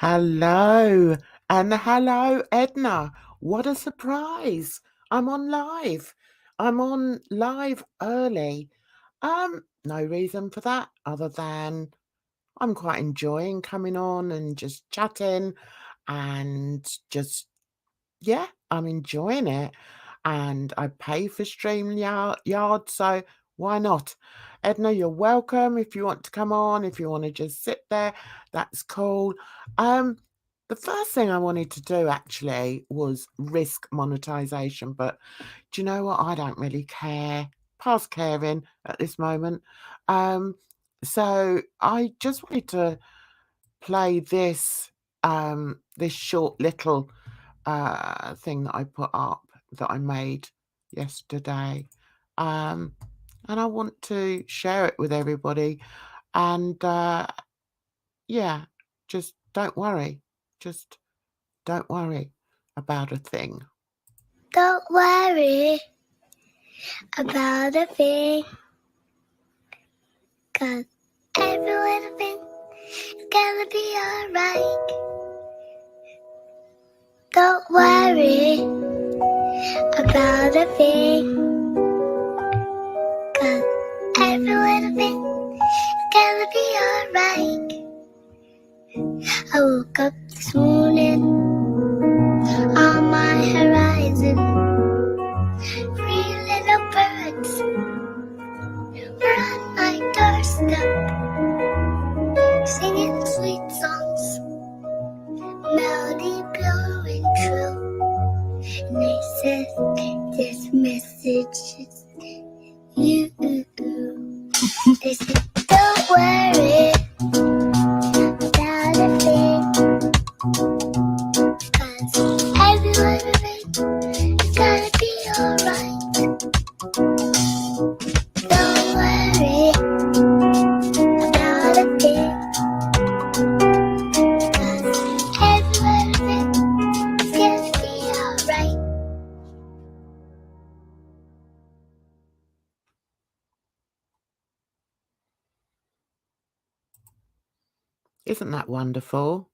Hello, and hello, Edna. What a surprise. I'm on live. I'm on live early. No reason for that other than I'm quite enjoying coming on and just chatting and just, yeah, I'm enjoying it. And I pay for StreamYard, so why not? Edna, you're welcome if you want to come on, if you want to just sit there, that's cool. The first thing I wanted to do actually was risk monetization, but do you know what? I don't really care. Past caring at this moment. So I just wanted to play this short little thing that I put up that I made yesterday. And I want to share it with everybody. And yeah, just don't worry. Just don't worry about a thing. Don't worry about a thing, 'cause every little thing is gonna be alright. Don't worry about a thing, 'cause every little thing is gonna be alright. I woke up this morning on my horizon. 3 little birds were on my doorstep, singing sweet songs, melody blowing true. And they said, this message is you. They said, don't worry about a thing, 'cause every little thing is gonna be alright. Don't worry about a thing, 'cause every little thing is gonna be alright. Isn't that wonderful?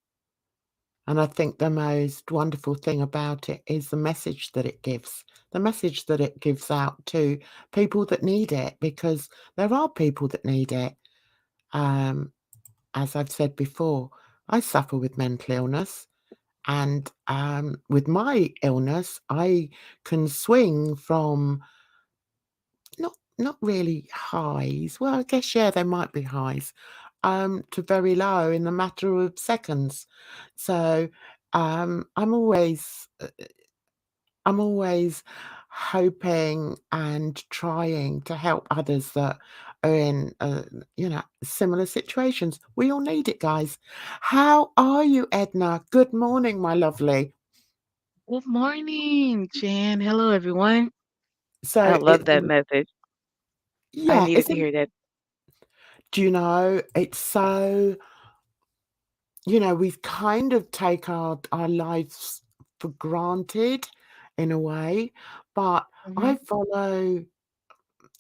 And I think the most wonderful thing about it is the message that it gives, the message that it gives out to people that need it, because there are people that need it. As I've said before, I suffer with mental illness, and with my illness, I can swing from not really highs. Well, I guess, yeah, there might be highs, to very low in a matter of seconds. So I'm always hoping and trying to help others that are in similar situations. We all need it, guys. How are you, Edna? Good morning, my lovely. Good morning, Jan. Hello, everyone. I So love it's that message. I yeah, needed to isn't hear that. do you know, it's so we've kind of take our lives for granted in a way, but I Mhm. follow,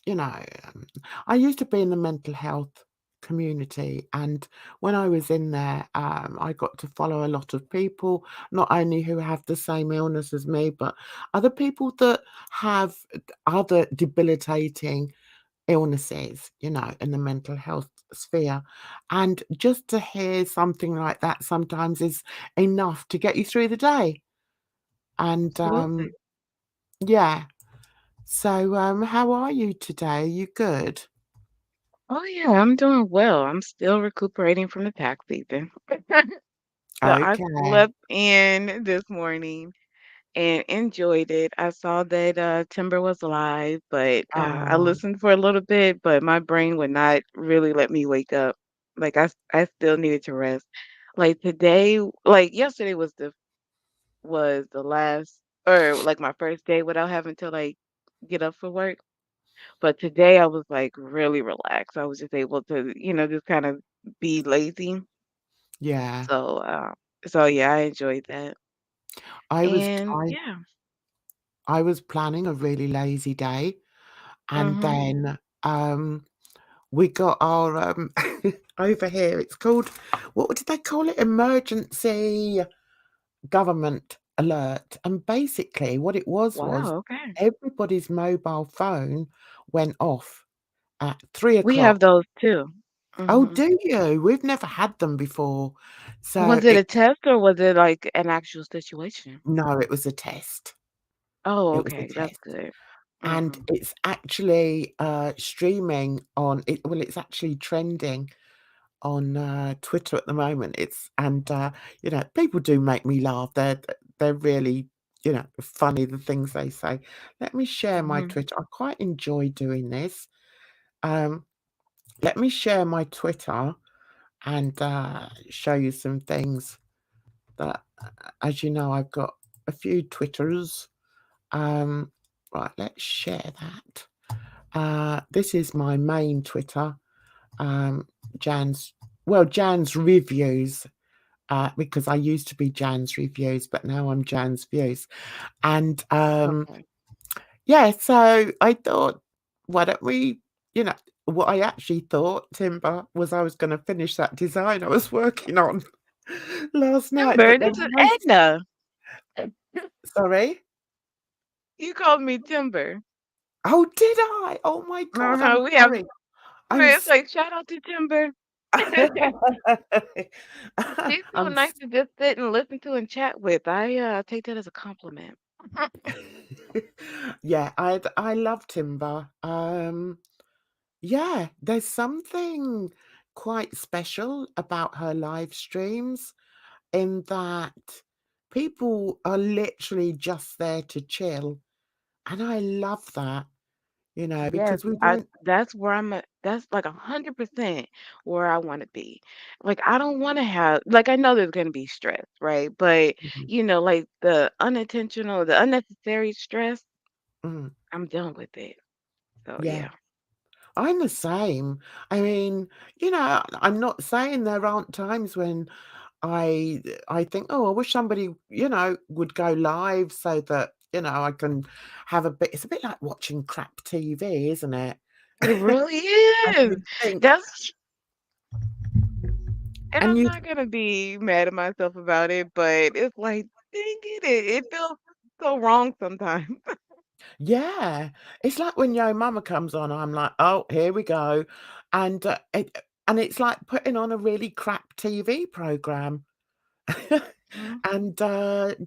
you know, um, I used to be in the mental health community, and when I was in there, I got to follow a lot of people, not only who have the same illness as me, but other people that have other debilitating illnesses, in the mental health sphere. And just to hear something like that sometimes is enough to get you through the day. And Absolutely. yeah. So how are you today? Are you good? Oh yeah, I'm doing well. I'm still recuperating from the tax season. So I Okay. slept in this morning and enjoyed it. I saw that Timber was live, but I Oh, listened for a little bit, but my brain would not really let me wake up. Like I still needed to rest. Like today, like yesterday was the last or like my first day without having to like get up for work. But today I was like really relaxed. I was just able to, just kind of be lazy. yeah. So, so yeah, I enjoyed that. I was And I yeah. I was planning a really lazy day, and Mhm. then we got our over here. It's called, what did they call it? Emergency government alert. And basically, what it was Wow, okay. everybody's mobile phone went off at 3 o'clock. We have those too. Oh, Mhm. do you? We've never had them before. So Was it a test or was it like an actual situation? no, it was a test. Oh, It was a okay. That's test. good. And Mhm. it's actually, streaming on it well, it's actually trending on, Twitter at the moment. People do make me laugh. They're really, funny, the things they say. Let me share my Mhm. Twitter. I quite enjoy doing this. Um, Let me share my Twitter and, show you some things that, as you know, I've got a few Twitters. Um, right, let's share that. This is my main Twitter, um, Jan's Jan's Reviews, because I used to be Jan's Reviews, but now I'm Jan's Views. And, Okay. yeah, so I thought, why don't we you know, what I actually thought, Timber, was I was gonna finish that design I was working on last night, Timber, but this then is my Edna. sorry? You called me Timber. Oh, did I? Oh my god, I'm Uh-huh. sorry. I'm It's like shout out to Timber. She's so I'm nice s to just sit and listen to and chat with. I take that as a compliment. yeah, I love Timber. Yeah, there's something quite special about her live streams in that people are literally just there to chill, and I love that, Yes, because we I don't that's where I'm at. That's like 100% where I want to be. Like I don't want to have like I know there's going to be stress, right? But Mhm, like the unnecessary stress, mm, I'm done with it. So yeah. yeah. I'm the same. I mean, I'm not saying there aren't times when I think, "Oh, I wish somebody, would go live so that, I can have a bit." It's a bit like watching crap TV, isn't it? It really And is. you think That's and and I'm you not gonna be mad at myself about it, but it's like, dang it feels so wrong sometimes. yeah. It's like when Yo Mama comes on, I'm like, "Oh, here we go." And it's like putting on a really crap TV program. Mhm, And,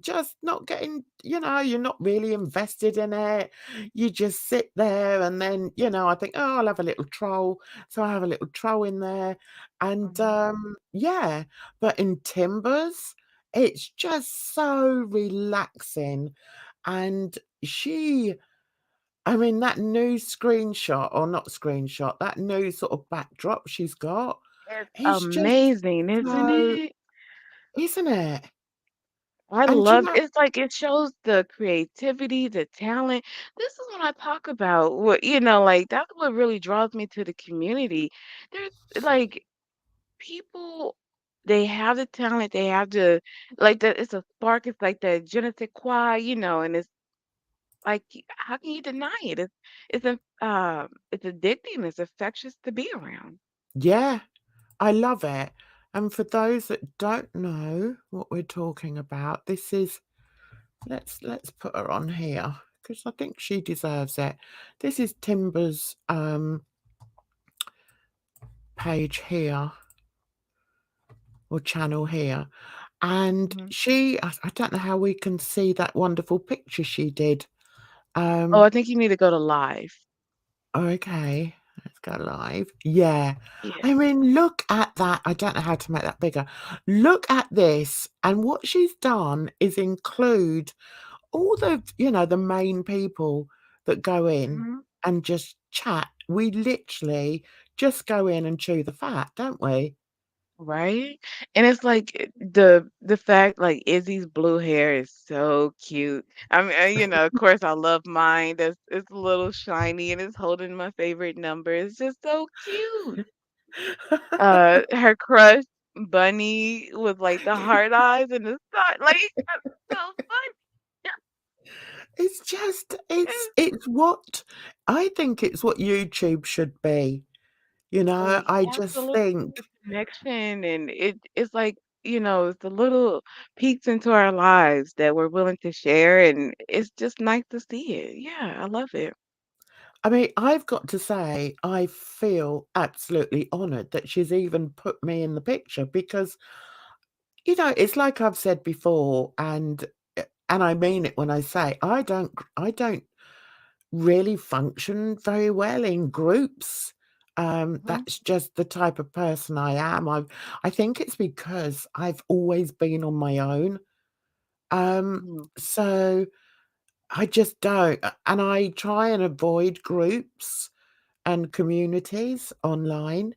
just not getting you're not really invested in it. You just sit there and then, I think, "Oh, I'll have a little troll." So I have a little troll in there and, mhm. yeah. But in Timbers, it's just so relaxing, and I mean, that new screenshot or not screenshot, that new sort of backdrop she's got It's is just amazing, isn't so it? isn't it? I And you love know it's like it shows the creativity, the talent. This is what I talk about. What like that's what really draws me to the community. There's like people they have the talent, they have the like the it's a spark, it's like the je ne sais quoi, and it's like how can you deny it? It's addicting, it's infectious to be around. yeah. I love it. And for those that don't know what we're talking about, this is let's put her on here because I think she deserves it. This is Timber's page here or channel here. and Mhm. I don't know how we can see that wonderful picture she did. Oh, Um, I think you need to go to live. okay, let's go live. Yeah. Yeah. I mean, look at that. I don't know how to make that bigger. Look at this, and what she's done is include all the main people that go in Mhm. and just chat. We literally just go in and chew the fat, don't we? Right? And it's like the fact like Izzy's blue hair is so cute. I mean, of course I love mine. That's it's a little shiny and it's holding my favorite number. It's just so cute. Her crush Bunny with like the hard eyes and the side like that's so funny. It's just Yeah. it's what I think it's what YouTube should be, Oh, I just absolutely think connection and it's like, it's the little peeks into our lives that we're willing to share and it's just nice to see it. Yeah, I love it. I mean, I've got to say, I feel absolutely honoured that she's even put me in the picture because, it's like I've said before, and I mean it when I say I don't really function very well in groups. Mhm, That's just the type of person I am. I think it's because I've always been on my own. mhm. So I just don't, and I try and avoid groups and communities online.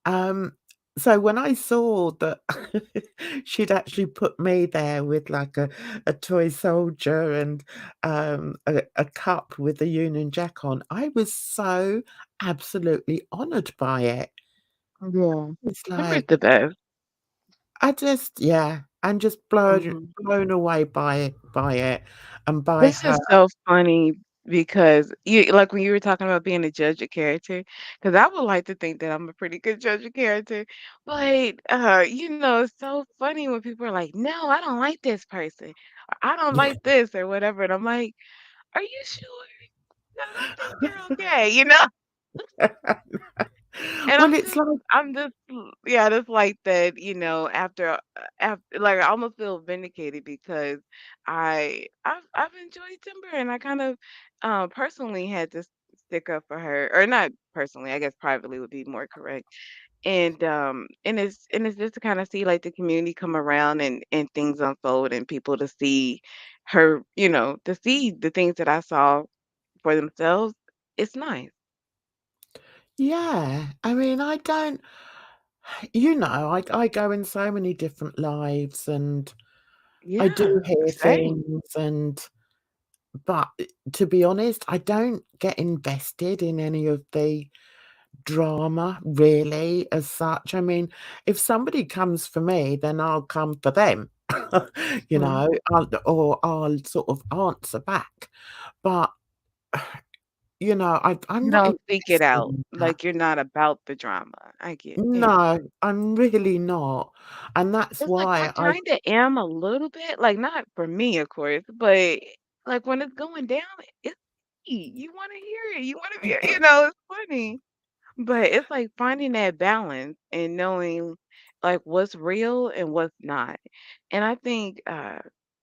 Um, so when I saw that she'd actually put me there with like a toy soldier and a cup with the Union Jack on, I was so absolutely honoured by it. Yeah. It's Timber's like the best. yeah, I'm just blown Mhm. blown away by it and by This her. is so funny because you like when you were talking about being a judge of character, because I would like to think that I'm a pretty good judge of character. But it's so funny when people are like, "No, I don't like this person," or "I don't like this," or whatever. And I'm like, "Are you sure? 'Cause I think you're okay," you know? And Well, it's like I'm just yeah, just like that, after like I almost feel vindicated because I've enjoyed Timber and I kind of personally had to stick up for her. Or not personally, I guess privately would be more correct. And it's just to kind of see like the community come around and things unfold and people to see her, to see the things that I saw for themselves. It's nice. yeah, I mean, I don't I go in so many different lives and I do Yeah, hear same. things but to be honest, I don't get invested in any of the drama really as such. I mean, if somebody comes for me, then I'll come for them. I'll sort of answer back. But, I'm You not don't seek it invested out, in that. like, you're not about the drama. I get yeah. No, I'm really not, and that's It's like, I why I kinda am a little bit, like, not for me, of course, but, like, when it's going down, it's funny. You wanna hear it, you wanna be it's funny. But it's like finding that balance and knowing like what's real and what's not. And I think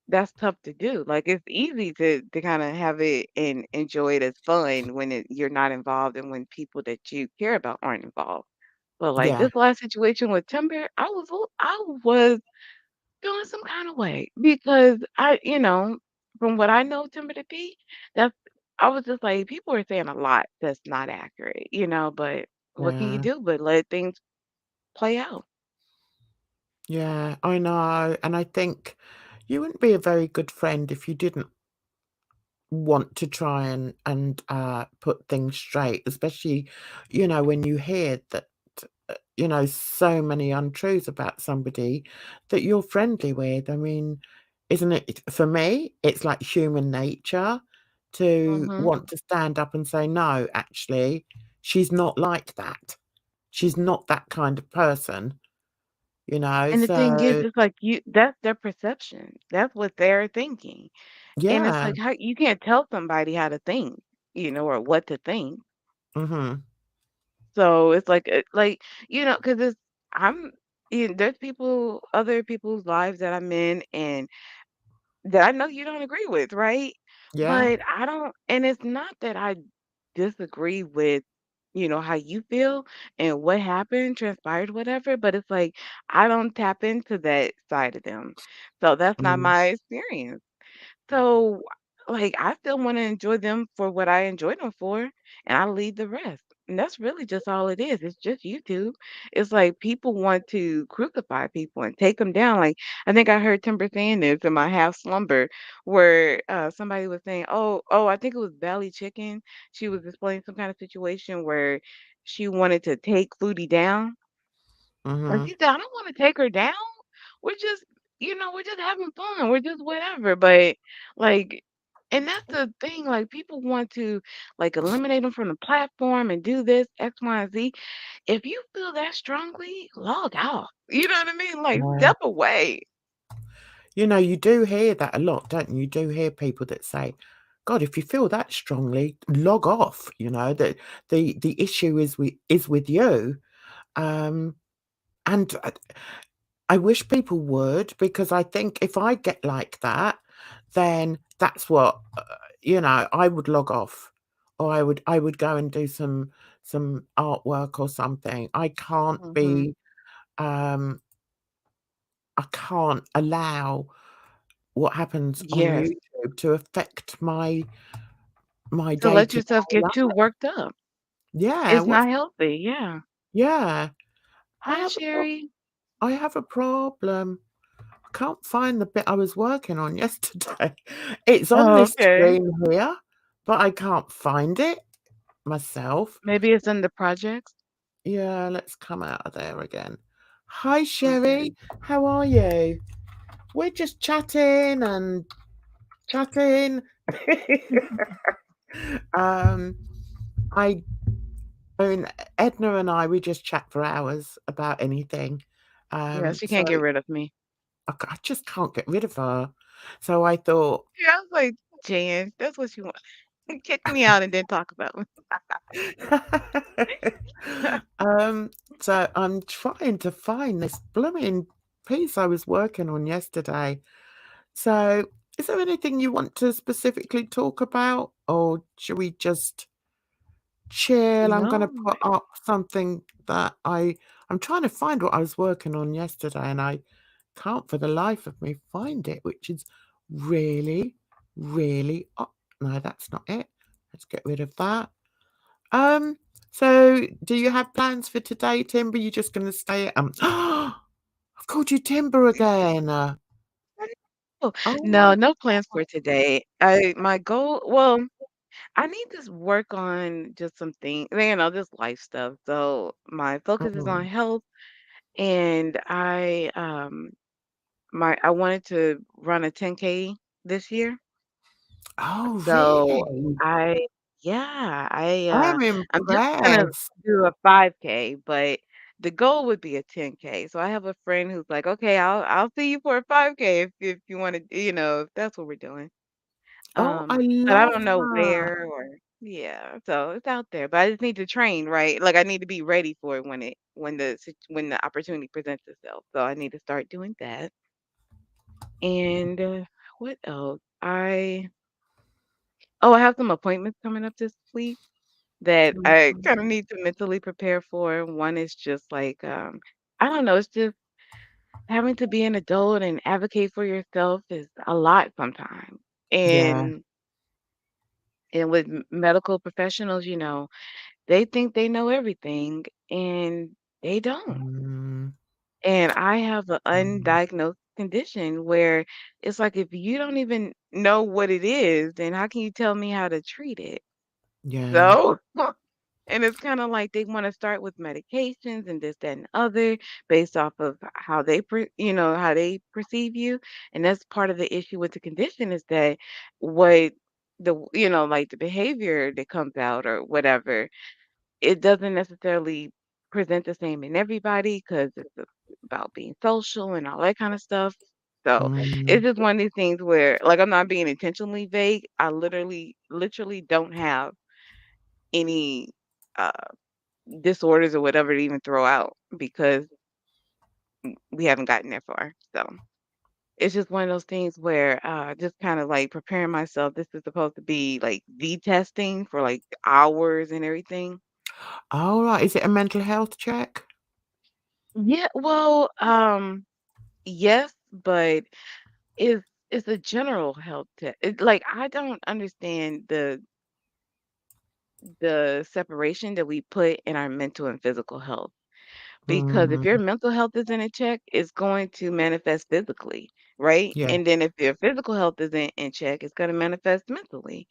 that's tough to do. Like it's easy to kind of have it and enjoy it as fun when you're not involved and when people that you care about aren't involved. But like yeah, this last situation with Timber, I was feeling some kind of way because from what I know Timber to be, that's I was just like, people are saying a lot that's not accurate, but what can you yeah, do but let things play out? yeah, I know, and I think you wouldn't be a very good friend if you didn't want to try and put things straight, especially, when you hear that, so many untruths about somebody that you're friendly with. I mean, isn't it for me, it's like human nature to Mhm. want to stand up and say, "No, actually, she's not like that. She's not that kind of person," And the thing is, So it's like that's their perception. That's what they're thinking. And it's yeah, like how you can't tell somebody how to think, or what to think. mhm, So it's like, 'cause I'm there's people, other people's lives that I'm in, and that I know you don't agree with, right? Yeah. But I don't, and it's not that I disagree with, how you feel and what happened, transpired, whatever, but it's like I don't tap into that side of them. So that's not Mm, my experience. So, like, I still want to enjoy them for what I enjoy them for, and I leave the rest. And that's really just all it is. It's just YouTube. It's like people want to crucify people and take them down. Like, I think I heard Timber saying this in my half slumber, where somebody was saying, "Oh, I think it was Valley Chicken." She was explaining some kind of situation where she wanted to take Foodie down, and mhm. she said, "I don't want to take her down. We're just, we're just having fun. We're just whatever." But like, and that's the thing. Like, people want to like eliminate them from the platform and do this X, Y, and Z. If you feel that strongly, log out. You know what I mean? Like, Yeah. step away. You do hear that a lot, don't you? You do hear people that say, "God, if you feel that strongly, log off," that the issue is with you. Um, and I wish people would, because I think if I get like that, then that's what, I would log off, or I would go and do some artwork or something. Hmm. Um, I can't allow what happens on Yes. YouTube to affect my To let day-to-day yourself get too life. worked up. Yeah, It's not healthy. Yeah. yeah. I Hi, have a pro Sherry. I have a problem. I can't find the bit I was working on yesterday. It's on Oh, this okay. screen here, but I can't find it myself. Maybe it's in the projects. Yeah, let's come out of there again. Hi, Okay. Sherry. How are you? We're just chatting and chatting. Um, I mean, Edna and I, we just chat for hours about anything. Yeah, she So can't get rid of me. I just can't get rid of her. So I thought, Yeah, I was like, Jan, that's what you want. Kick me out and then talk about me. um, so I'm trying to find this blooming piece I was working on yesterday. So, is there anything you want to specifically talk about, or should we just chill? I'm gonna No. put up something that I'm trying to find what I was working on yesterday, and I can't for the life of me find it, which is really, really no, that's not it. Let's get rid of that. Um, so do you have plans for today, Timber? You just gonna stay at I've called you Timber again. Oh, no, Oh no plans for today. My goal, well, I need to work on just some things, just life stuff. So my focus is on oh, health, and I wanted to run a 10K this year. oh So really? I yeah, I'm I'm just gonna impressed. do a 5K, but the goal would be a 10K. So I have a friend who's like, "Okay, I'll see you for a 5K if you want to, if that's what we're doing." Oh, I But I love don't know that. where or yeah, so it's out there, but I just need to train, right? Like I need to be ready for it when the opportunity presents itself. So I need to start doing that. And what else? I have some appointments coming up this week that I Mhm. kind of need to mentally prepare for. One is just like, I don't know, it's just having to be an adult and advocate for yourself is a lot sometimes. Yeah. And with medical professionals, they think they know everything and they don't. Mm, And I have an mm, undiagnosed condition where it's like if you don't even know what it is, then how can you tell me how to treat it? yeah. So and it's kinda like they wanna start with medications and this, that, and other based off of how how they perceive you, and that's part of the issue with the condition is that what like, the behavior that comes out or whatever, it doesn't necessarily present the same in everybody because it's about being social and all that kinda stuff. So, it's Mm, just one of these things where like, I'm not being intentionally vague, I literally don't have any, uh disorders or whatever to even throw out because we haven't gotten that far. So it's just one of those things where just kind of like preparing myself. This is supposed to be like the testing for like hours and everything. All right. Is it a mental health check? Yeah, well, yes, but it's a general health test. Like I don't understand the separation that we put in our mental and physical health. Because if your Mm, mental health is in a check, it's going to manifest physically, right? yeah, And then if your physical health isn't in check, it's going to manifest mentally.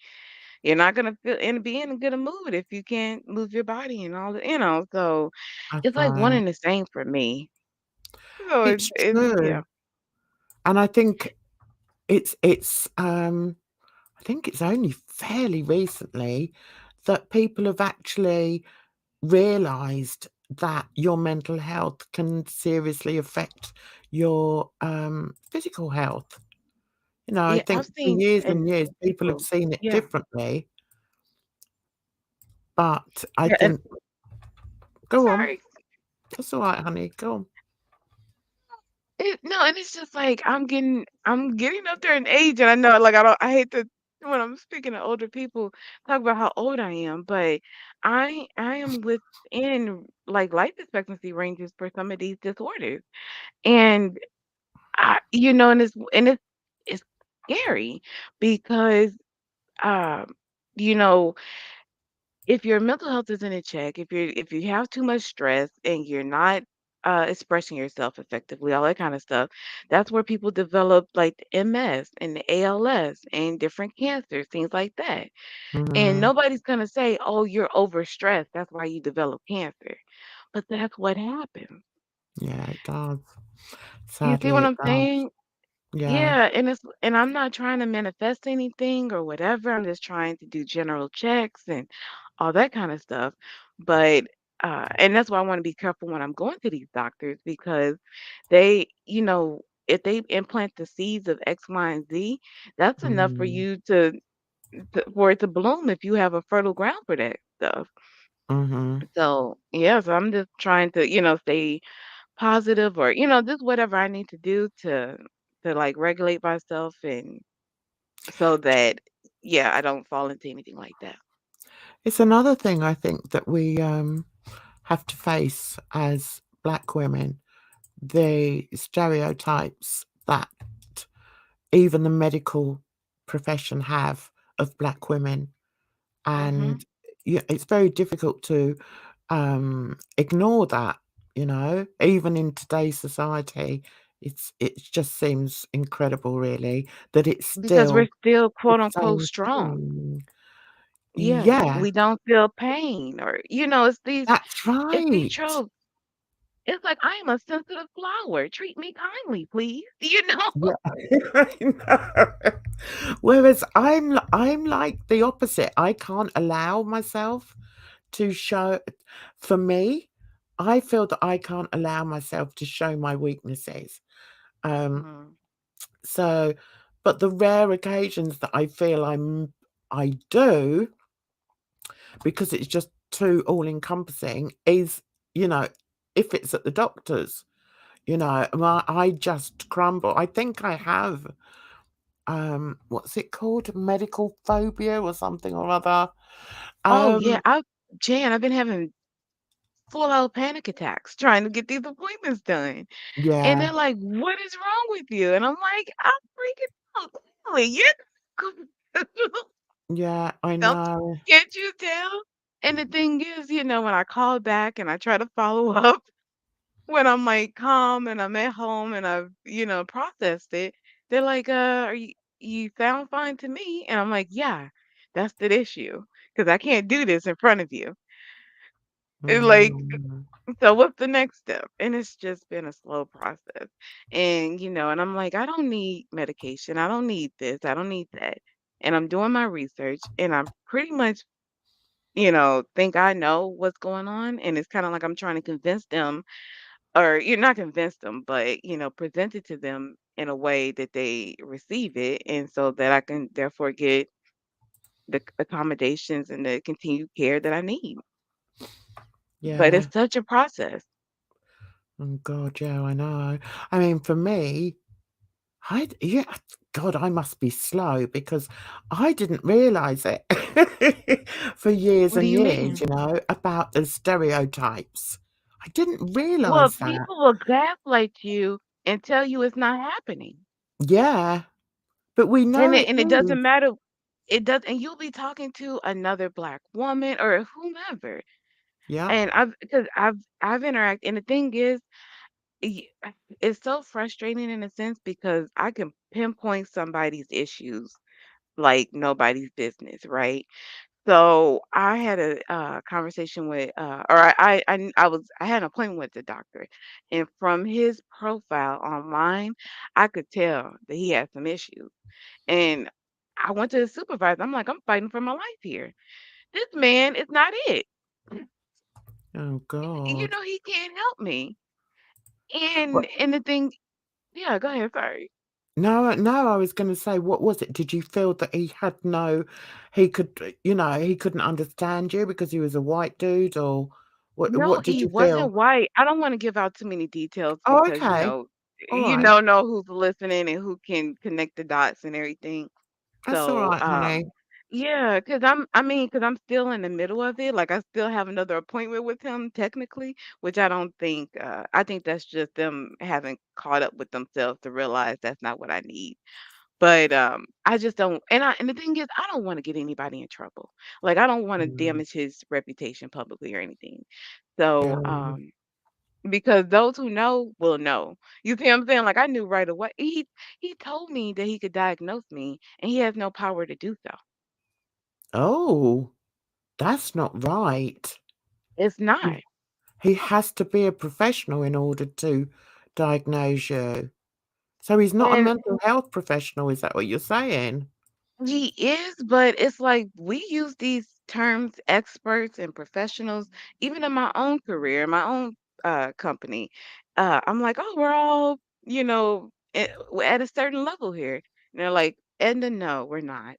You're not going to feel and be in a good mood if you can't move your body and all that. So that's it's like one right. and the same for me. So It's it's yeah. true. And I think it's I think it's only fairly recently that people have actually realized that your mental health can seriously affect your physical health. You know, I Yeah, think I've for seen years and and years people have people. seen it Yeah. differently, but I Yeah, and think go on. sorry. That's all right, honey. Go on. No, and it's just like I'm getting up there in age, and I know, like, I hate to when I'm speaking to older people talk about how old I am, but I am within like life expectancy ranges for some of these disorders, and and it's scary because um you know if your mental health isn't in check, if you have too much stress and you're not expressing yourself effectively, all that kind of stuff, that's where people develop like the MS and the ALS and different cancers, things like that. And Mhm. nobody's gonna say, "Oh, you're overstressed. That's why you develop cancer." But that's what happens. Yeah, it does. You see Sadly, what it I'm does. saying? Yeah. Yeah, and I'm not trying to manifest anything or whatever. I'm just trying to do general checks and all that kind of stuff. But and that's why I want to be careful when I'm going to these doctors because if they implant the seeds of X, Y, and Z, that's enough for Mhm. you for it to bloom if you have a fertile ground for that stuff. Mhm. So yeah, so I'm just trying to, stay positive or, just whatever I need to do to like regulate myself and so that yeah, I don't fall into anything like that. It's another thing I think that we have to face as black women, the stereotypes that even the medical profession have of black women. Mhm. And yeah, it's very difficult to ignore that, you know, even in today's society. It just seems incredible, really, that it's Because we're still still the quote unquote same strong. thing. Yeah, Yeah, we don't feel pain or that's it's these right. tropes. It's like I am a sensitive flower. Treat me kindly, please. Yeah, I know. Whereas I'm like the opposite. I can't allow myself to show for me, I feel that I can't allow myself to show my weaknesses. Um, Mhm. so but the rare occasions that I feel I do, because it's just too all encompassing, is, you know, if it's at the doctor's, you know, I just crumble. I think I have what's it called? Medical phobia or something or other. Oh yeah, Um, I've been having full out panic attacks trying to get these appointments done. And yeah, they're like, "What is wrong with you?" And I'm like, "I'm freaking out, clearly, yeah, I don't know. can't you tell?" And the thing is, when I call back and I try to follow up, when I'm, like, calm and I'm at home and I've, processed it, they're like, are you sound fine to me." And I'm like, "Yeah, that's the issue, because I can't do this in front of you." It's like Mm, so what's the next step? And it's just been a slow process. And I'm like, I don't need medication. I don't need this. I don't need that. And I'm doing my research and I'm pretty much, think I know what's going on. And it's kind of like I'm trying to convince them, or you're not convince them, but, present it to them in a way that they receive it. And so that I can therefore get the accommodations and the continued care that I need. But yeah. it's such a process. Oh God, yeah, I know. I mean, for me, yeah, God, I must be slow because I didn't realise it for years What do and you years, mean? you know, about the stereotypes. I didn't Well, realise that. people will gaslight you and tell you it's not happening. Yeah, but we know it And it is. doesn't matter. It does, and you'll be talking to another black woman or whomever. Yeah. And I've interacted, and the thing is, y- it's so frustrating in a sense because I can pinpoint somebody's issues like nobody's business, right? So I had a conversation with, or I had an appointment with the doctor, and from his profile online, I could tell that he had some issues. And I went to the supervisor. I'm like, I'm fighting for my life here. This man is not it. Oh You God. know, he can't help me. What? And the thing, yeah, go ahead. Sorry. No, no, I was gonna say, what was it? Did you feel that he could, he couldn't understand you because he was a white dude, or No, what did he you wasn't feel? white. I don't want to give out too many details Oh, because okay. All you right. know who's listening and who can connect the dots and everything. That's all So, right, honey. yeah, because I'm still in the middle of it. Like I still have another appointment with him technically, which I don't think I think that's just them having caught up with themselves to realize that's not what I need. But I just don't, and the thing is I don't want to get anybody in trouble. Like I don't want to Mm, damage his reputation publicly or anything. So, yeah. because those who know will know. You see what I'm saying? Like I knew right away. He told me that he could diagnose me and he has no power to do so. Oh, that's not right. It's He not. he has to be a professional in order to diagnose you. So he's not a And mental health professional, is that what you're saying? he is, but it's like we use these terms, experts and professionals, even in my own career, my own company. I'm like, oh, we're all, we're at a certain level here. And they're like, and then no, we're not.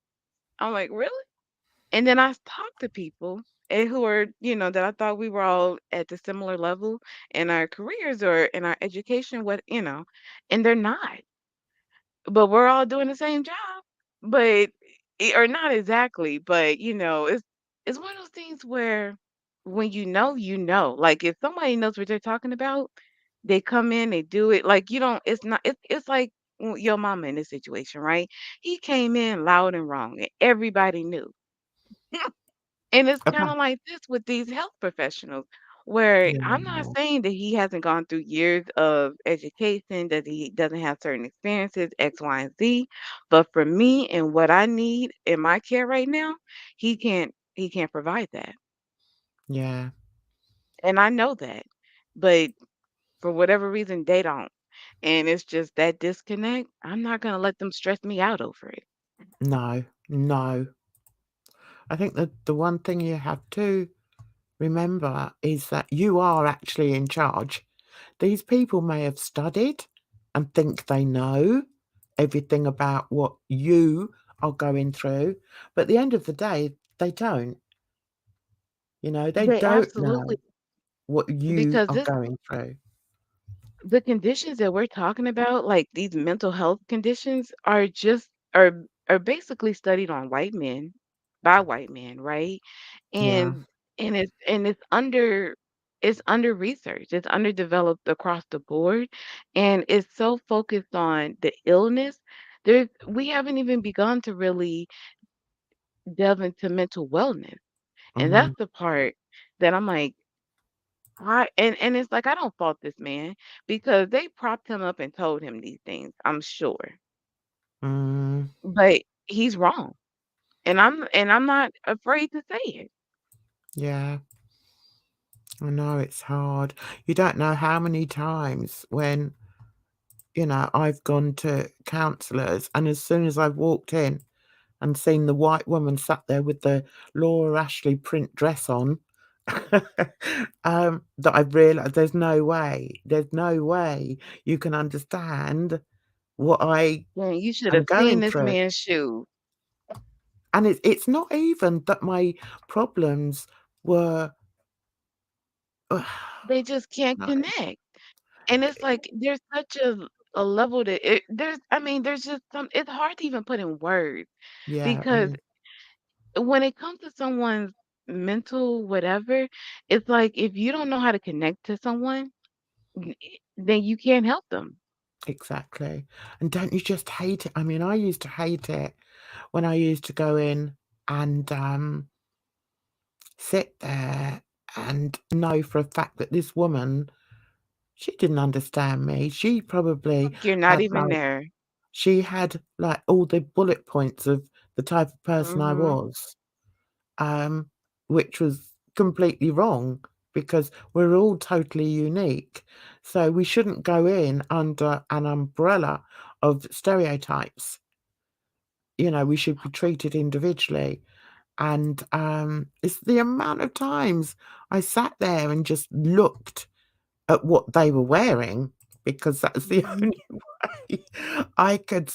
I'm like, really? And then I talk to people who are, that I thought we were all at the similar level in our careers or in our education, and they're not. But we're all doing the same job, but or not exactly, but it's one of those things where when you know. Like if somebody knows what they're talking about, they come in, they do it. Like you don't. It's not. It's like your mama in this situation, right? He came in loud and wrong, and everybody knew. And it's kinda About like this with these health professionals, where I'm not yeah, saying that he hasn't gone through years of education, that he doesn't have certain experiences, X, Y, and Z, but for me and what I need in my care right now, he can't provide that, yeah. and I know that, but for whatever reason, they don't, and it's just that disconnect, I'm not gonna let them stress me out over it. No, no. I think that the one thing you have to remember is that you are actually in charge. These people may have studied and think they know everything about what you are going through, but at the end of the day, they don't. They They don't absolutely know what you because are this going through. the conditions that we're talking about, like these mental health conditions, are just are basically studied on white men by white men, right? Yeah. And it's under research. It's underdeveloped across the board, and it's so focused on the illness. We haven't even begun to really delve into mental wellness, and Mhm. that's the part that I'm like, and it's like I don't fault this man because they propped him up and told him these things, I'm sure. Mm, But he's wrong. And I'm not afraid to say it. yeah. I know it's hard. You don't know how many times when, I've gone to counsellors, and as soon as I've walked in and seen the white woman sat there with the Laura Ashley print dress on, that I've realised there's no way you can understand what I Man, you should am have seen going this through. man's shoes. And it's not even that my problems were They just can't no, connect. And it's like there's such a level that there's I mean, there's just some it's hard to even put in words Yeah, it because is. when it comes to someone's mental whatever, it's like if you don't know how to connect to someone, then you can't help them. Exactly. And don't you just hate it? I mean, I used to hate it when I used to go in and sit there and know for a fact that this woman, she didn't understand me. She probably Like you're not had even like there. she had like all the bullet points of the type of person I Mhm. was, um, which was completely wrong because we're all totally unique. So we shouldn't go in under an umbrella of stereotypes. We should be treated individually. And it's the amount of times I sat there and just looked at what they were wearing because that's the Mhm. only way I could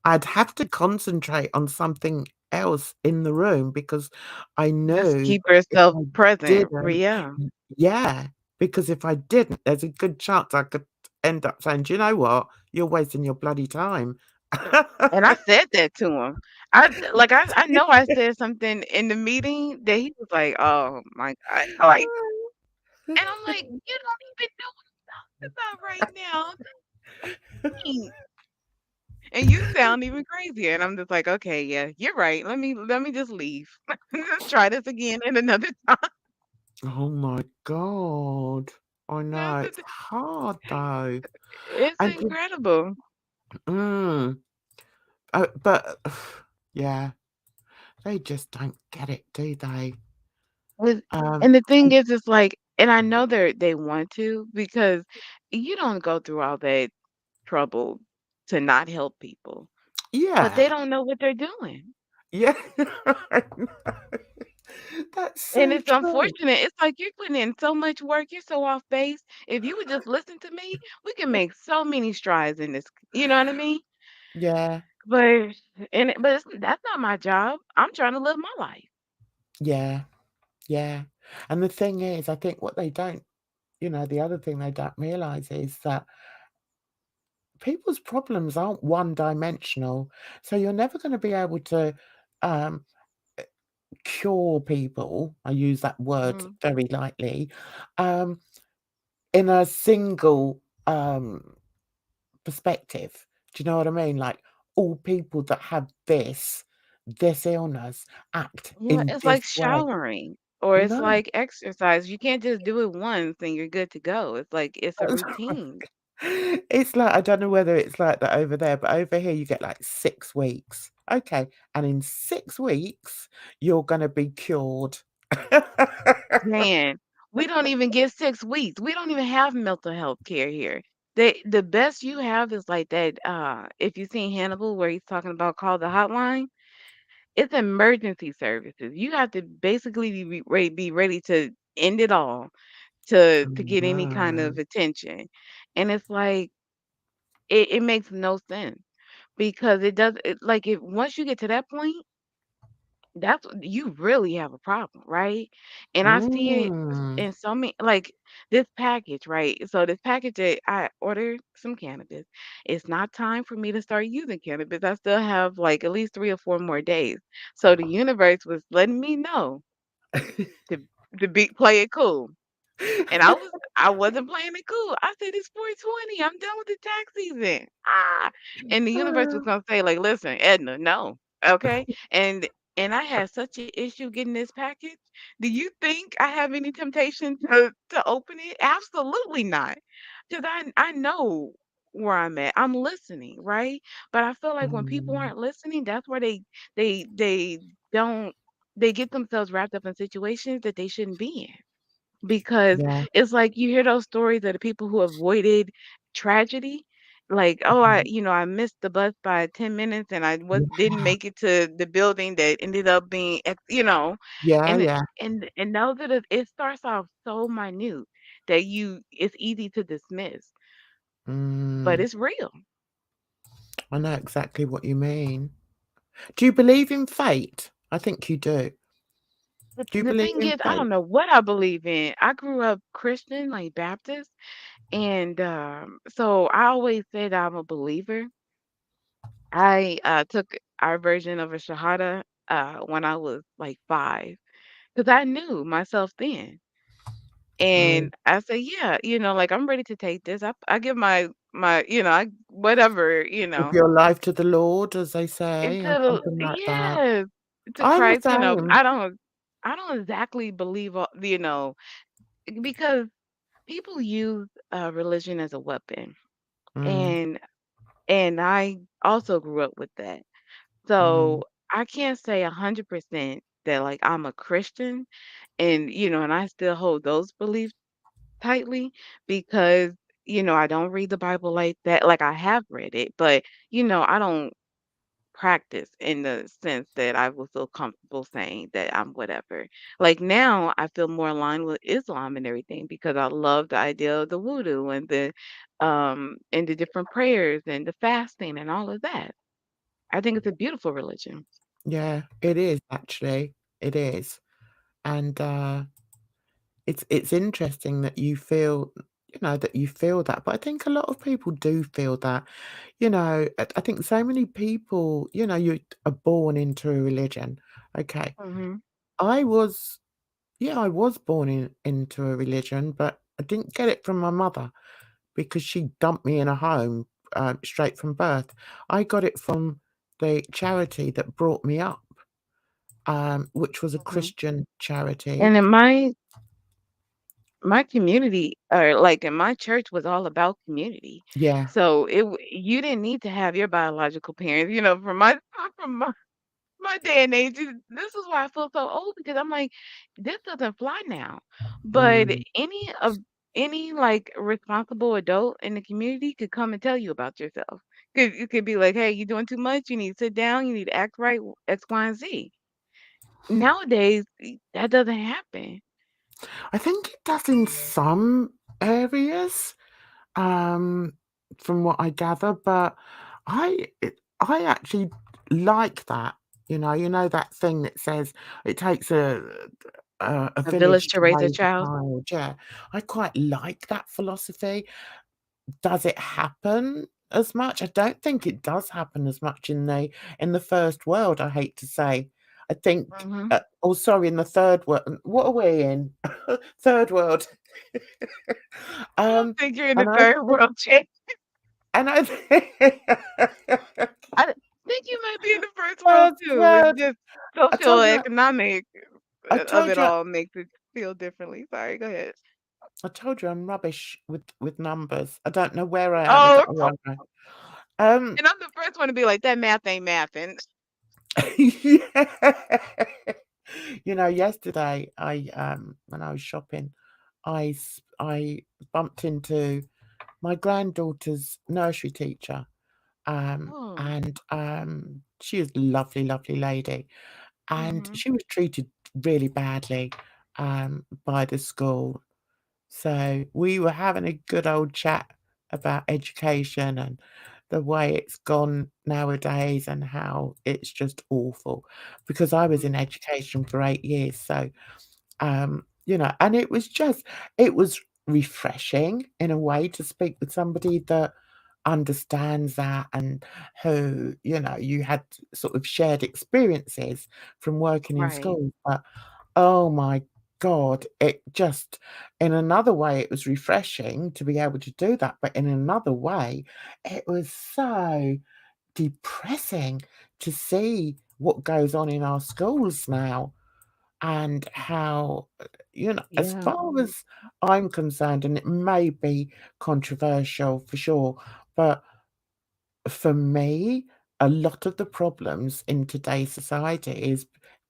I'd have to concentrate on something else in the room because I Just knew keep that if yourself I present. didn't Yeah. yeah, because if I didn't, there's a good chance I could end up saying, "Do you know what? You're wasting your bloody time." And I said that to him. I know I said something in the meeting that he was like, "Oh my god." Like, and I'm like, "You don't even know what I'm talking about right now. Dang. And you sound even crazier." And I'm just like, "Okay, yeah, you're right. Let me just leave. Let's try this again in another time." Oh my god. I know, That's it's hard though. it's And incredible. mm, but yeah, they just don't get it, do they? With Um, and the thing is, it's like and I know they want to because you don't go through all that trouble to not help people, but they yeah, don't know what they're doing. yeah, I know. That's And so it's true. unfortunate. It's like you're putting in so much work. You're so off base. If you would just listen to me, we can make so many strides in this. You know what I mean? Yeah, But that's not my job. I'm trying to live my life. yeah, yeah. And the thing is, I think what they don't, the other thing they don't realize is that people's problems aren't one dimensional. So you're never going to be able to um, cure people. I use that word Mhm. very lightly. Um, in a single perspective. Do you know what I mean? Like all people that have this illness act Yeah, in it's this like way. showering or it's No, like exercise. You can't just do it once and you're good to go. It's like it's a that's right. routine. It's like I don't know whether it's like that over there, but over here you get like 6 weeks. Okay, and in 6 weeks you're gonna be cured. Man, we don't even get 6 weeks. We don't even have mental health care here. The best you have is like that, if you seen Hannibal where he's talking about call the hotline, it's emergency services. You have to basically be ready to end it all to get any kind No. of attention. And it's like it makes no sense because it does it like if once you get to that point that's you really have a problem, right? And I see it Mm. in so many like this package, right? So this package that I ordered some cannabis. It's not time for me to start using cannabis. I still have like at least 3 or 4 more days. So the universe was letting me know to play it cool. And I wasn't playing it cool. I said it's 420. I'm done with the tax season. Ah. And the universe was gonna say, like, listen, Edna, no. Okay. And I had such an issue getting this package. Do you think I have any temptation to open it? Absolutely not. Because I know where I'm at. I'm listening, right? But I feel like when people Mm. aren't listening, that's where they don't they get themselves wrapped up in situations that they shouldn't be in. Because Yeah. it's like you hear those stories of the people who avoided tragedy, like, "Oh, Mhm. I missed the bus by 10 minutes and I Yeah. didn't make it to the building that ended up being Yeah, and it yeah. and those are it starts off so minute that it's easy to dismiss, but Mm. it's real. I know exactly what you mean. Do you believe in fate? I think you do. The Do you the believe thing in is, I fate? don't know what I believe in. I grew up Christian, like Baptist, And so I always said I'm a believer. I took our version of a Shahada when I was like 5 because I knew myself then. Mm. And I said, yeah, like I'm ready to take this. I give my, I whatever, Give your life to the Lord, as they into say, or the something like that. yes, to I'm the Christ, same. I don't exactly believe because people use religion as a weapon. Mm, And I also grew up with that. mm. So I can't say 100% that like I'm a Christian and and I still hold those beliefs tightly because I don't read the Bible like that. Like I have read it, but I don't practice in the sense that I will feel comfortable saying that I'm whatever. Like now I feel more aligned with Islam and everything because I love the idea of the wudu and the different prayers and the fasting and all of that. I think it's a beautiful religion. Yeah, it is actually. It is. And, it's interesting that you feel that you feel that, but I think a lot of people do feel that. I think so many people, you are born into a religion. Okay. Mhm. I was yeah, I was born into a religion, but I didn't get it from my mother because she dumped me in a home, straight from birth. I got it from the charity that brought me up, which was a Mhm. Christian charity. And in my community or like in my church was all about community. Yeah. So you didn't need to have your biological parents, from my day and age, this is why I feel so old because I'm like, this doesn't fly now. But Mm. any like responsible adult in the community could come and tell you about yourself. You could be like, hey, you're doing too much. You need to sit down. You need to act right. X, Y, and Z. Nowadays, that doesn't happen. I think it does in some areas, um, from what I gather, but I actually like that. That thing that says it takes a A village village to to raise a raise a child. child. Yeah, I quite like that philosophy. Does it happen as much? I don't think it does happen as much in the first world, I hate to say. I think, Hmm. oh, sorry, in the third world. What are we in? Third world. I don't Um, think you're in the and I third think world, Jay. and I Think you might be in the first world third too. It's world. just I social told you economic I of told it you all makes it feel differently. Sorry, go ahead. I told you I'm rubbish with numbers. I don't know where I am, I Oh, don't know where I am. and I'm the first one to be like, that math ain't mathing. Yeah. Yesterday when I was shopping, I bumped into my granddaughter's nursery teacher, Oh. and she is a lovely, lovely lady, and Mhm. she was treated really badly by the school. So we were having a good old chat about education and the way it's gone nowadays and how it's just awful. Because I was in education for 8 years, so, and it was refreshing in a way to speak with somebody that understands that and who, you had sort of shared experiences from working in Right. schools, but oh my god, it just in another way, it was refreshing to be able to do that, but in another way, it was so depressing to see what goes on in our schools now and how, as Yeah. far as I'm concerned, and it may be controversial for sure, but for me, a lot of the problems in today's society is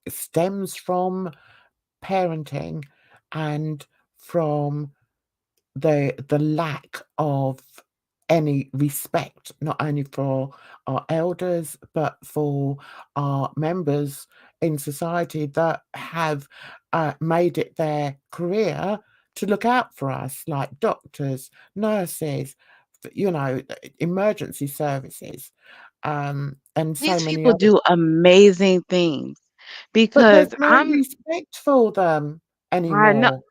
stems from parenting and from the lack of any respect, not only for our elders, but for our members in society that have made it their career to look out for us, like doctors, nurses, emergency services, and so These many people others. do amazing things But because there's no respect for them I know anymore.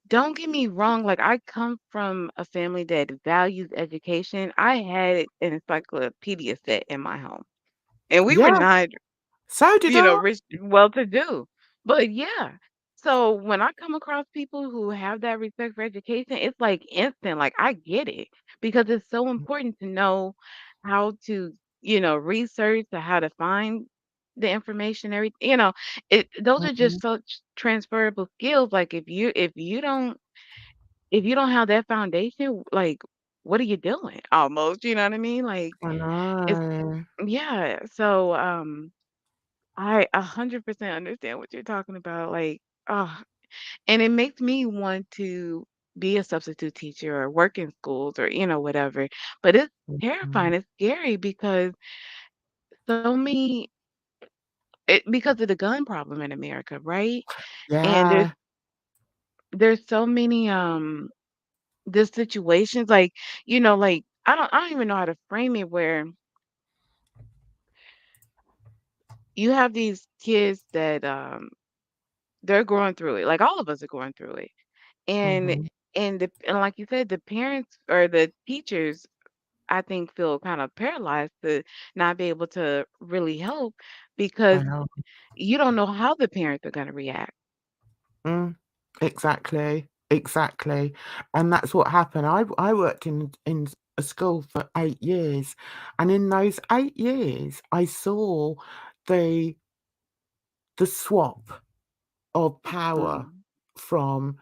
don't get me wrong, like, I come from a family that values education. I had an encyclopedia set in my home, and we were Yeah, not, so did I. rich, well-to-do. But yeah, so when I come across people who have that respect for education, it's like instant. Like I get it because it's so important to know how to, research or how to find the information. Everything, those are just Mhm. such transferable skills. Like if you don't have that foundation, like what are you doing? Almost, you know what I mean? Like I it's know. yeah. So I 100% understand what you're talking about. Like, oh, and it makes me want to be a substitute teacher or work in schools or, whatever. But it's Mhm. terrifying. It's scary because so many, because of the gun problem in America, right? And there's Yeah. there's so many the situations like, like I don't even know how to frame it where you have these kids that they're going through it. Like all of us are going through it. And Mhm. and like you said, the parents or the teachers, I think, feel kind of paralyzed to not be able to really help I because know. you don't know how the parents are going to react. Mm. Exactly. Exactly. And that's what happened. I worked in a school for 8 years, and in those 8 years, I saw the swap of power Mm. from,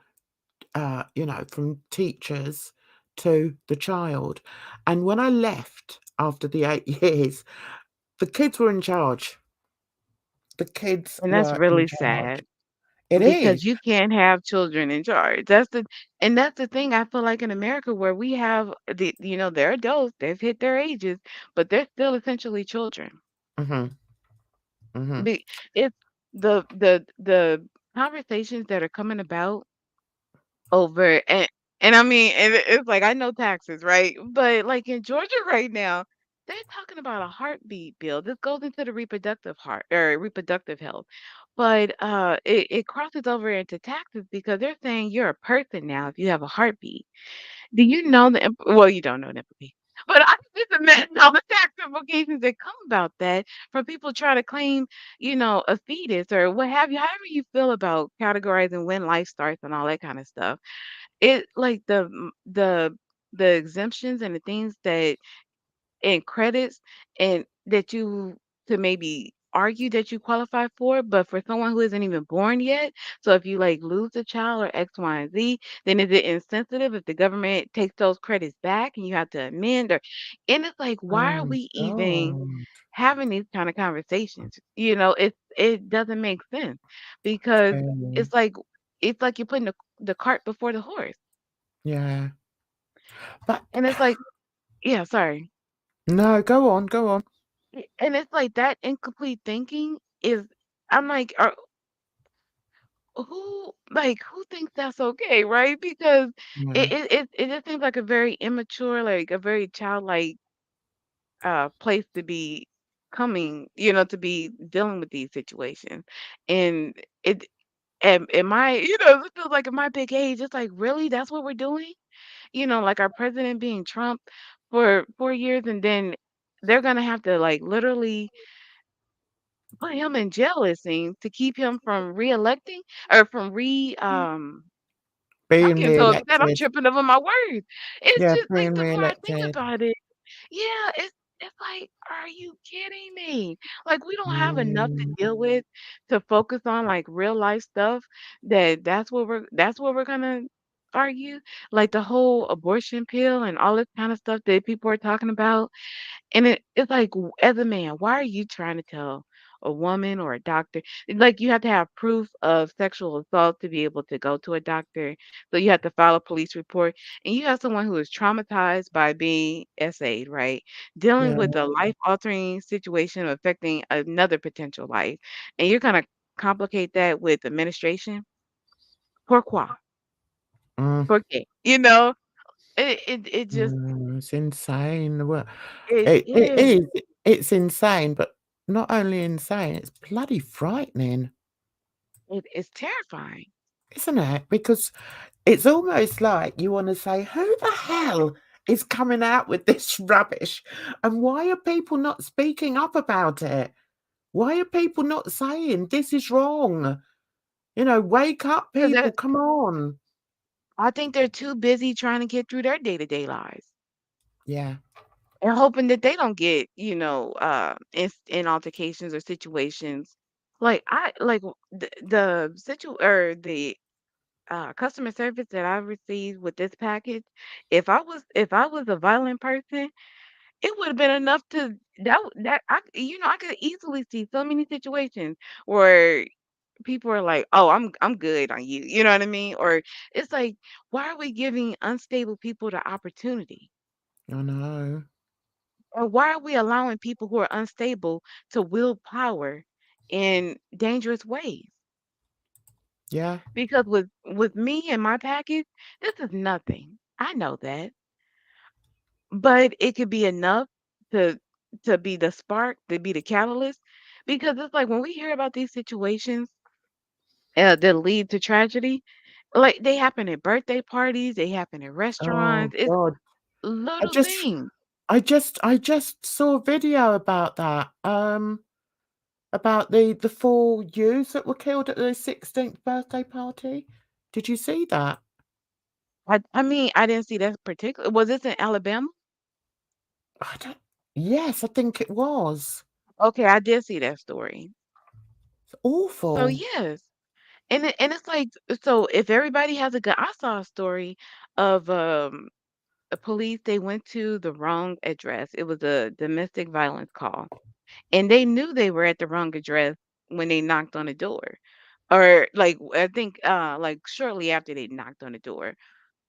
from teachers to the child. And when I left after the 8 years, the kids were in charge. The kids And that's were in really charge. sad It is. because you can't have children in charge. That's the thing I feel like in America where we have they're adults, they've hit their ages, but they're still essentially children. Mhm. Mhm. Be it's the conversations that are coming about over and I mean, and it's like I know taxes, right? But like in Georgia right now, they're talking about a heartbeat bill. This goes into the reproductive heart or reproductive health. But it crosses over into taxes because they're saying you're a person now if you have a heartbeat. Do you know well, you don't know the implications. But I can just imagine all the tax implications that come about that from people trying to claim, a fetus or what have you, however you feel about categorizing when life starts and all that kind of stuff. It like the exemptions and the things that and credits and that you to maybe argue that you qualify for, but for someone who isn't even born yet. So if you like lose a child or X, Y, and Z, then is it insensitive if the government takes those credits back and you have to amend or and it's like, why are Oh we even god. having these kind of conversations? It doesn't make sense because Scary. it's like it's like you're putting the cart before the horse. Yeah. But And it's like, yeah, sorry. no, go on, go on. And it's like that incomplete thinking is I'm like, who thinks that's okay, right? Because Yeah. it just seems like a very immature, like a very childlike place to be coming, to be dealing with these situations. And it am I, it feels like at my big age, it's like, really, that's what we're doing? Like our president being Trump for 4 years and then they're gonna have to like literally put him in jail, it seems, to keep him from reelecting or from I'm Being getting so upset, I'm re-elected. tripping over my words. It's Yeah, just like being the more I think re-elected. about it, yeah, it's like, are you kidding me? Like we don't have enough to Mm, deal with to focus on like real life stuff that's what we're gonna argue. Like the whole abortion pill and all this kind of stuff that people are talking about. And it's like, as a man, why are you trying to tell a woman or a doctor? Like, you have to have proof of sexual assault to be able to go to a doctor. So you have to file a police report. And you have someone who is traumatized by being SA'd, right? Dealing yeah. with a life-altering situation affecting another potential life. And you're gonna complicate that with administration? Pourquoi? Mm, Por qué? It just it's insane. Well, it it is. is. It's insane, but not only insane, it's bloody frightening, It's terrifying. isn't it? Because It's almost like you wanna say, "Who the hell is coming out with this rubbish? And why are people not speaking up about it? Why are people not saying, 'This is wrong'? Wake up, Because people, come on." I think they're too busy trying to get through their day-to-day lives Yeah. and hoping that they don't get, in altercations or situations. Like I like the customer service that I received with this package. If I was a violent person, it would have been enough to that I could easily see so many situations where people are like, "Oh, I'm good on you." You know what I mean? Or it's like, why are we giving unstable people the opportunity? I know. Or why are we allowing people who are unstable to wield power in dangerous ways? Yeah. Because with me and my package, this is nothing. I know that. But it could be enough to be the spark, to be the catalyst. Because it's like when we hear about these situations that lead to tragedy, like they happen at birthday parties, they happen at Oh restaurants. It's god. I little just things. I just saw a video about that, about the 4 youths that were killed at their 16th birthday party. Did you see that? I mean, I didn't see that particular. Was this in Alabama? I don't Yes, I think it was. Okay, I did see that story. It's So awful. yes. And it's like, so if everybody has a gun, I saw a story of a police, they went to the wrong address. It was a domestic violence call. And they knew they were at the wrong address when they knocked on the door. Or like I think like shortly after they knocked on the door.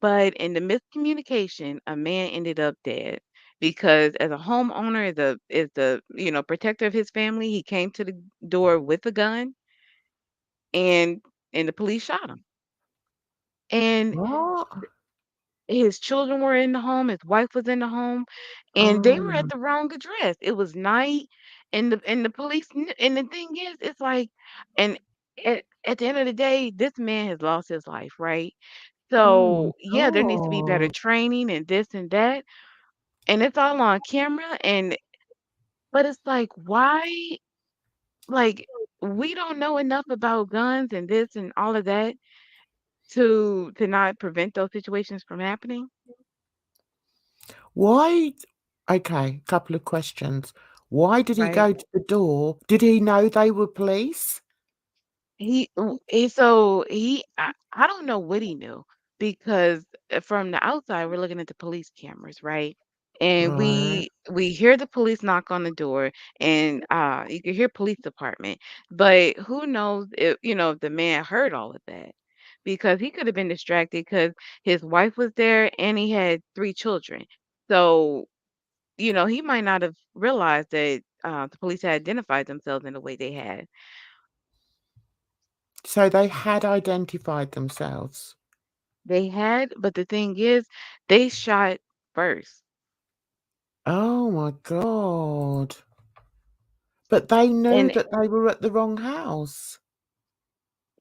But in the miscommunication, a man ended up dead because as a homeowner, as the protector of his family, he came to the door with a gun and the police shot him. And What? his children were in the home, his wife was in the home, and they were at Oh, the wrong address. It was night, and the police and the thing is, it's like, and at the end of the day, this man has lost his life, right? oh my So yeah, there needs to be better god. training and this and that, and it's all on camera. And but it's like, why? Like we don't know enough about guns and this and all of that to not prevent those situations from happening, Why Okay, couple of questions. Why did he right? go to the door? Did he know they were police? I don't know what he knew because from the outside we're looking at the police cameras, right? And Right. we hear the police knock on the door and you can hear police department. But who knows if the man heard all of that. Because he could have been distracted because his wife was there and he had three children. So, he might not have realized that the police had identified themselves in the way they had. So they had identified themselves. They had, but the thing is, they shot first. Oh my god. But they knew And that they were at the wrong house.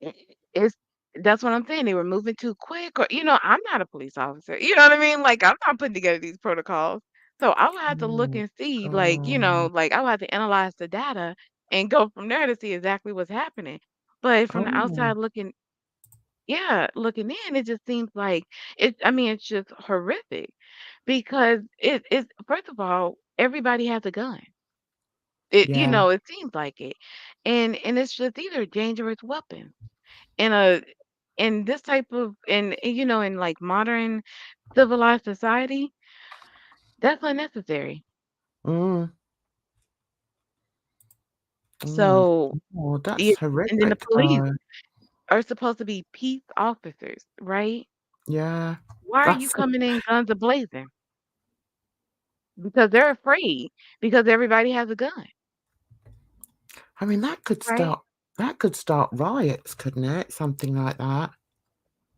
I it's that's what I'm saying. They were moving too quick or I'm not a police officer. You know what I mean? Like I'm not putting together these protocols. So I would have to look Oh and see, like, god. like I would have to analyze the data and go from there to see exactly what's happening. But from the Oh, outside looking, yeah, looking in, it just seems like it's just horrific because it's first of all, everybody has a gun. yeah. It seems like it. And it's just either a dangerous weapon in a in this type of in like modern civilized society, that's unnecessary. Mm. Oh my So god, yeah, that's and then the horrific police though. are supposed to be peace officers, right? Yeah. Why are you That's coming in guns a blazing? Because they're afraid because everybody has a gun, I mean, right? that could start riots, couldn't it? Something like that.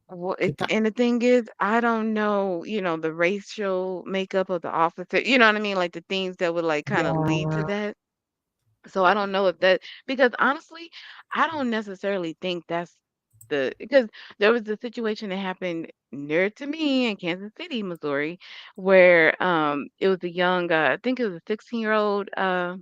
Well, Could that and the thing is, I don't know, the racial makeup of the officer. You know what I mean? Like the things that would like kind of lead to Yeah. that. So I don't know if that because honestly, I don't necessarily think that's because there was a situation that happened near to me in Kansas City, Missouri, where it was a young I think it was a 16-year-old uh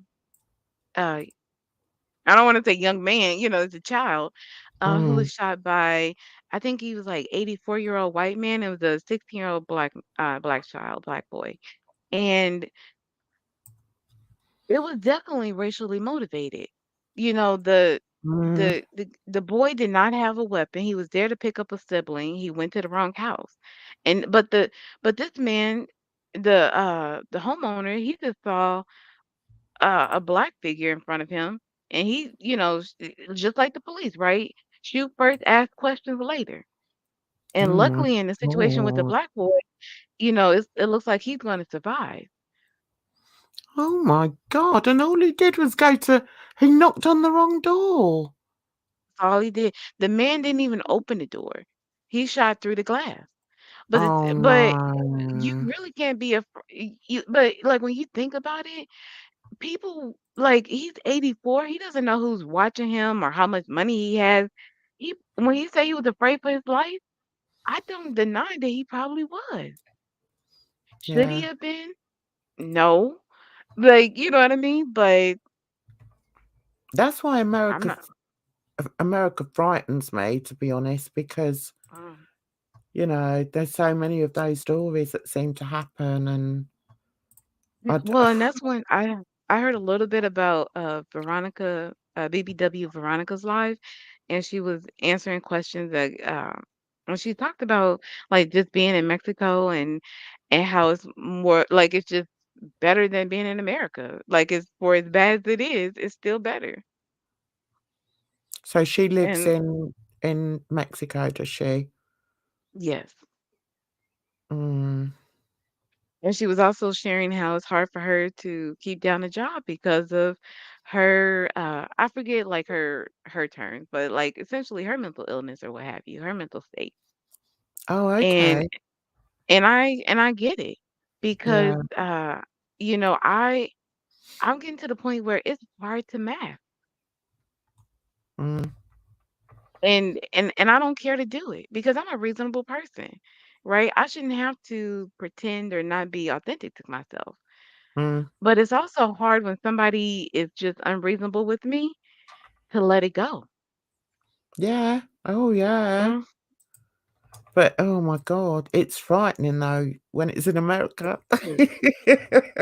I don't want to say young man, it's a child who was Mm, shot by I think he was like 84-year-old white man. It was a 16-year-old black child, black boy. And it was definitely racially motivated. You know, mm, the boy did not have a weapon. He was there to pick up a sibling. He went to the wrong house. And but this man, the homeowner, he just saw a black figure in front of him and he, just like the police, right? Shoot first, ask questions later. And oh my luckily in the situation with the God. black boy, it looks like he's going to survive. Oh my God. And all he did was he knocked on the wrong door. All he did. The man didn't even open the door. He shot through the glass. Oh But you no. really can't be you but like when you think about it, people like he's 84, he doesn't know who's watching him or how much money he has. When he said he was afraid for his life, I don't deny that he probably was. Should he Yeah. have been? No. Like, you know what I mean? But That's why I'm not America frightens me, to be honest, because mm. there's so many of those stories that seem to happen, and I d- Well, and that's when I heard a little bit about Veronica BBW Veronica's live, and she was answering questions that when she talked about like just being in Mexico and how it's more like it's just better than being in America. Like it's for as bad as it is, it's still better. so she lives And in Mexico, does she? yes. Mm. And she was also sharing how it's hard for her to keep down a job because of her I forget like her terms, but like essentially her mental illness or what have you, her mental state. Oh, And okay. and I get it because Yeah. I'm getting to the point where it's hard to math. Mm, And I don't care to do it because I'm a reasonable person, right? I shouldn't have to pretend or not be authentic to myself. mm. But it's also hard when somebody is just unreasonable with me to let it go. Yeah. Oh, yeah. Mm, But oh my God, it's frightening though when it's in America. right?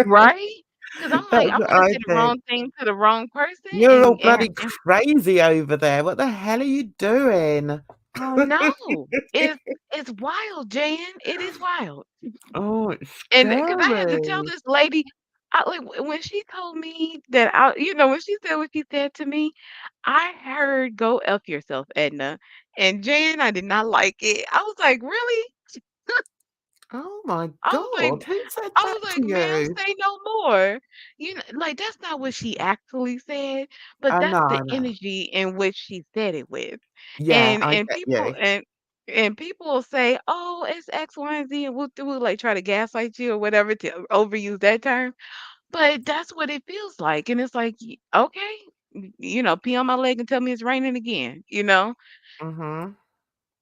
Right? Because I'm like, That's I what wanna I say the think. wrong thing to the wrong person You're all bloody and crazy over there. What the hell are you doing? oh, no. It's wild, Jan. It is wild. Oh, it's And because I had to tell scary. this lady, when she told me that when she said what she said to me, I heard, "Go F yourself, Edna." And Jan, I did not like it. I was like, "Really?" Oh my I was like God, who said I that was to like, "Ma'am, you? say no more." Like, that's not what she actually said, but Oh, that's the no, no. energy in which she said it with. Yeah, And I and get people you. and people will say, "Oh, it's X, Y, and Z," and whoop de whoop, like, try to gaslight you or whatever to overuse that term, but that's what it feels like, and it's like, okay, pee on my leg and tell me it's raining again, Mhm.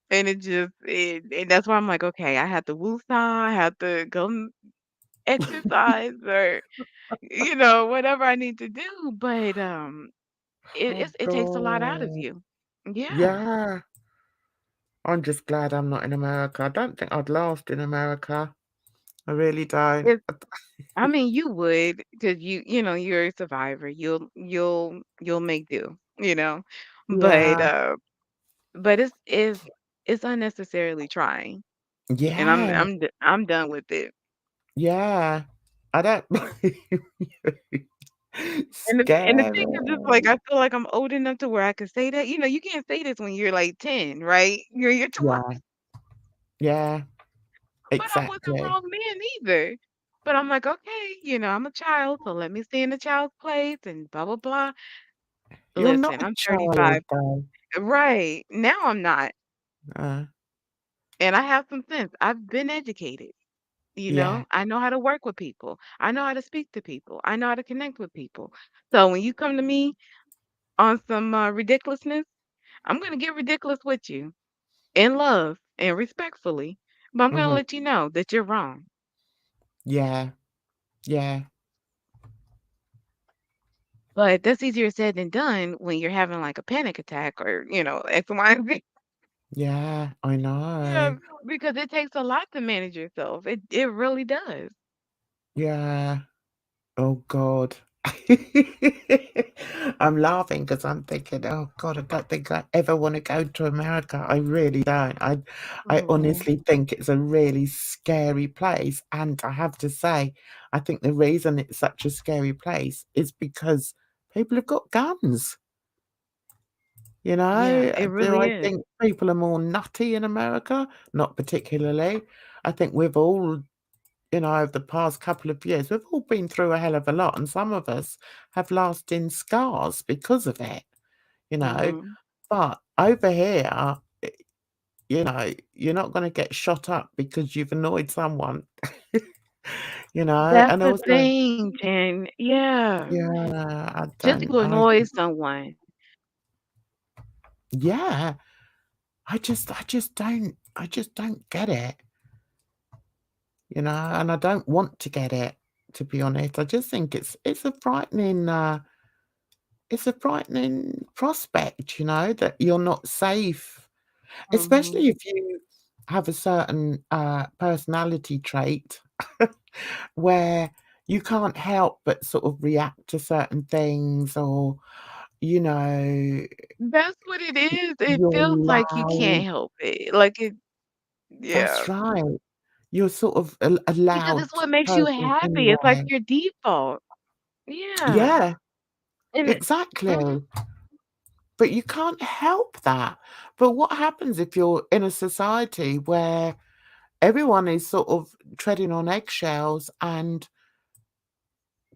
And and that's why I'm like, "Okay, I have to woosah, I have to go exercise or, whatever I need to do, but, Oh it takes a lot out of God. you. Yeah. Yeah. I'm just glad I'm not in America. I don't think I'd last in America. I really don't. It's I mean, you would, because you're a survivor. You'll make do, but, Yeah. but it's unnecessarily trying, and Yeah. I'm done with it. Yeah. I don't And the thing is just, like, Scary. I feel like I'm old enough to where I can say that. You can't say this when you're, like, 10, right? You're 12. Yeah. Yeah. But I wasn't Exactly. wrong then either. But I'm like, "Okay, I'm a child, so let me stay in the child's place and blah, blah, blah." You're not Listen, a I'm child 35. though. Right. Now I'm not, Uh, and I have some sense. I've been educated, yeah. I know how to work with people. I know how to speak to people. I know how to connect with people. So when you come to me on some, ridiculousness, I'm gonna get ridiculous with you. in love and respectfully, but I'm gonna Mhm. let you know that you're wrong. Yeah. Yeah. But that's easier said than done when you're having like a panic attack or, X, Y, and Z. Yeah. I Yeah, know. because it takes a lot to manage yourself. It really does. Yeah. Oh God. I'm laughing because I'm thinking, oh God, I don't think I ever want to go to America. I really don't. I Oh, honestly think it's a really scary place. And I have to say, I think the reason it's such a scary place is because people have got guns. You yeah, know, it do really I is. think people are more nutty in America? Not particularly. I think we've all, over the past couple of years, we've all been through a hell of a lot, and some of us have lasting scars because of it, you know. Hmm. But over here, you're not going to get shot up because you've annoyed someone, That's and the also, thing, Jen. Yeah. yeah, Just to annoy someone. yeah, I just don't get it, and I don't want to get it, to be honest. I just think it's a frightening prospect, that you're not safe, Hmm. especially if you have a certain, personality trait where you can't help but sort of react to certain things or, you know, That's what it is. It you're feels like you loud. can't help it. Like it, yeah. That's right. You're sort of a Because loud it's what makes you person happy. It's like anyway. your default. Yeah. Yeah, And exactly. mhm. But you can't help that. But what happens if you're in a society where everyone is sort of treading on eggshells and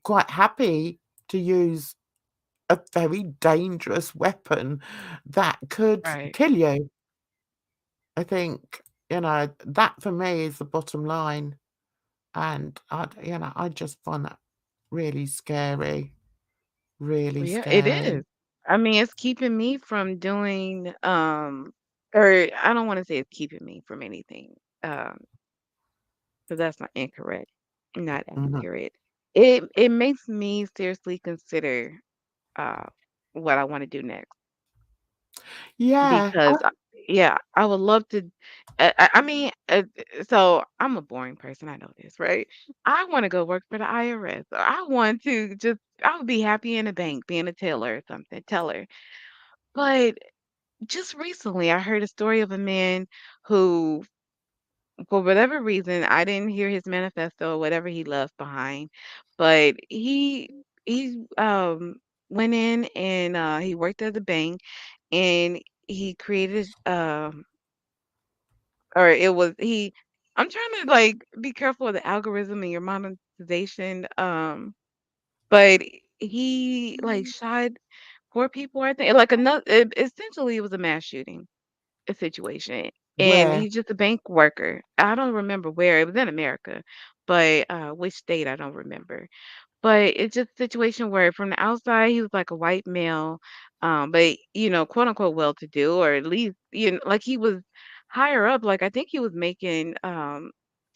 quite happy to use a very dangerous weapon that could Right. kill you. I think, that for me is the bottom line. And I just find that really scary, really Well, yeah, it scary. is. I mean, it's keeping me from doing, or I don't want to say it's keeping me from anything, because that's not incorrect, not Mhm. accurate. It makes me seriously consider uh what I want to do next Yeah. because yeah, I would love to. I mean, so I'm a boring person. I know this, right? I want to go work for the IRS. Or I want to just. I would be happy in a bank, being a teller or something, teller. But just recently, I heard a story of a man who, for whatever reason, I didn't hear his manifesto or whatever he left behind, but he went in and he worked at the bank and he created or it was he. I'm trying to like be careful of the algorithm and your monetization. But he like shot 4 people, I think, like another. Essentially, it was a mass shooting a situation, and Where? he's just a bank worker. I don't remember where. It was in America, but, which state, I don't remember. But it's just a situation where from the outside, he was like a white male, but, quote, unquote, "well-to-do," or at least, like, he was higher up, like, I think he was making,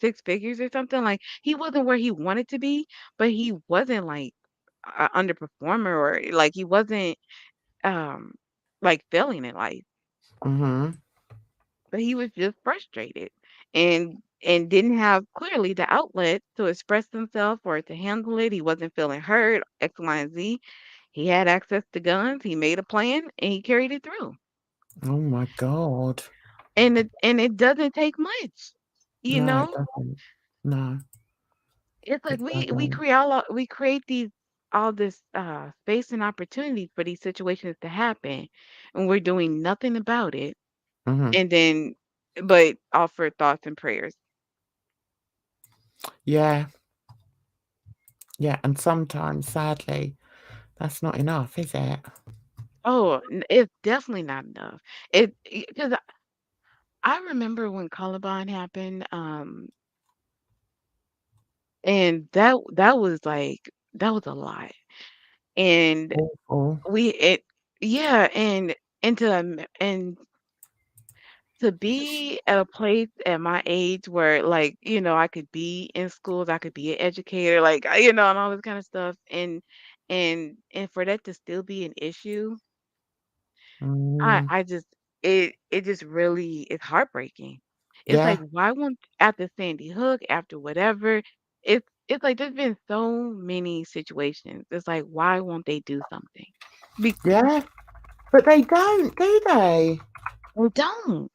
6 figures or something, like, he wasn't where he wanted to be, but he wasn't, like, a underperformer or, like, he wasn't, um, like, failing in life. Mhm. But he was just frustrated and didn't have clearly the outlet to express himself or to handle it. He wasn't feeling heard, X, Y, and Z. He had access to guns. He made a plan and he carried it through. Oh my god. And it doesn't take much. You No, it know? doesn't. No, It's like it we doesn't. create we create these all this space and opportunity for these situations to happen and we're doing nothing about it Mhm. and then but offer thoughts and prayers. Yeah, yeah, and sometimes, sadly, that's not enough, is it? Oh, it's definitely not enough. It because I remember when Columbine happened, and that was like that was a lot. And Awful. we it yeah, and to and to be at a place at my age where, like, I could be in schools, I could be an educator, like, and all this kind of stuff, and for that to still be an issue, Mm, I just it just really is heartbreaking. It's like, yeah, why won't after Sandy Hook, after whatever, it's like there's been so many situations. It's like, why won't they do something? Be yeah, but they don't, do they? They don't.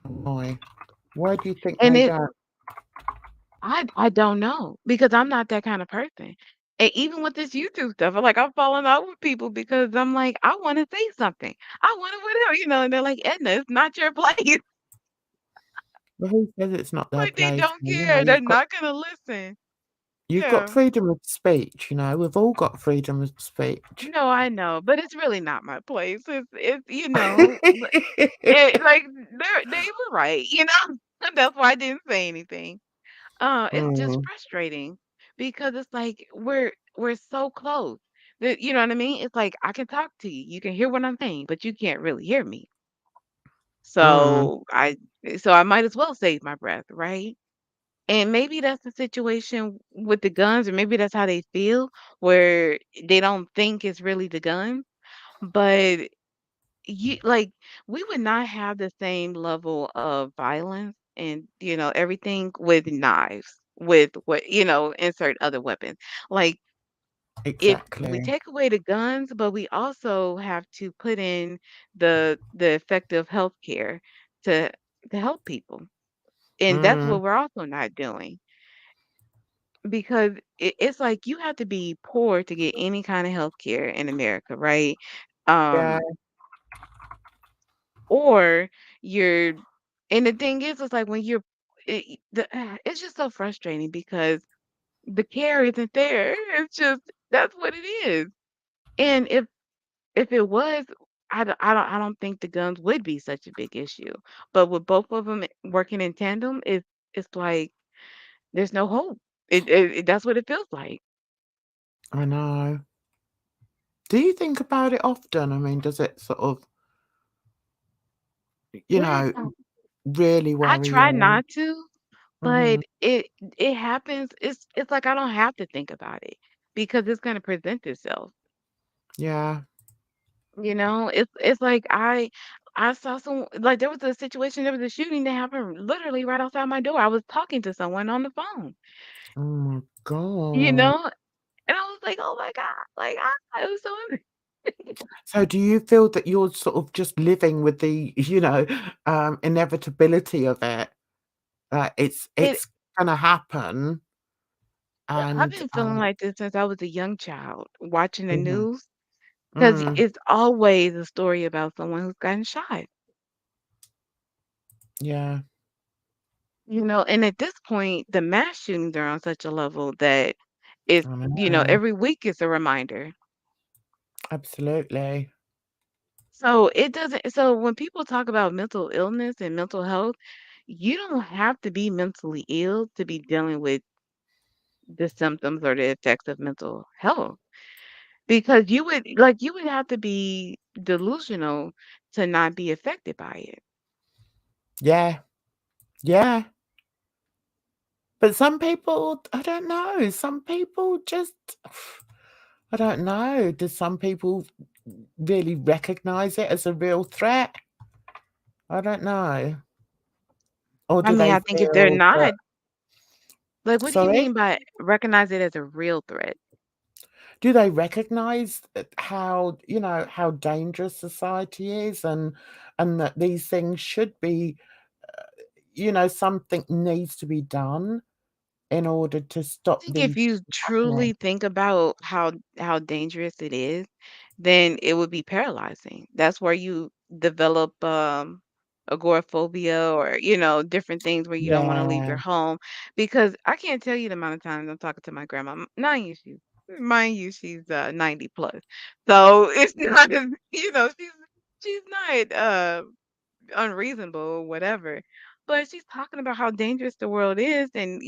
Why? Why do you think And they it don't? I don't know because I'm not that kind of person. And even with this YouTube stuff, I'm falling out with people because I'm like, I want to say something. I want to whatever, and they're like, Edna, it's not your place. Well, who says it's not their Like they place? don't Well, you know, care. They're not gonna listen. you've got Yeah. freedom of speech. You know, we've all got freedom of speech. No, I know, but it's really not my place. But like they were right, That's why I didn't say anything. It's just Mm, frustrating because it's like we're so close that you know what I mean? It's like I can talk to you. You can hear what I'm saying, but you can't really hear me. mm, So I might as well save my breath, right? And maybe that's the situation with the guns, or maybe that's how they feel, where they don't think it's really the gun. But you like we would not have the same level of violence and everything with knives, with what insert other weapons. Like if we exactly. take away the guns, but we also have to put in the effective health care to help people, and that's Mm, what we're also not doing, because it's like you have to be poor to get any kind of health care in America, right? yeah, um or you're and the thing is, it's like when you're it's just so frustrating because the care isn't there. It's just that's what it is. And if it was, I don't think the guns would be such a big issue. But with both of them working in tandem, it's like there's no hope. That's what it feels like. I know. Do you think about it often? I mean, does it sort of, you Yeah, know, really I worry try you? not to, Mhm. but it happens. It's like I don't have to think about it because it's going to present itself. Yeah. It's like I saw some, like, there was a situation, there was a shooting that happened literally right outside my door. I was talking to someone on the phone, Oh my you god. know, and I was like, oh my God, like I was so So do you feel that you're sort of just living with the, inevitability of it? it. It's gonna happen I've and, been feeling like this since I was a young child, watching the mhm, news, because mm, it's always a story about someone who's gotten shot. yeah, And at this point, the mass shootings are on such a level that it's, I know. every week is a reminder. Absolutely. So it doesn't, so when people talk about mental illness and mental health, you don't have to be mentally ill to be dealing with the symptoms or the effects of mental health. Because you would have to be delusional to not be affected by it. Yeah, yeah. But some people, I don't know, some people just I don't know. Do some people really recognize it as a real threat? I don't know. Or I do mean, they I think if they're feel that not, like, what do you sorry? mean by recognize it as a real threat? Do they recognize how, how dangerous society is and that these things should be, something needs to be done in order to stop Think if these you happening? truly think about how dangerous it is, then it would be paralyzing. That's where you develop agoraphobia, or different things where you don't want to leave your Yeah. home, because I can't tell you the amount of times I'm talking to my grandma. Mind you, she's 90 plus, so it's not as she's not unreasonable or whatever, but she's talking about how dangerous the world is, and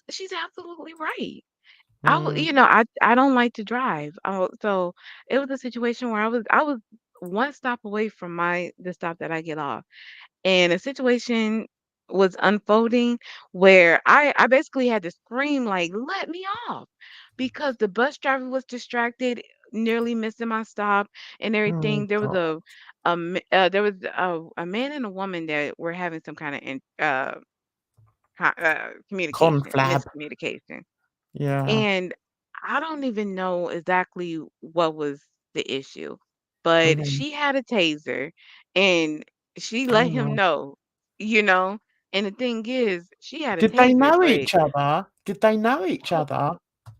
she's absolutely right. Mm, I don't like to drive. So it was a situation where I was one stop away from the stop that I get off, and a situation was unfolding where I basically had to scream like, "Let me off," because the bus driver was distracted, nearly missing my stop and Oh everything. There was god. a man and a woman that were having some kind of communication, Conflab. miscommunication. Yeah. And I don't even know exactly what was the issue, but Mhm. she had a taser and she let him Oh. know, you know? And the thing is, she had a Did they taser, know but each other? Did they know each who, other?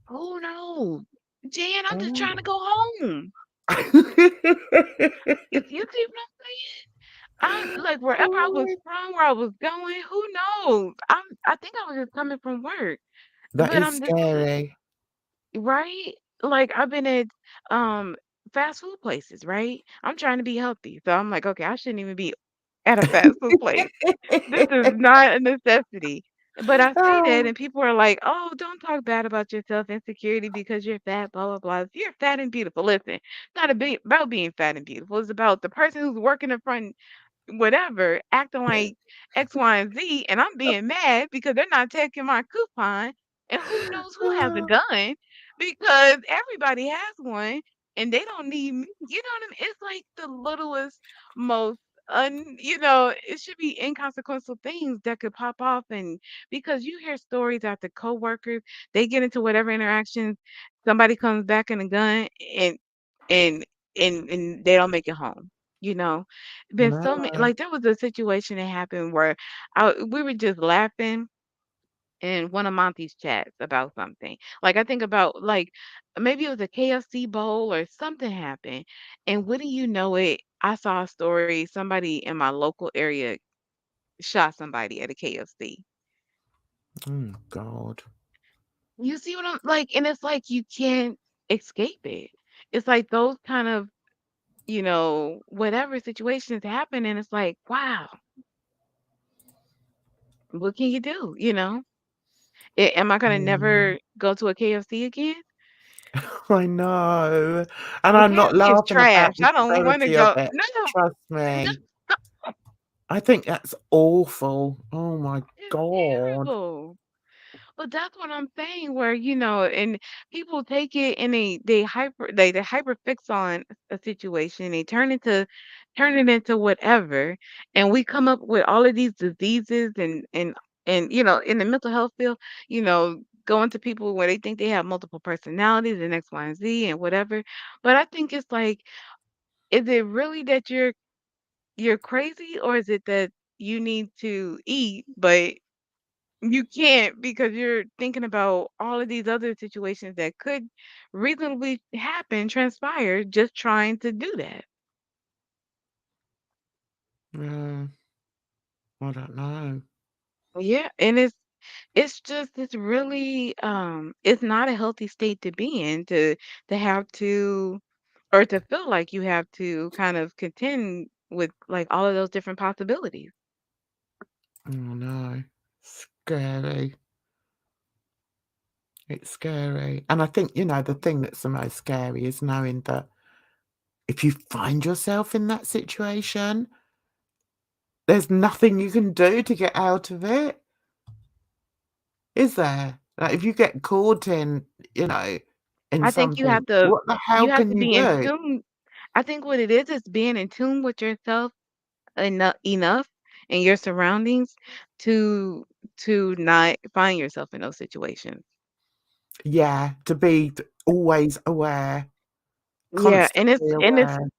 who knows? Jan, I'm just Oh. trying to go home. You see what I'm saying? I like wherever I was Oh, from, where I was going, who knows? I think I was just coming from work. that But is I'm just scary. right? Like, I've been at, um, fast food places, right? I'm trying to be healthy, so I'm like, "Okay, I shouldn't even be at a fast food place. This is not a necessity." But I say that, Oh, and people are like, "Oh, don't talk bad about your self-insecurity because you're fat, blah, blah, blah. If you're fat and beautiful," listen, it's not about being fat and beautiful. It's about the person who's working in front whatever, acting like X, Y, and Z, and I'm being mad because they're not taking my coupon, and who knows who has a oh, gun because everybody has one and they don't need me. You know what I mean? It's like the littlest, most it should be inconsequential things that could pop off and because you hear stories after coworkers, they get into whatever interactions, somebody comes back in a gun and and they don't make it home. You know, been no. so many like, there was a situation that happened where we were just laughing in one of Monty's chats about something. Like, I think about, like, maybe it was a KFC bowl or something happened, and wouldn't you know it, I saw a story, somebody in my local area shot somebody at a KFC. Oh god. You see what I'm like, and it's like you can't escape it. It's like those kind of, whatever situations happen, and it's like, wow, what can you do, you know? Am I gonna Mm. never go to a KFC again? I know. And Well, I'm not KFC is laughing about trash. the I don't wanna severity of go it. no, Trust no, me. I think that's awful. Oh my it's god. terrible. But that's what I'm saying where, and people take it and they hyper fix on a situation. They turn it into whatever. And we come up with all of these diseases and in the mental health field, going to people where they think they have multiple personalities and X, Y, and Z and whatever. But I think it's like, is it really that you're crazy or is it that you need to eat, but you can't because you're thinking about all of these other situations that could reasonably happen, transpire, just trying to do that. Yeah, I don't know. Yeah, and it's really it's not a healthy state to be in to have to or to feel like you have to kind of contend with like all of those different possibilities. Oh no. Scary. It's scary. And I think, the thing that's the most scary is knowing that if you find yourself in that situation, there's nothing you can do to get out of it, is there? Like, if you get caught in I think something, what the you hell have can to you be in do? tune. I think what it is being in tune with yourself enough in your surroundings to not find yourself in those situations. Yeah, to be always aware, Yeah, constantly aware.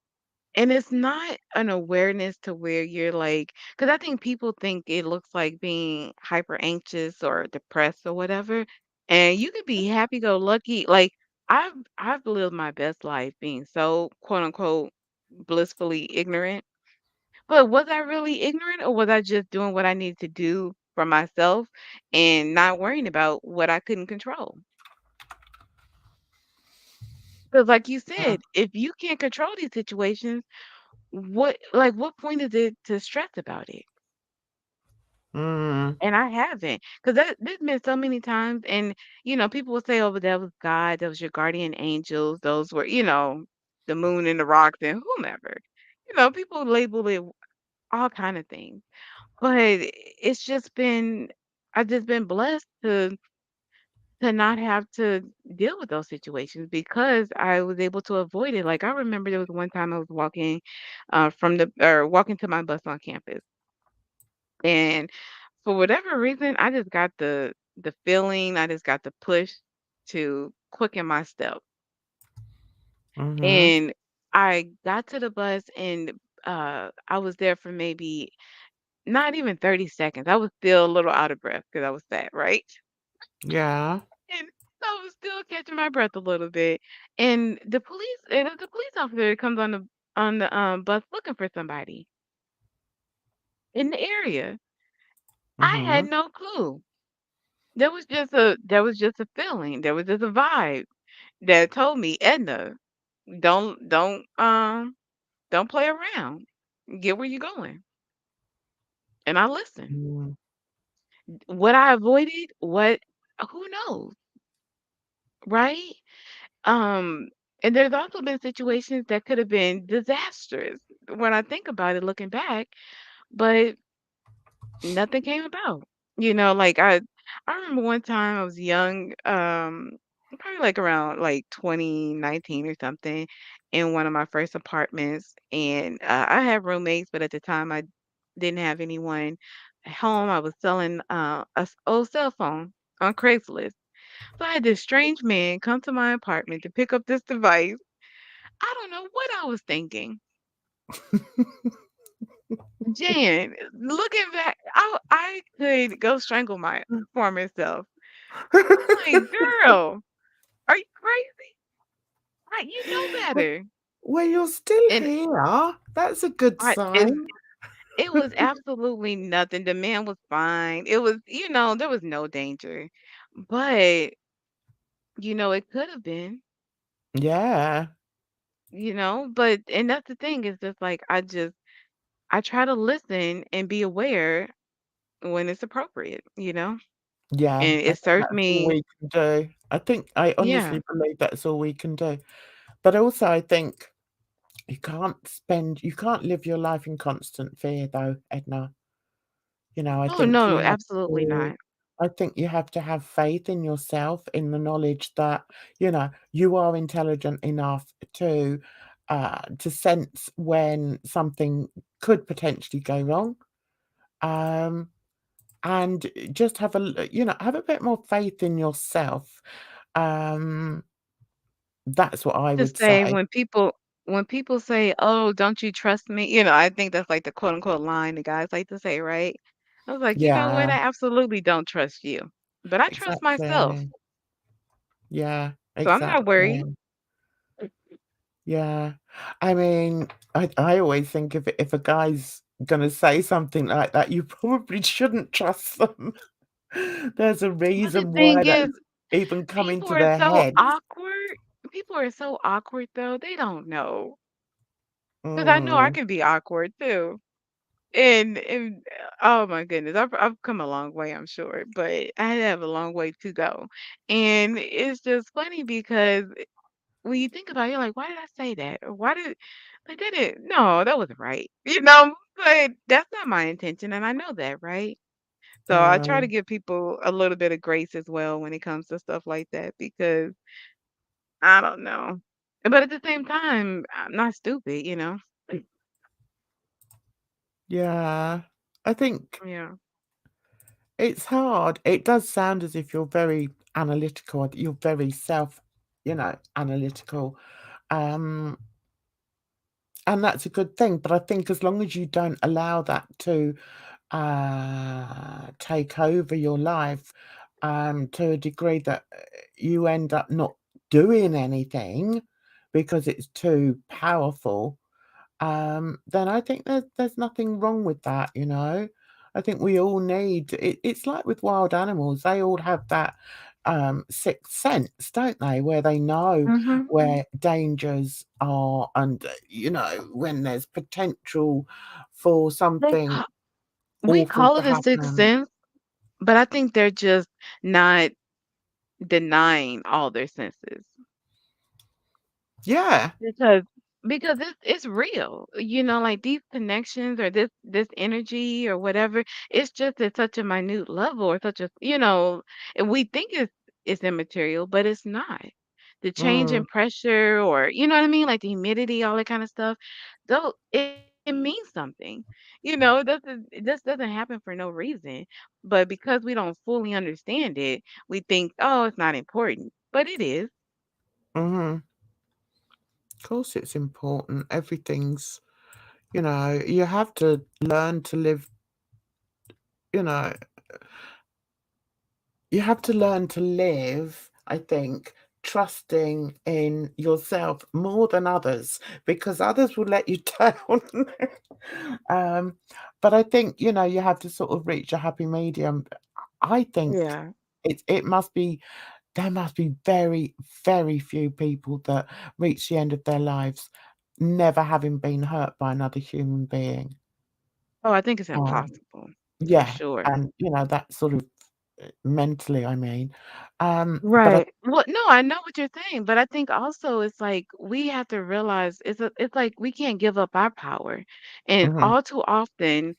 and it's not an awareness to where you're like, because I think people think it looks like being hyper anxious or depressed or whatever, and you could be happy go lucky. Like I've lived my best life being so quote unquote blissfully ignorant. But was I really ignorant or was I just doing what I needed to do for myself and not worrying about what I couldn't control? Because like you Yeah. said, if you can't control these situations, what point is it to stress about it? Mm. And I haven't, because there's been so many times, and people will say, "Oh, but that was God, that was your guardian angels, those were, the moon and the rocks and whomever." People label it all kind of things. But it's just been I've just been blessed to not have to deal with those situations because I was able to avoid it. Like I remember there was one time I was walking walking to my bus on campus. And for whatever reason, I just got the feeling, I just got the push to quicken my step. Mhm. And I got to the bus and I was there for maybe not even 30 seconds. I was still a little out of breath because I was fat, right? Yeah. And I was still catching my breath a little bit. And the police officer comes on the bus looking for somebody in the area. I had Mhm. no clue. There was just a feeling. There was just a vibe that told me, Edna, don't play around. Get where you're going. And I listened. Mm. What I avoided, what who knows, right? Um, and there's also been situations that could have been disastrous when I think about it looking back, but nothing came about. Like I remember one time I was young, probably like around like 2019 or something, in one of my first apartments, and I had roommates, but at the time I didn't have anyone at home. I was selling old cell phone on Craigslist. So I had this strange man come to my apartment to pick up this device. I don't know what I was thinking. Jan, looking back, I could go strangle my former self. I'm like, girl, are you crazy? You know Well, better. well, you're still And here. That's a good and sign. it was absolutely nothing. The man was fine. It was, there was no danger. But, it could have been, Yeah. but and that's the thing is just like I try to listen and be aware when it's appropriate, Yeah. And I it think served that's all me. we can do. I Yeah. honestly believe that's all we can do. But also I think you can't live your life in constant fear though, Edna. I Oh, think no, you have absolutely to not. I think you have to have faith in yourself, in the knowledge that, you are intelligent enough to sense when something could potentially go wrong. Um, and just have a bit more faith in yourself. Um, that's what I To would say say. when people say, "Oh, don't you trust me?" I think that's like the quote unquote line the guys like to say, right? I was like, you know what? Yeah, I absolutely don't trust you, but I trust myself, exactly. Yeah, so I'm not worried. exactly. Yeah. I mean, I always think if a guy's gonna say something like that, you probably shouldn't trust them. There's a But the reason thing why that's is, even come people into are their so heads. awkward. People are so awkward though. They don't know. Because I know I Mm, can be awkward too. And oh my goodness, I've come a long way, I'm sure, but I have a long way to go. And it's just funny because when you think about it, you're like, why did I say that? Or why did I did it? No, that wasn't right. But that's not my intention, and I know that, right? So I try to no. give people a little bit of grace as well when it comes to stuff like that because I don't know. But at the same time, I'm not stupid. Yeah. I think Yeah. it's hard. It does sound as if you're very analytical. You're very analytical. Um, and that's a good thing. But I think as long as you don't allow that to take over your life to a degree that you end up not doing anything because it's too powerful, then I think there's nothing wrong with that. I think we all need it's like with wild animals, they all have that sixth sense, don't they? Where they know Mhm. where dangers are and when there's potential for They something ca we awful call to it a sixth happen. sense, but I think they're just not denying all their senses Yeah. because Because it's real, like these connections or this energy or whatever, it's just at such a minute level or such a, and we think it's immaterial, but it's not. The change in Mm, pressure or you know what I mean, like the humidity, all that kind of stuff, though it means something. It just doesn't happen for no reason. But because we don't fully understand it, we think, oh, it's not important. But it is. mhm. Of course it's important. Everything's, you have to learn to live, you know, you have to learn to live, I think, trusting in yourself more than others because others will let you down. um, but I think, you have to sort of reach a happy medium. I think Yeah. it must be there must be very, very few people that reach the end of their lives never having been hurt by another human being. Oh, I think it's Um, impossible for yeah, sure. and, that sort of mentally, I mean. But I Right. Well, no, I know what you're saying, but I think also it's like we have to realize it's like we can't give up our power. And mhm. all too often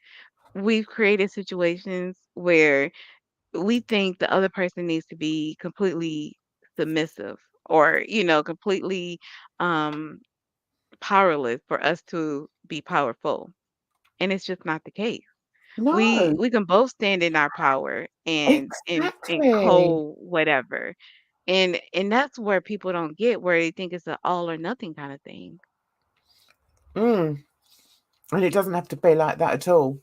we've created situations where we think the other person needs to be completely submissive or, completely um powerless for us to be powerful. And it's just not the case. We No, we can both stand in our power and exactly. co whatever. And that's where people don't get where they think it's an all or nothing kind of thing. Mm, and it doesn't have to be like that at all.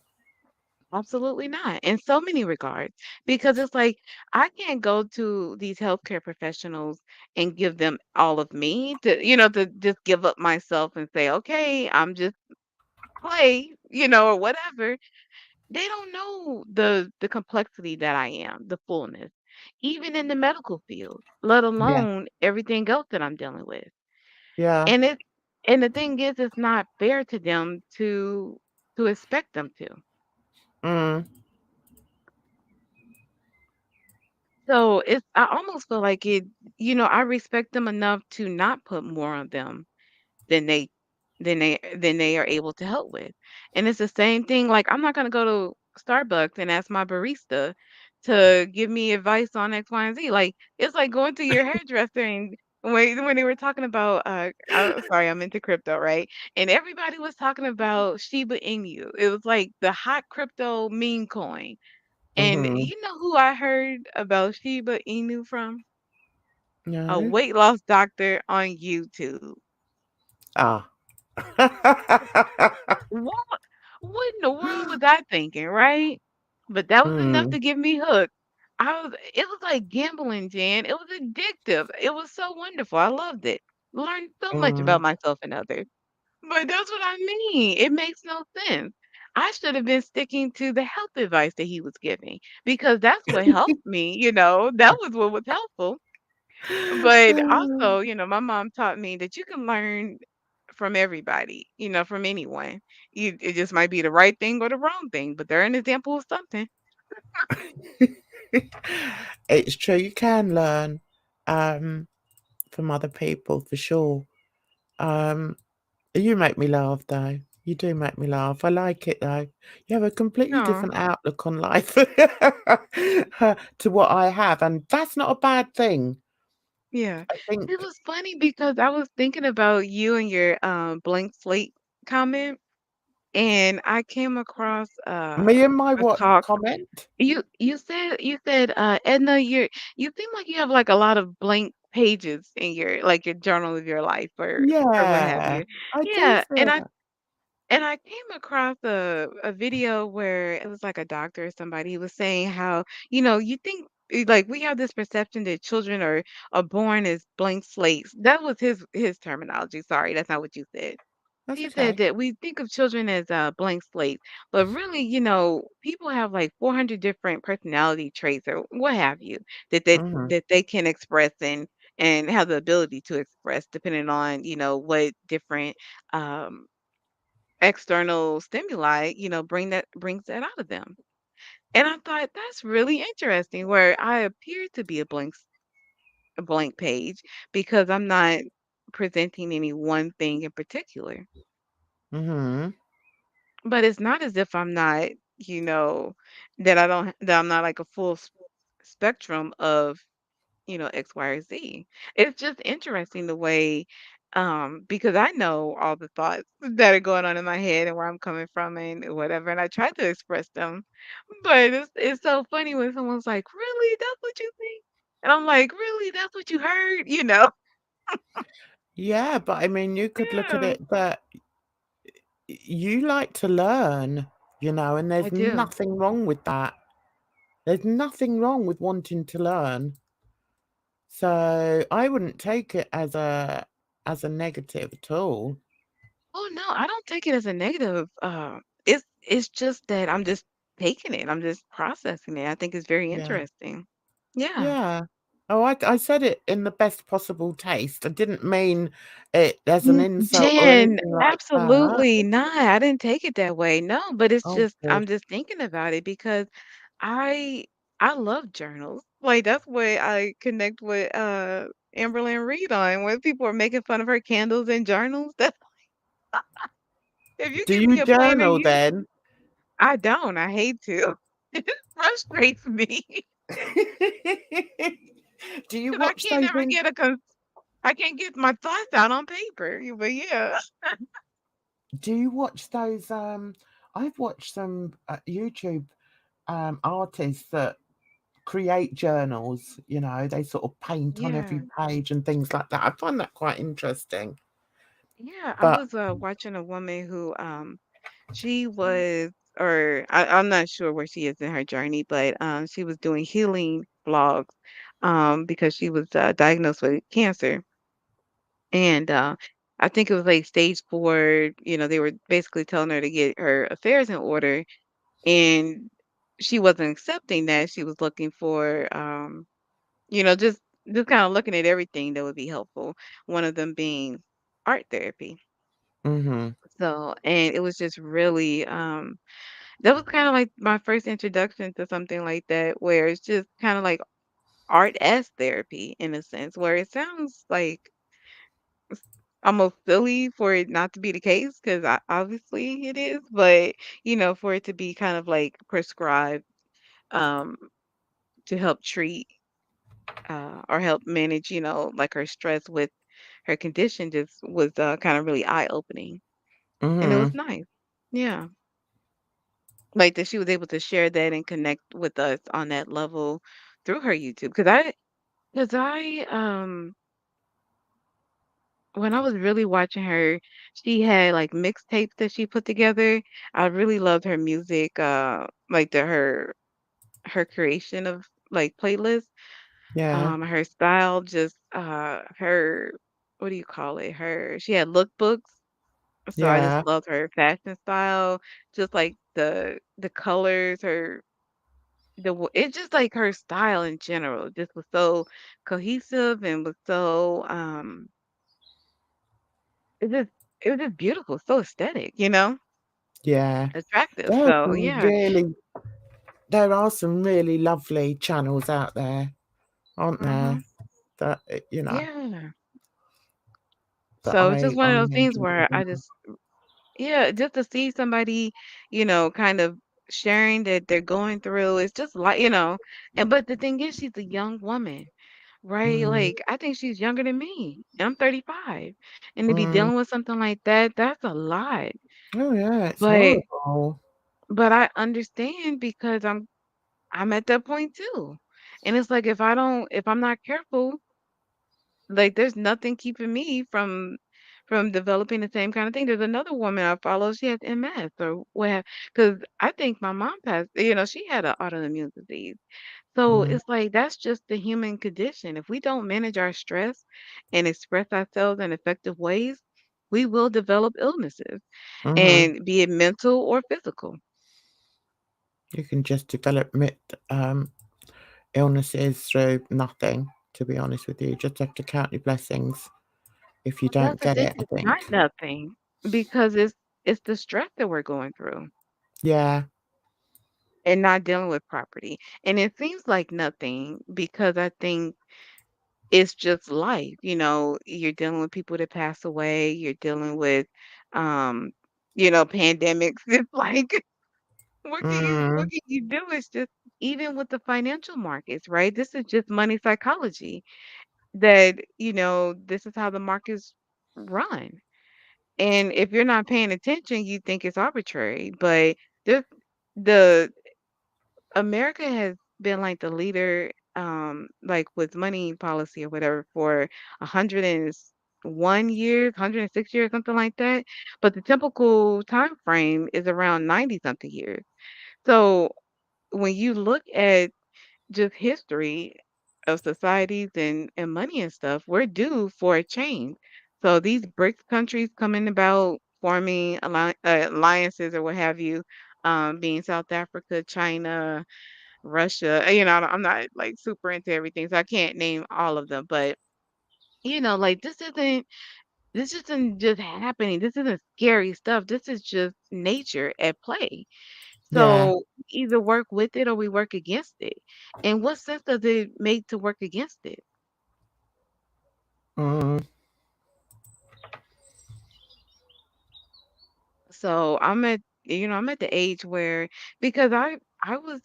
Absolutely not. In so many regards. Because it's like I can't go to these healthcare professionals and give them all of me to just give up myself and say, okay, I'm just play, or whatever. They don't know the complexity that I am, the fullness, even in the medical field, let Yeah, alone everything else that I'm dealing with. yeah. And the thing is, it's not fair to them to expect them to. Mm, So I almost feel like I respect them enough to not put more on them than they are able to help with. And it's the same thing, like, I'm not gonna go to Starbucks and ask my barista to give me advice on X, Y, and Z. Like, it's like going to your hairdresser and when they were talking about, sorry, I'm into crypto, right? And everybody was talking about Shiba Inu. It was like the hot crypto meme coin. And mhm. you know who I heard about Shiba Inu from? A No. weight loss doctor on YouTube. Ah. What what in the world was I thinking, right? But that was enough Mm, to get me hooked. It was like gambling, Jan. It was addictive. It was so wonderful. I loved it. Learned so much about mm. myself and others. But that's what I mean. It makes no sense. I should have been sticking to the health advice that he was giving because that's what helped me. That was what was helpful. But also, my mom taught me that you can learn from everybody, from anyone. It just might be the right thing or the wrong thing, but they're an example of something. It's true, you can learn, um, from other people for sure. Um, you make me laugh though. You do make me laugh. I like it though. You have a completely No, different outlook on life to what I have, and that's not a bad thing. yeah. I It think was funny because I was thinking about you and your blank slate comment, and I came across me and my a what talk. comment? You said, Edna, you seem like you have like a lot of blank pages in your journal of your life or what have Yeah, you. I do Yeah, feel and I that. and I came across a video where it was like a doctor or somebody who was saying how, you think like we have this perception that children are born as blank slates. That was his terminology. Sorry, that's not what you said. That's He said okay. that we think of children as blank slates, but really, people have like 400 different personality traits or what have you that that Mhm, that they can express and have the ability to express depending on what different um external stimuli, brings that out of them. And I thought that's really interesting where I appear to be a blank page because I'm not presenting any one thing in particular. Mm-hmm. But it's not as if I'm not, you know, that I'm not like a full spectrum of, X, Y, or Z. It's just interesting the way, because I know all the thoughts that are going on in my head and where I'm coming from and whatever, and I try to express them. But it's so funny when someone's like, "Really? That's what you think?" And I'm like, "Really? That's what you heard?" You know? Yeah, but I mean, you could look at Yeah, it that you like to learn, and I there's do. nothing wrong with that. There's nothing wrong with wanting to learn. So I wouldn't take it as a negative at all. Oh no, I don't take it as a negative. It's just that I'm just taking it. I'm just processing it. I think it's very Yeah. interesting. Yeah. Yeah. Oh, I said it in the best possible taste. I didn't mean it as an Mm, insult or Jen, anything like that. absolutely not. I didn't take it that way. No, but it's Oh, just good. I'm just thinking about it because I I love journals. Like that's what I connect with Amberlyn Reed on when people are making fun of her candles and journals. That's if you Do give you me a planner, journal you then? I don't. I hate to. It frustrates me Do you because I watch can't those never in get a I can't get my thoughts out on paper. But yeah. do you watch those, I've watched some, YouTube, artists that create journals, they sort of paint on every Yeah. page and things like that. I find that quite interesting. Yeah. I But was watching a woman who she was or I'm not sure where she is in her journey, but she was doing healing vlogs because she was diagnosed with cancer. And I think it was like stage 4, they were basically telling her to get her affairs in order and she wasn't accepting that. She was looking for, just kind of looking at everything that would be helpful. One of them being art therapy. mhm, So, and it was just really, that was kind of like my first introduction to something like that, where it's just kind of like art as therapy in a sense, where it sounds like almost silly for it not to be the case, because obviously it is, but for it to be kind of like prescribed um, to help treat or help manage, like her stress with her condition just was kind of really eye-opening. And it was mhm. nice. Yeah. Like that she was able to share that and connect with us on that level through her YouTube. Because I when I was really watching her, she had like mixtapes that she put together. I really loved her music, like her creation of like playlists. Yeah, Her style, just her what do you call it? She had lookbooks, so I just yeah, loved her fashion style, just like the colors, it's just like her style in general just was so cohesive and was so it just it was just beautiful, so aesthetic, yeah. attractive. There are So some yeah. really there are some really lovely channels out there, aren't there? Hmm. That, Yeah. that So it's just I one of those things enjoy where I doing. just yeah, just to see somebody, kind of sharing that they're going through, it's just like, and but the thing is, she's a young woman, right? Mm, Like, I think she's younger than me. I'm 35. And to be mm. dealing with something like that, that's a lot. Oh, yeah, it's But horrible. I understand because I'm at that point too. And it's like if I'm not careful, like, there's nothing keeping me from developing the same kind of thing. There's another woman I follow, she has MS or what because I think my mom passed, she had an autoimmune disease. So Mm, it's like that's just the human condition. If we don't manage our stress and express ourselves in effective ways, we will develop illnesses, mhm. and be it mental or physical. You can just develop illnesses through nothing, to be honest with you. You just have to count your blessings if you Well, that's don't the get thing, it, I it's not think. nothing because it's the stress that we're going through. Yeah. And not dealing with property. And it seems like nothing because I think it's just life. You're dealing with people that pass away, you're dealing with um, pandemics. It's like what Mm, can you do? It's just even with the financial markets, right? This is just money psychology that, this is how the markets run. And if you're not paying attention, you think it's arbitrary. But the the America has been like the leader, like with money policy or whatever for 101 years, 106 years, something like that. But the typical time frame is around 90 something years. So when you look at just history of societies and money and stuff, we're due for a change. So these BRICS countries coming about forming alliances or what have you, being South Africa, China, Russia. I'm not like super into everything, so I can't name all of them. But like this isn't just happening. This isn't scary stuff. This is just nature at play. yeah. So either work with it or we work against it. And what sense does it make to work against it? Mm, So I'm at the age where because I was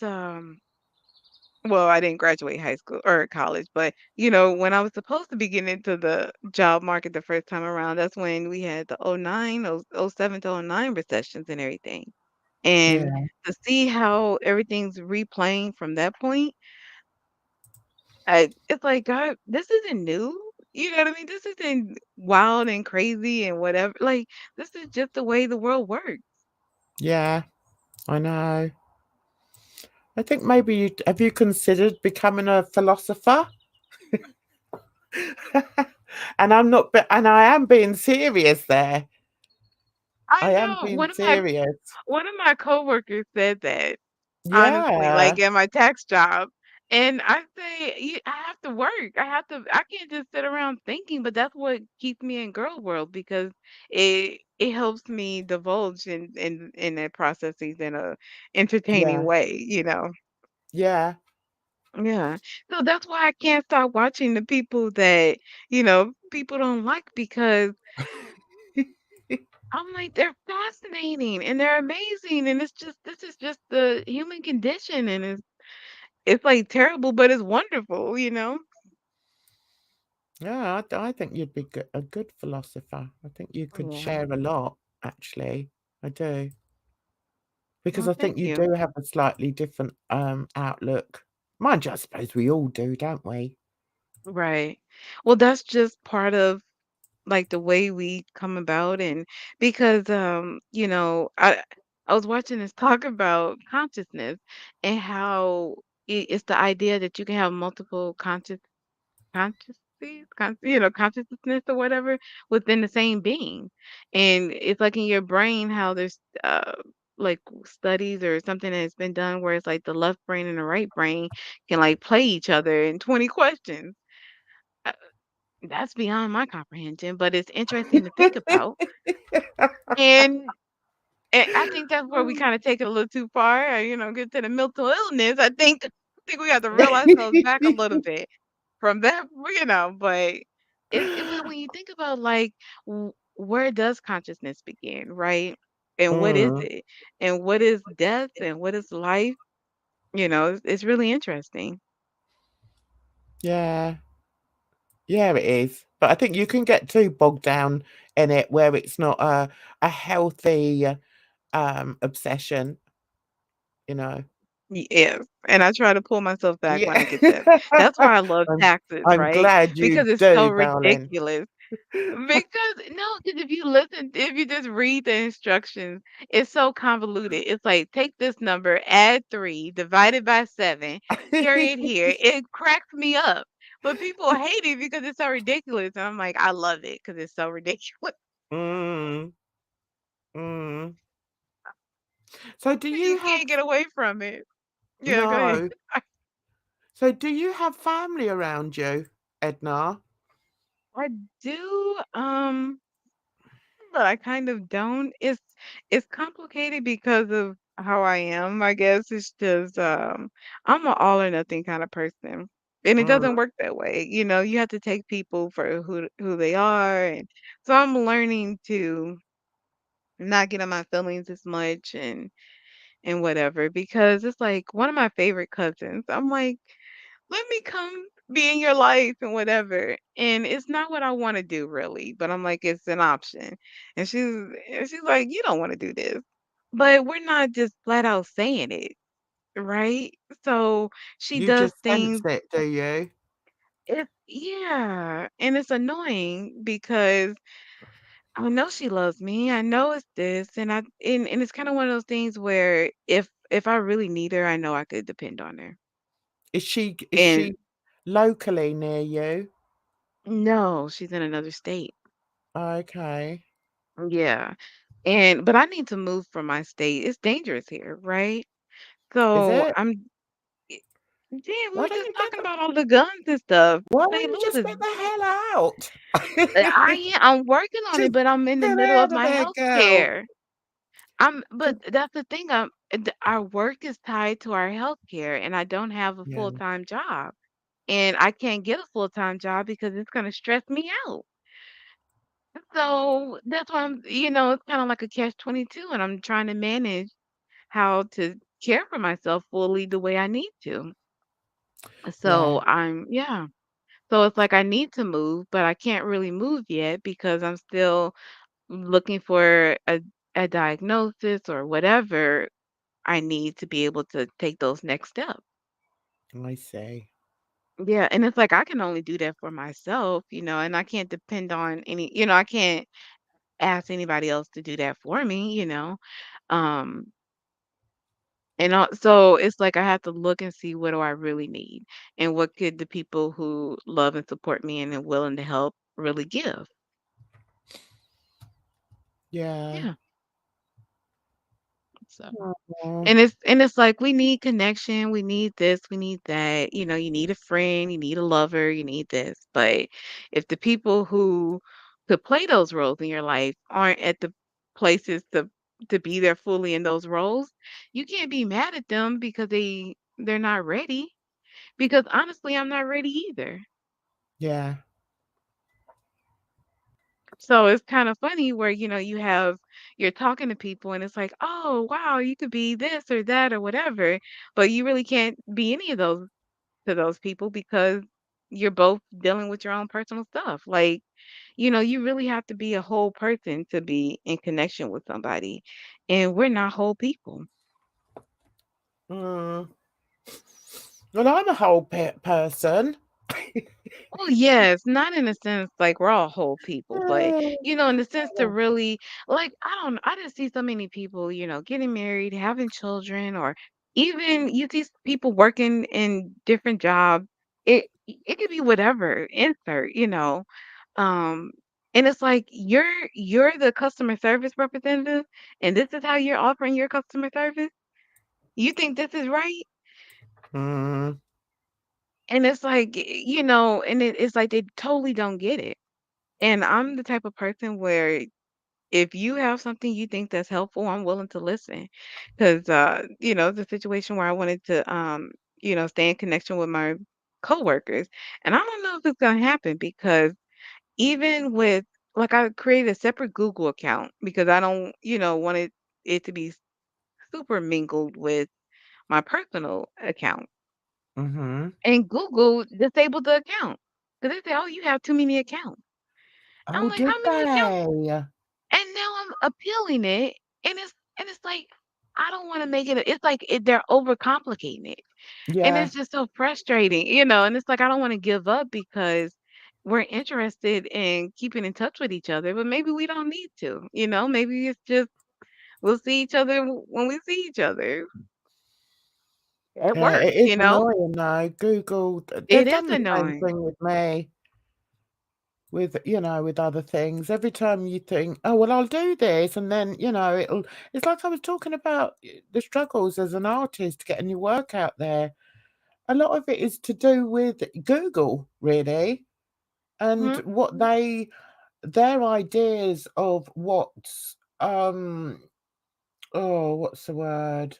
well, I didn't graduate high school or college, but when I was supposed to be getting into the job market the first time around, that's when we had the '09, '07 to '09 recessions and everything. And yeah. to see how everything's replaying from that point, it's like, God, this isn't new. You know what I mean? This isn't wild and crazy and whatever. Like, this is just the way the world works. Yeah. I know. I think maybe have you considered becoming a philosopher? And and I am being serious there. I I am know being serious. one of my coworkers said that, honestly, like Yeah. at my tax job. And I say, I have to work. I can't just sit around thinking, but that's what keeps me in girl world because it helps me divulge in that processes in a entertaining Yeah. way. Yeah. Yeah. So that's why I can't stop watching the people that, people don't like because I'm like, they're fascinating and they're amazing. And this is just the human condition. And it's like terrible, but it's wonderful. Yeah, I think you'd be a good philosopher. I think you could Yeah. share a lot, actually. I do. Because Well, I thank think you you. do have a slightly different outlook. Mind you, I suppose we all do, don't we? Right. Well, that's just part of like the way we come about and because I was watching this talk about consciousness and how it's the idea that you can have multiple consciousness or whatever within the same being. And it's like in your brain how there's like studies or something that has been done where it's like the left brain and the right brain can like play each other in 20 questions. Uh, That's beyond my comprehension, but it's interesting to think about. And I think that's where we kind of take it a little too far, get to the mental illness. I think we have to reel ourselves back a little bit from that. But but when you think about like where does consciousness begin, right? And what is Mm, it? And what is death? And what is life? It's really interesting. yeah. Yeah, it is. But I think you can get too bogged down in it where it's not a healthy obsession, you know. Yes, and I try to pull myself back when Yeah. I get that. That's why I love I'm taxes, I'm right? glad you Because it's so do, darling. ridiculous. Because no, because if you just read the instructions, it's so convoluted. It's like take this number, add 3, divide it by 7, carry it here. It cracks me up. But people hate it because it's so ridiculous. And I'm like, I love it because it's so ridiculous. Mm, mm. So do you You have can't get away from it. Yeah, go ahead. no. So do you have family around you, Edna? I do. But I kind of don't. It's complicated because of how I am, I guess. It's just I'm an all or nothing kind of person. And it Mm, doesn't work that way. You have to take people for who they are. And so I'm learning to not get on my feelings as much and whatever, because it's like one of my favorite cousins. I'm like, let me come be in your life and whatever. And it's not what I want to do really, but I'm like, it's an option. And she's like, you don't want to do this. But we're not just flat out saying it, right? So she you does just sense things. it, do you? It's yeah, and it's annoying because I know she loves me. I know it's this, and it's kind of one of those things where if I really need her, I know I could depend on her. Is And she locally near you? no, she's in another state. Okay. Yeah. But I need to move from my state. It's dangerous here, right? Is So it? eh, damn, we Why were don't just you get talking the about all the guns and stuff. why don't St. you Louis just is get the hell out? I'm working on it, Just but I'm in the get middle of out of my there, health girl. care. But Just that's the thing. Our work is tied to our health care, and I don't have a yeah, full-time job, and I can't get a full-time job because it's going to stress me out. So that's why it's kind of like a catch-22, and I'm trying to manage how to care for myself fully the way I need to. yeah, So yeah. So it's like I need to move, but I can't really move yet because I'm still looking for a diagnosis or whatever I need to be able to take those next steps. I see. Yeah, and it's like I can only do that for myself, and I can't depend on I can't ask anybody else to do that for me. Um, so it's like I have to look and see what do I really need and what could the people who love and support me and are willing to help really give. Yeah. Yeah. So. Oh, And it's like we need connection, we need this, we need that. You need a friend, you need a lover, you need this. But if the people who could play those roles in your life aren't at the places to be there fully in those roles, you can't be mad at them because they're not ready. Because honestly, I'm not ready either. yeah. So it's kind of funny where you're talking to people and it's like, oh wow, you could be this or that or whatever, but you really can't be any of those to those people because you're both dealing with your own personal stuff. Like, you really have to be a whole person to be in connection with somebody. And we're not whole people. Mm. Well, I'm a whole person. Well, yes, not in a sense like we're all whole people, but in the sense to really like I just see so many people, getting married, having children, or even you see people working in different jobs. It could be whatever, insert. Um and it's like you're the customer service representative and this is how you're offering your customer service. You think this is right? Mm, And it's like, and it's like they totally don't get it. And I'm the type of person where if you have something you think that's helpful, I'm willing to listen. Because, the situation where I wanted to, stay in connection with my coworkers. And I don't know if it's going to happen because even with, like, I created a separate Google account because I don't, want it to be super mingled with my personal account. mhm. And Google disabled the account because they say, oh, you have too many accounts. I'm Oh, like, did how many accounts? they? And now I'm appealing it, and it's like, I don't wanna make it it's like they're overcomplicating it, and Yeah, it's just so frustrating, and it's like I don't wanna give up because we're interested in keeping in touch with each other, but maybe we don't need to. Maybe it's just we'll see each other when we see each other at yeah, work, it is annoying though. Google, It they've is done the same annoying. thing with me, with, with other things. Every time you think, "Oh, well, I'll do this," and then, it's like I was talking about the struggles as an artist getting your work out there. A lot of it is to do with Google, really, and Mhm. what their ideas of what's, oh, what's the word?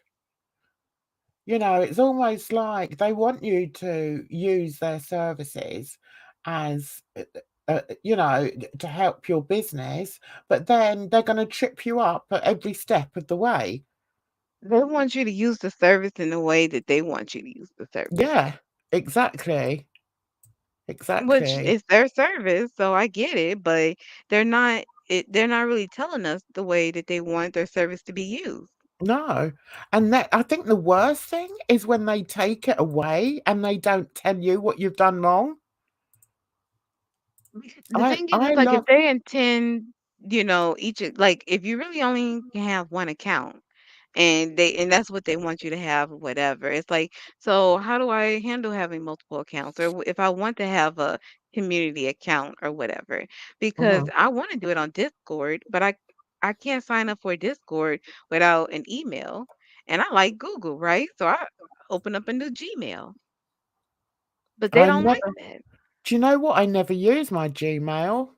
It's almost like they want you to use their services as, to help your business, but then they're going to trip you up at every step of the way. They want you to use the service in the way that they want you to use the service, Yeah, exactly. which Exactly. is their service, so I get it, but they're not really telling us the way that they want their service to be used. No. And that I think the worst thing is when they take it away and they don't tell you what you've done wrong. The thing is, I it's like if love they intend, like if you really only can have one account and that's what they want you to have or whatever. It's like, so how do I handle having multiple accounts? Or if I want to have a community account or whatever, because mhm. I want to do it on Discord, but I can't sign up for Discord without an email. And I like Google, right? So I open up a new Gmail, but they I don't like never that. Do you know what? I never use my Gmail,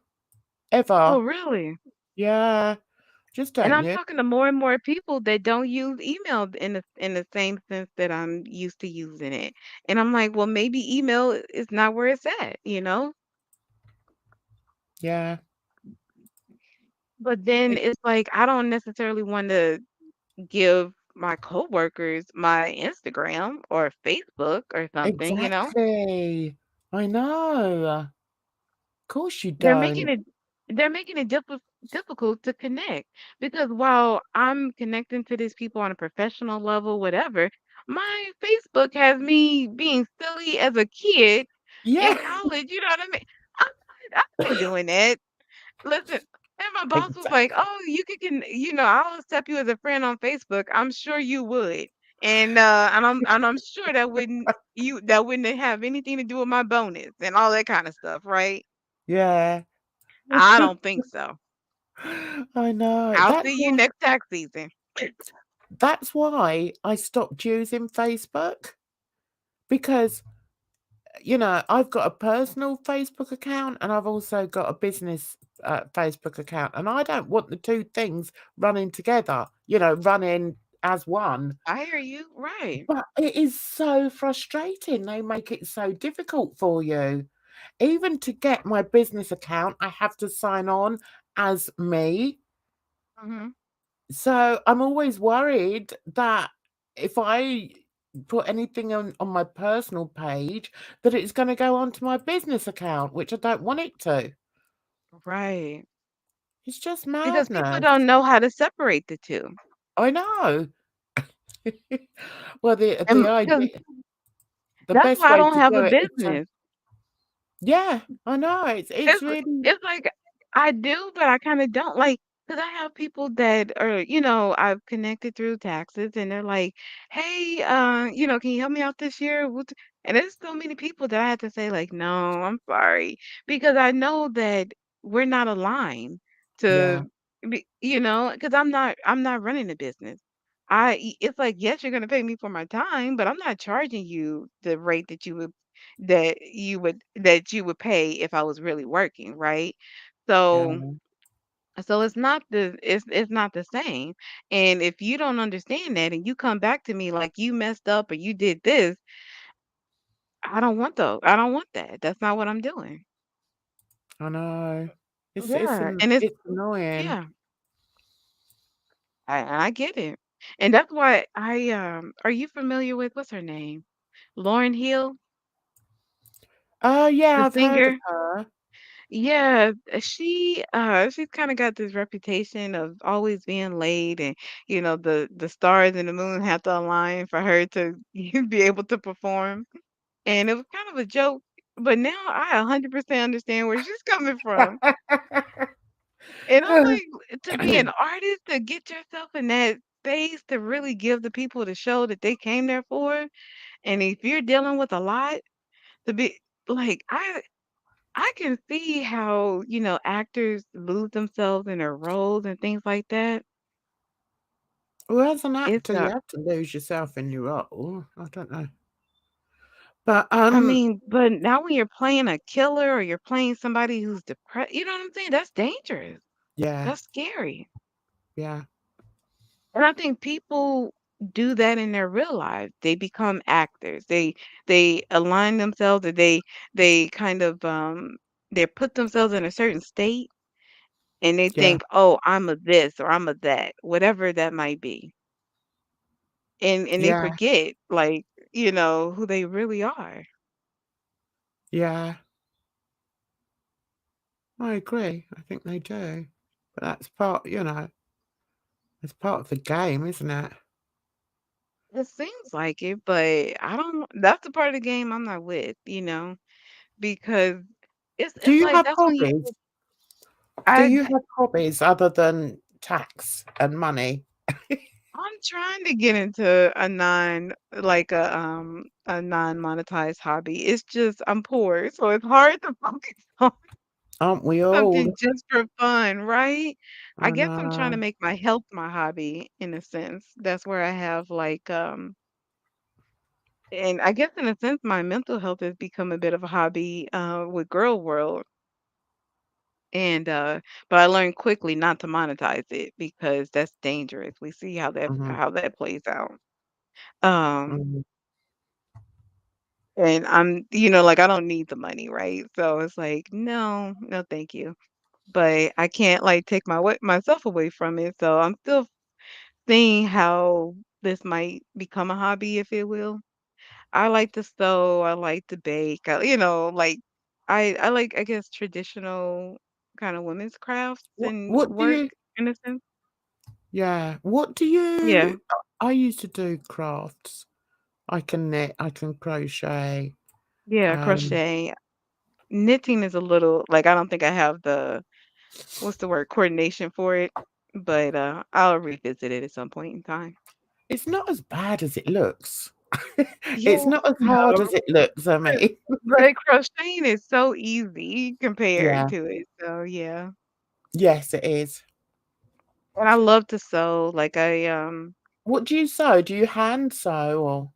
Oh, ever. really? Yeah, just And don't I'm you? talking to more and more people that don't use email in the same sense that I'm used to using it. And I'm like, well, maybe email is not where it's at, you know? Yeah. But then It it's like I don't necessarily want to give my coworkers my Instagram or Facebook or something, you know? exactly. I know. Of course you They're making don't. it difficult to connect because while I'm connecting to these people on a professional level, whatever, my Facebook has me being silly as a kid in Yeah. college. You know what I mean? I, I ain't doing that. Listen, and my boss was like, Exactly. "Oh, I'll accept you as a friend on Facebook. I'm sure you would." And I'm sure that wouldn't have anything to do with my bonus and all that kind of stuff, right? Yeah. I don't think so. I know. I'll see you next tax season. That's why I stopped using Facebook because, I've got a personal Facebook account and I've also got a business Facebook account, and I don't want the two things running together, running as one. I hear you. Right. But it is so frustrating. They make it so difficult for you. Even to get my business account, I have to sign on as me. Mhm. So I'm always worried that if I put anything on my personal page, that it's going to go onto my business account, which I don't want it to. Right. It's just Because people madness. don't know how to separate the 2. I know. Well, the And because idea, the that's best why I way don't to have do a it is to, business. yeah, I know. It's really, It's like I do, but I kinda don't, like, because I have people that are, I've connected through taxes, and they're like, "Hey, can you help me out this year?" And there's so many people that I have to say, like, "No, I'm sorry," because I know that we're not aligned yeah, to because I'm not running a business. It's like, yes, you're gonna pay me for my time, but I'm not charging you the rate that you would pay if I was really working, right? So yeah. it's not the same. And if you don't understand that and you come back to me like you messed up or you did this, I don't want that. That's not what I'm doing. I know. Yeah. And it's It's annoying. yeah, I get it. And that's why are you familiar with what's her name? Lauren Hill, Oh, the yeah, I've heard of singer? her. Yeah, she's kind of got this reputation of always being late and the stars and the moon have to align for her to be able to perform. And it was kind of a joke, but now I 100% understand where she's coming from. And I'm like, to be an artist, to get yourself in that space to really give the people the show that they came there for, and if you're dealing with a lot, to be like I can see how, actors lose themselves in their roles and things like that. Well, as an It's actor, you have to lose yourself in your role. I don't know. But, I mean, but now when you're playing a killer or you're playing somebody who's depressed, you know what I'm saying? That's dangerous. yeah, That's scary. yeah, And I think people do that in their real life. They become actors. They align themselves, or they kind of they put themselves in a certain state, and they Yeah, think, "Oh, I'm a this or I'm a that," whatever that might be. And they yeah, forget, like, who they really are. yeah. I agree. I think they do. But that's it's part of the game, isn't it? It seems like it, but I don't that's the part of the game I'm not with, because it's Do it's you like have that's when you hobbies? Do I you have hobbies other than tax and money? I'm trying to get into a non-monetized hobby. It's just I'm poor, so it's hard to focus on Aren't we something all? just for fun, right? I I guess I'm trying to know. make my health my hobby in a sense. That's where I have and I guess in a sense my mental health has become a bit of a hobby with Girl World. And but I learned quickly not to monetize it because that's dangerous. We see Mhm, how that plays out. Um mhm. And like, I don't need the money, right? So it's like, no, no, thank you. But I can't like take myself away from it. So I'm still seeing how this might become a hobby, if it will. I like to sew. I like to bake. Like I like, I guess, traditional kind of women's crafts and What do work you in a sense. Yeah, what do Yeah, you I used to do crafts. I can knit, I can crochet, yeah, um, crochet. Knitting is a little like I don't think I have the what's the word, coordination for it, but, I'll revisit it at some point in time. it's not as bad as it looks. Yeah, It's not as hard no, as it looks, I but mean. but crocheting is so easy compared Yeah. to it, so yeah. Yes, it is. And I love to sew, like, What do you sew? Do you hand sew or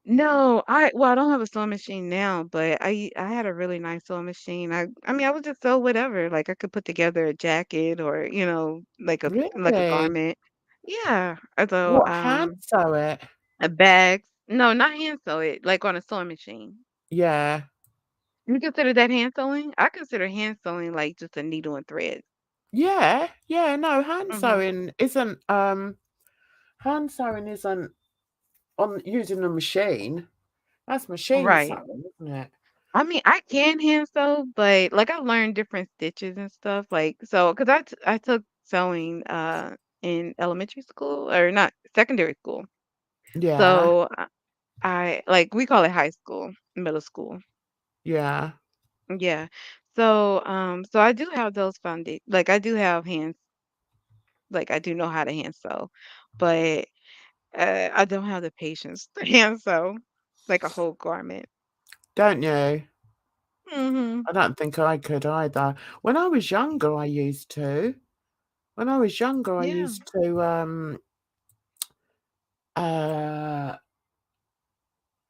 no, I don't have a sewing machine now, but I had a really nice sewing machine. I mean, I would just sew whatever, like, I could put together a jacket or, like a really? garment. Yeah, although, What, hand sew it? a bag. No, not hand sew it, like on a sewing machine. Yeah. You consider that hand sewing? I consider hand sewing like just a needle and thread. Yeah, yeah, no, Mhm. hand sewing isn't on using a machine. That's machine Right. sewing, isn't it? I mean, I can hand sew, but like I learned different stitches and stuff. Like so, because I took sewing in elementary school or not secondary school. Yeah, So I like we call it high school, middle school. yeah. Yeah. So I do have those foundation. Like I do have hands. Like I do know how to hand sew, but I don't have the patience to hand sew, like, a whole garment. Don't you? Mhm. I don't think I could either. When I was younger, I used to. When I was younger, I Yeah, used to, uh,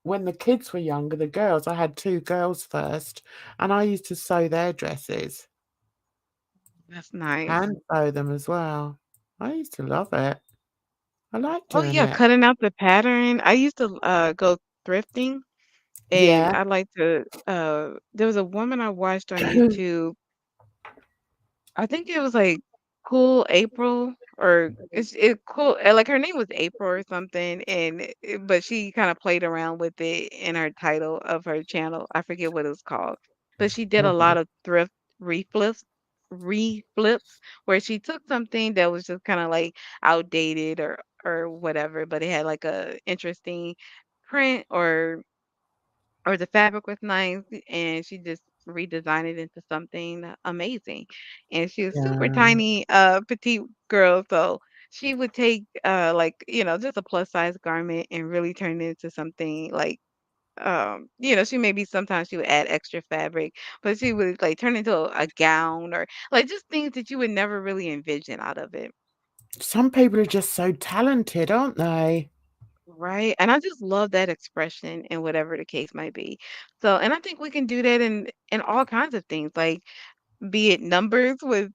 when the kids were younger, the girls, I had 2 girls first, and I used to sew their dresses, that's nice. hand sew them as well. I used to love it. I like Oh, doing yeah, it. cutting out the pattern. I used to, go thrifting, and Yeah. I like to, there was a woman I watched on YouTube. I think it was like Cool April or like her name was April or something, and but she kind of played around with it in her title of her channel. I forget what it was called, but she did a Mhm. lot of thrift reflips, reflips where she took something that was just kind of like outdated or whatever, but it had like a interesting print or the fabric was nice, and she just redesigned it into something amazing. And she was super Yeah. tiny, petite girl, so she would take, like, just a plus size garment and really turn it into something like, she maybe sometimes she would add extra fabric, but she would like turn into a gown or like just things that you would never really envision out of it. Some people are just so talented, aren't they? Right. And I just love that expression and whatever the case might be. So, and I think we can do that in all kinds of things. Like be it numbers with,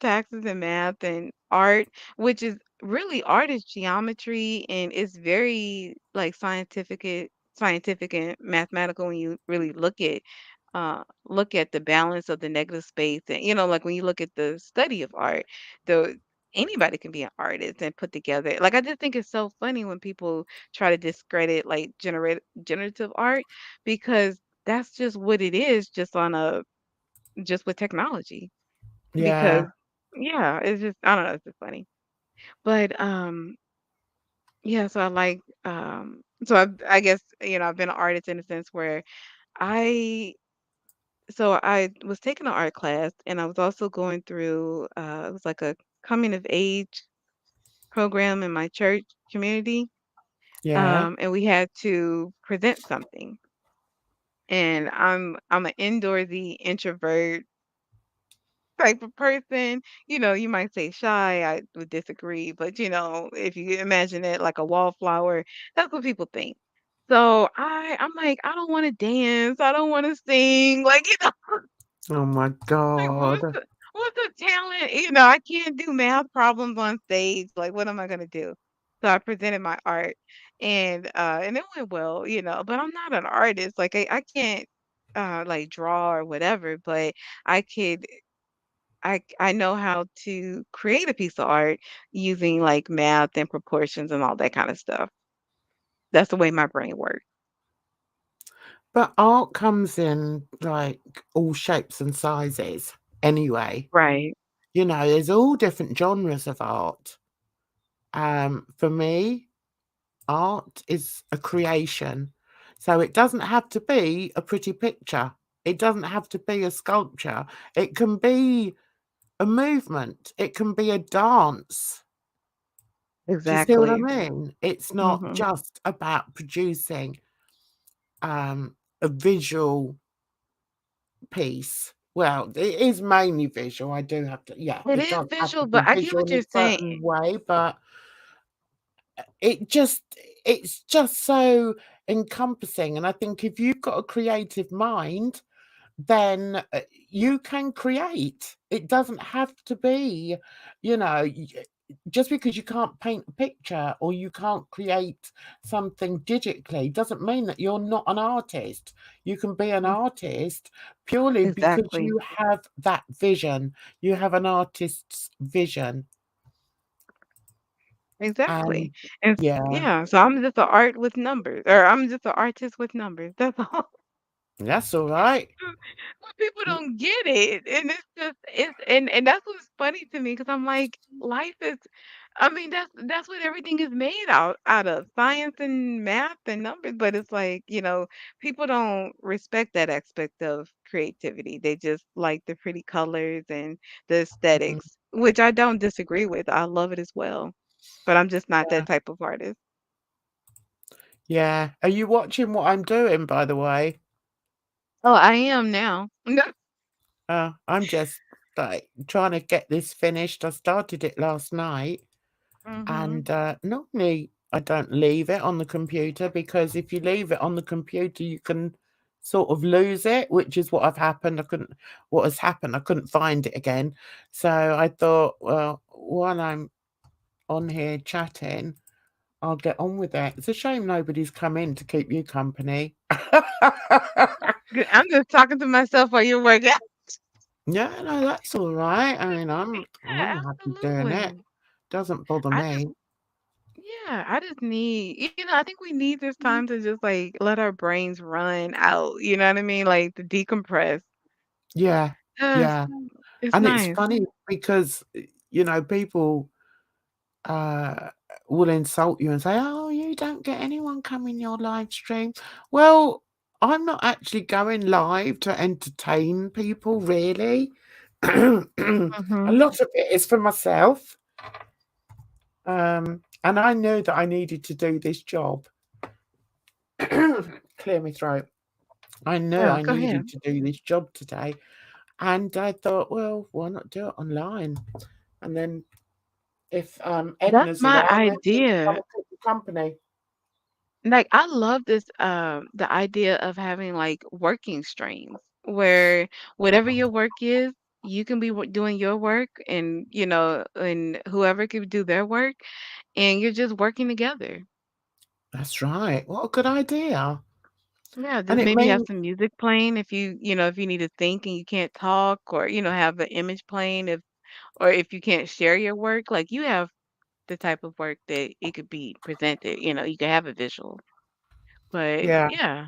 taxes and math and art, which is really art is geometry and it's very like scientific and mathematical when you really look at the balance of the negative space and like when you look at the study of art, the anybody can be an artist and put together. Like I just think it's so funny when people try to discredit like generative art because that's just what it is just with technology because Yeah, yeah, it's just I don't know, it's just funny. But yeah, so I like so I guess I've been an artist in a sense where I I was taking an art class and I was also going through it was like a coming of age program in my church community. yeah. And we had to present something. And I'm an indoorsy introvert type of person. You might say shy, I would disagree, but if you imagine it like a wallflower, that's what people think. So I'm like, I don't want to dance, I don't want to sing, like Oh my like God. what's the talent? I can't do math problems on stage. Like, what am I gonna do? So I presented my art and it went well, but I'm not an artist. Like I can't like draw or whatever, but I could I know how to create a piece of art using like math and proportions and all that kind of stuff. That's the way my brain works. But art comes in like all shapes and sizes anyway. Right. There's all different genres of art. For me, art is a creation. So it doesn't have to be a pretty picture. It doesn't have to be a sculpture. It can be a movement. It can be a dance. Do you see what I Exactly. mean? It's not Mhm. just about producing a visual piece. Well, it is mainly visual. I do have to, yeah, It it is does have to visual, be but I get visual what in a you're saying. certain way, but it just it's just so encompassing. And I think if you've got a creative mind, then you can create. It doesn't have to be, you know, y- just because you can't paint a picture or you can't create something digitally doesn't mean that you're not an artist. You can be an Mm, artist purely because exactly. you have that vision. You have an artist's vision. Exactly. And And yeah, yeah, so I'm just an art with numbers, or I'm just an artist with numbers. That's all. that's all right. But people don't get it, and it's just and that's what's funny to me because I'm like, life is. I mean, that's what everything is made out of science and math and numbers. But it's like people don't respect that aspect of creativity. They just like the pretty colors and the Mm, aesthetics, which I don't disagree with. I love it as well, but I'm just not yeah. that type of artist. Yeah. Are you watching what I'm doing, by the way? Oh, I am now. No. I'm just like trying to get this finished. I started it last night, Mhm. and normally I don't leave it on the computer because if you leave it on the computer, you can sort of lose it, which is what I've happened. What has happened? I couldn't find it again. So I thought, well, while I'm on here chatting, I'll get on with it. It's a shame nobody's come in to keep you company. Good. I'm just talking to myself while you're working. Yeah, no, that's all right. I mean, I'm Yeah, happy doing it. absolutely. Doesn't bother I just me. yeah, I just need I think we need this time to just like let our brains run out, you know what I mean? Like to decompress. Yeah, Uh, yeah. it's And it's nice. funny because, people uh will insult you and say, "Oh, you don't get anyone coming your live stream." Well, I'm not actually going live to entertain people, really. A Mhm. lot of it is for myself. And I knew that I needed to do this job. Clear my throat. I knew Oh, I go needed ahead. to do this job today, and I thought, well, why not do it online? And then if That's Edna's my around, then she'll come idea. and keep you company. Like I love this the idea of having like working streams where whatever your work is, You can be doing your work, and and whoever can do their work, and you're just working together. That's right. What a good idea. Yeah, And just it maybe have means some music playing if if you need to think and you can't talk, or have an image playing if you can't share your work, like you have the type of work that it could be presented, you can have a visual. But yeah. yeah,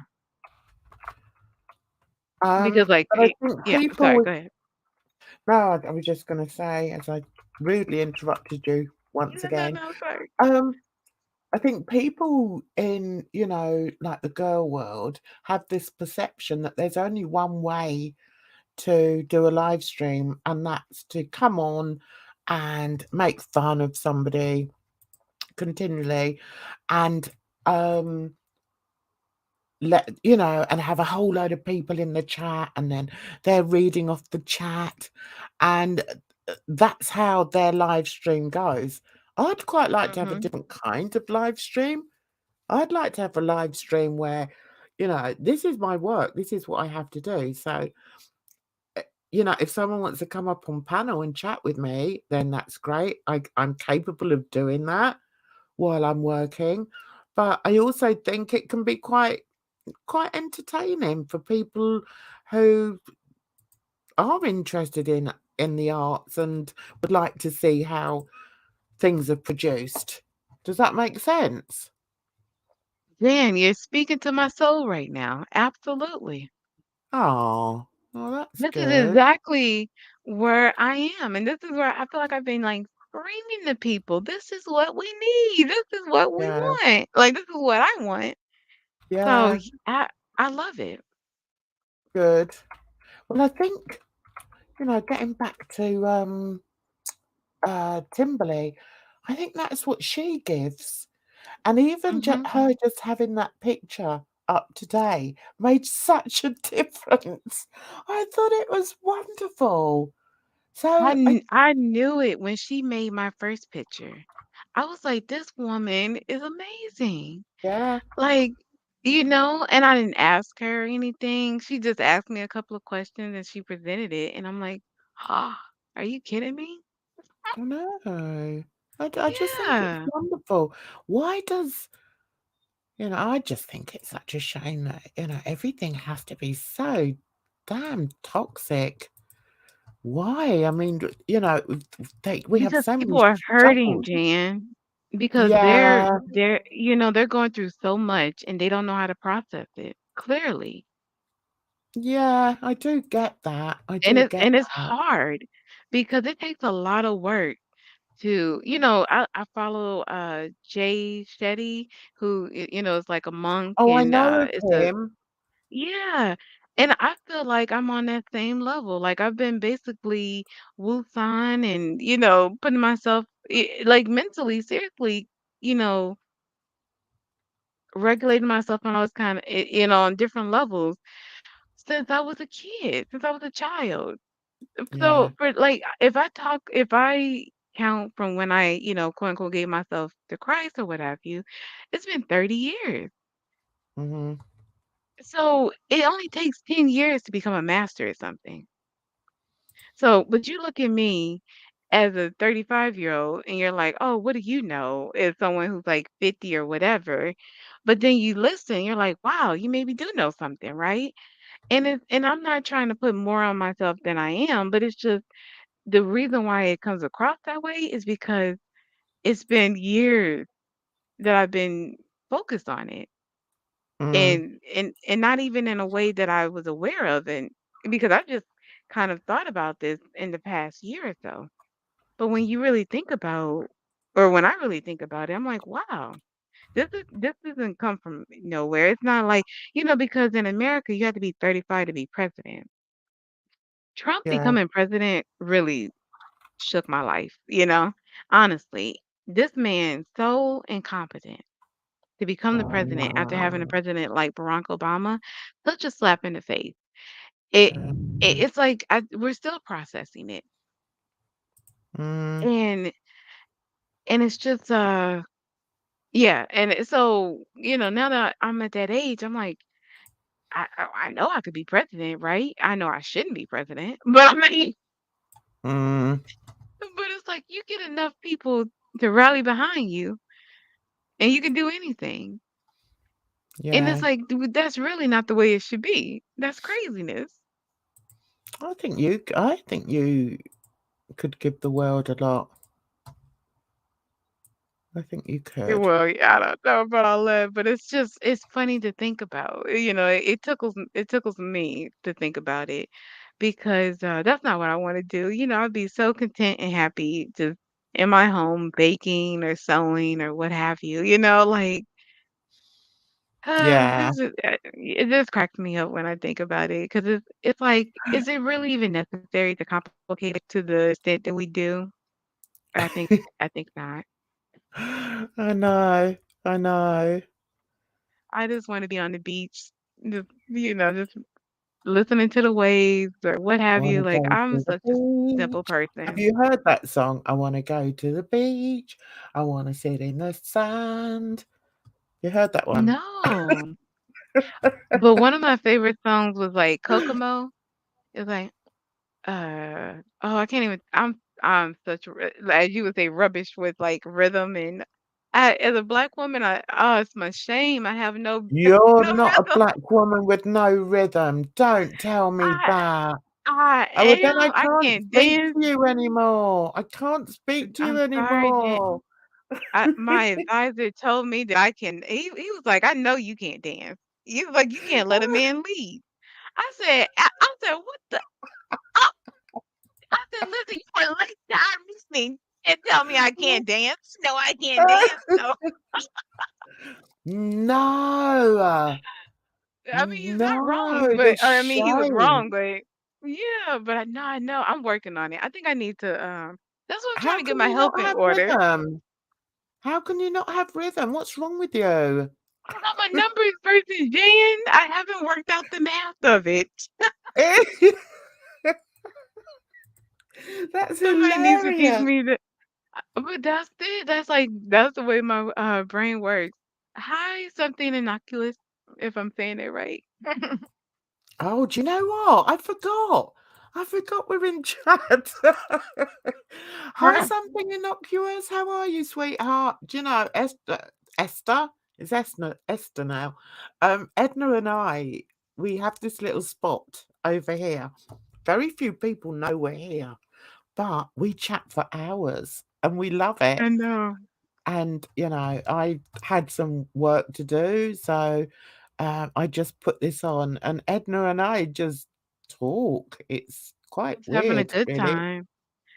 because But I think yeah, people sorry, with go ahead. no, I was just gonna say, as I rudely interrupted you once No, no, again, no, sorry. um, I think people in, like the girl world have this perception that there's only one way to do a live stream, and that's to come on and make fun of somebody continually and um and have a whole load of people in the chat, and then they're reading off the chat, and that's how their live stream goes. I'd quite like to have a Mhm. different kind of live stream. I'd like to have a live stream where, this is my work, this is what I have to do. So, if someone wants to come up on panel and chat with me, then that's great. I'm capable of doing that while I'm working. But I also think it can be quite entertaining for people who are interested in the arts and would like to see how things are produced. Does that make sense? Dan, you're speaking to my soul right now. Absolutely. Oh, well, that's This is good. exactly where I am, and this is where I feel like I've been, like, screaming to people, "This is what we need. This is what we Yeah, want." Like, this is what I want. So, yeah, I love it. good. Well, I think, getting back to Timberly, I think that's what she gives. And even Mhm. her just having that picture up today made such a difference. I thought it was wonderful. So I knew it when she made my first picture. I was like, "This woman is amazing." yeah, Like, and I didn't ask her anything. She just asked me a couple of questions and she presented it, and I'm like, "Ah, are you kidding me?" I know. I just think it's Yeah. wonderful. Why does I just think it's such a shame that, everything has to be so damn toxic. Why? I mean, we have Because so many people are hurting, struggles. Jan, because Yeah, they're going through so much and they don't know how to process it, clearly. yeah, I do get that. I And do get it's that. hard because it takes a lot of work to, I follow Jay Shetty, who is like a monk, Oh, I and know of it's a him. yeah. And I feel like I'm on that same level. Like I've been basically Wusan and, putting myself like mentally, seriously, you know, regulating myself on all this kind of, on different levels since I was a kid, since I was a child. Yeah. So for like, if I count from when I, quote unquote, gave myself to Christ or what have you, it's been 30 years. Mhm. So it only takes 10 years to become a master at something. So, but you look at me as a 35-year-old and you're like, oh, what do you know? As someone who's like 50 or whatever. But then you listen, you're like, wow, you maybe do know something, right? And I'm not trying to put more on myself than I am, but it's just the reason why it comes across that way is because it's been years that I've been focused on it. Mm. And not even in a way that I was aware of, and because I've just kind of thought about this in the past year or so. But when you really think about or when I really think about it, I'm like, wow, this doesn't come from nowhere. It's not like, because in America you have to be 35 to be president. Trump Yeah. becoming president really shook my life, honestly. This man so incompetent to become the president after having a president like Barack Obama, such a slap in the face. It, Mm. it's like we're still processing it, Mm. and it's just yeah, and so now that I'm at that age, I'm like I know I could be president, right? I know I shouldn't be president, but I mean. Mm, But it's like you get enough people to rally behind you and you can do anything. And it's yeah. like, dude, that's really not the way it should be. That's craziness. I think you could give the world a lot. I think you could. Well, yeah, I don't know about all that, but it's funny to think about. It tickles me to think about it because that's not what I want to do. I'd be so content and happy just in my home baking or sewing or what have you. Like Yeah. it just cracks me up when I think about it because it's like, is it really even necessary to complicate it to the extent that we do? I think not. I know. I know. I just want to be on the beach, just listening to the waves or what I have you. wanna Like, go I'm to the such a simple beach. Have person. you heard that song? I wanna go to the beach. I wanna sit in the sand. You heard that one? No, but one of my favorite songs was like Kokomo. It's like, oh, I can't even. I'm such as you would say rubbish with like rhythm and. As a black woman, it's my shame. I have no You're no not a rhythm. black woman with no rhythm. Don't tell me I that. I Oh, well, then I am. I can't can't speak dance. to you anymore. I can't speak to you I'm sorry, Jen. anymore. My advisor told me that I can he was like, "I know you can't dance." He was like, "You can't let a man lead." I said, "What the?" I, I said, "Listen, you can late time listening and tell me I can't dance. No, I can't dance. No." No. I mean, he's not wrong, No, the but or, I mean, he was shame. wrong, but yeah, but I know I'm working on it. I think I need to. That's what I'm trying How to get can my you not health in have order. rhythm? How can you not have rhythm? What's wrong with you? 'Cause I'm a numbers person, Jan. I haven't worked out the math of it. That's Somebody needs to teach hilarious. me that. But that's it. That's the way my brain works. Hi, something innocuous, if I'm saying it right. Oh, do you know what? I forgot. I forgot we're in chat. Hi, Right. something innocuous. How are you, sweetheart? Do you know Esther? It's Esther now. Edna and I, we have this little spot over here. Very few people know we're here, but we chat for hours and we love it. I know. And, I had some work to do, so, I just put this on, and Edna and I just talk. It's quite Just having a weird, good really. time.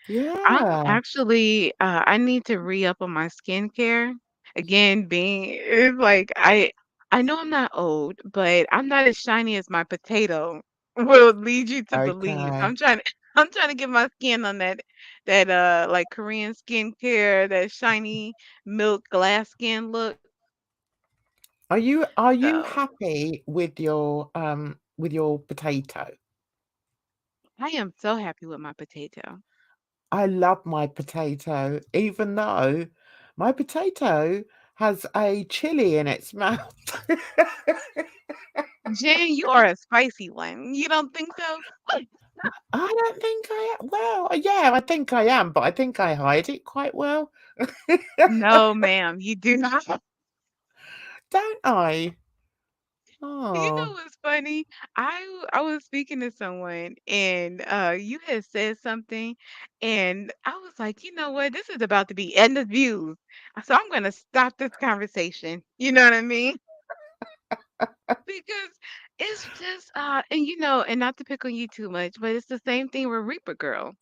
I'm Yeah. actually, I need to re-up on my skincare. Again, being it's like I know I'm not old, but I'm not as shiny as my potato will lead you to believe. Okay. I'm trying to get my skin on that like Korean skincare, that shiny milk glass skin look. Are you So happy with your potato? I am so happy with my potato. I love my potato, even though my potato has a chili in its mouth. Jen, you are a spicy one. You don't think so? I don't think I am. Well, yeah, I think I am, but I think I hide it quite well. No, ma'am, you do not. Don't I? You Oh, know what's funny? I was speaking to someone and you had said something and I was like, you know what? This is about to be end of views. So I'm gonna stop this conversation. You know what I mean? Because it's just and and not to pick on you too much, but it's the same thing with Reaper Girl,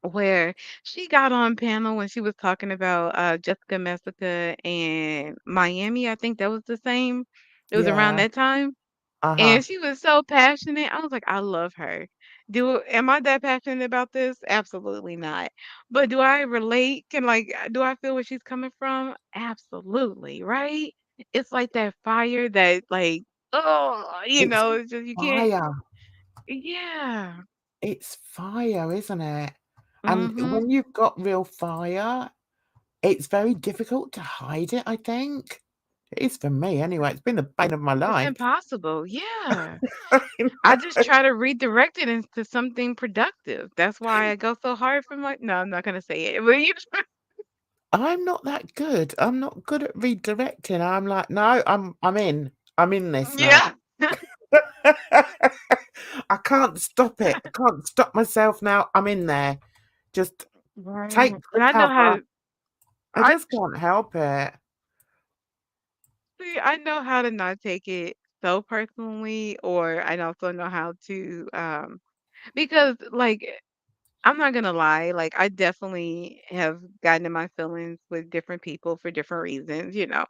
where she got on panel when she was talking about Jessica Messica and Miami. I think that was the same. It was around yeah. that time. Uh-huh. And she was so passionate. I was like, I love her. Am I that passionate about this? Absolutely not. But do I relate? Do I feel where she's coming from? Absolutely, right? It's like that fire that oh, It's it's just you can't. fire. Yeah. It's fire, isn't it? And Mhm. when you've got real fire, it's very difficult to hide it, I think. It is for me anyway. It's been the bane of my It's life. impossible. Yeah. You I just know? try to redirect it into something productive. That's why I go so hard for my no, I'm not gonna say it. But you I'm not that good. I'm not good at redirecting. I'm like, "No, I'm in. I'm in this now." yeah. I can't stop it. I can't stop myself now. I'm in there. Just take Right. the And I know how cover. to I I just can't help it. see, I know how to not take it so personally, or I also know how to because like I'm not gonna lie, like I definitely have gotten in my feelings with different people for different reasons, you know.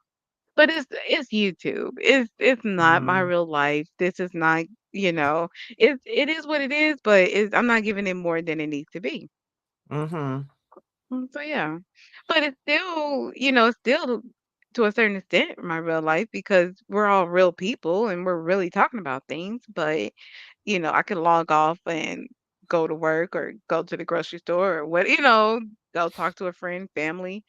But it's YouTube. It's not my Mm, real life. This is not, you know, it is what it is, but I'm not giving it more than it needs to be. mhm. So yeah. But it's still, you know, it's still to a certain extent my real life because we're all real people and we're really talking about things. But, you know, I can log off and go to work or go to the grocery store or what, you know, go talk to a friend, family.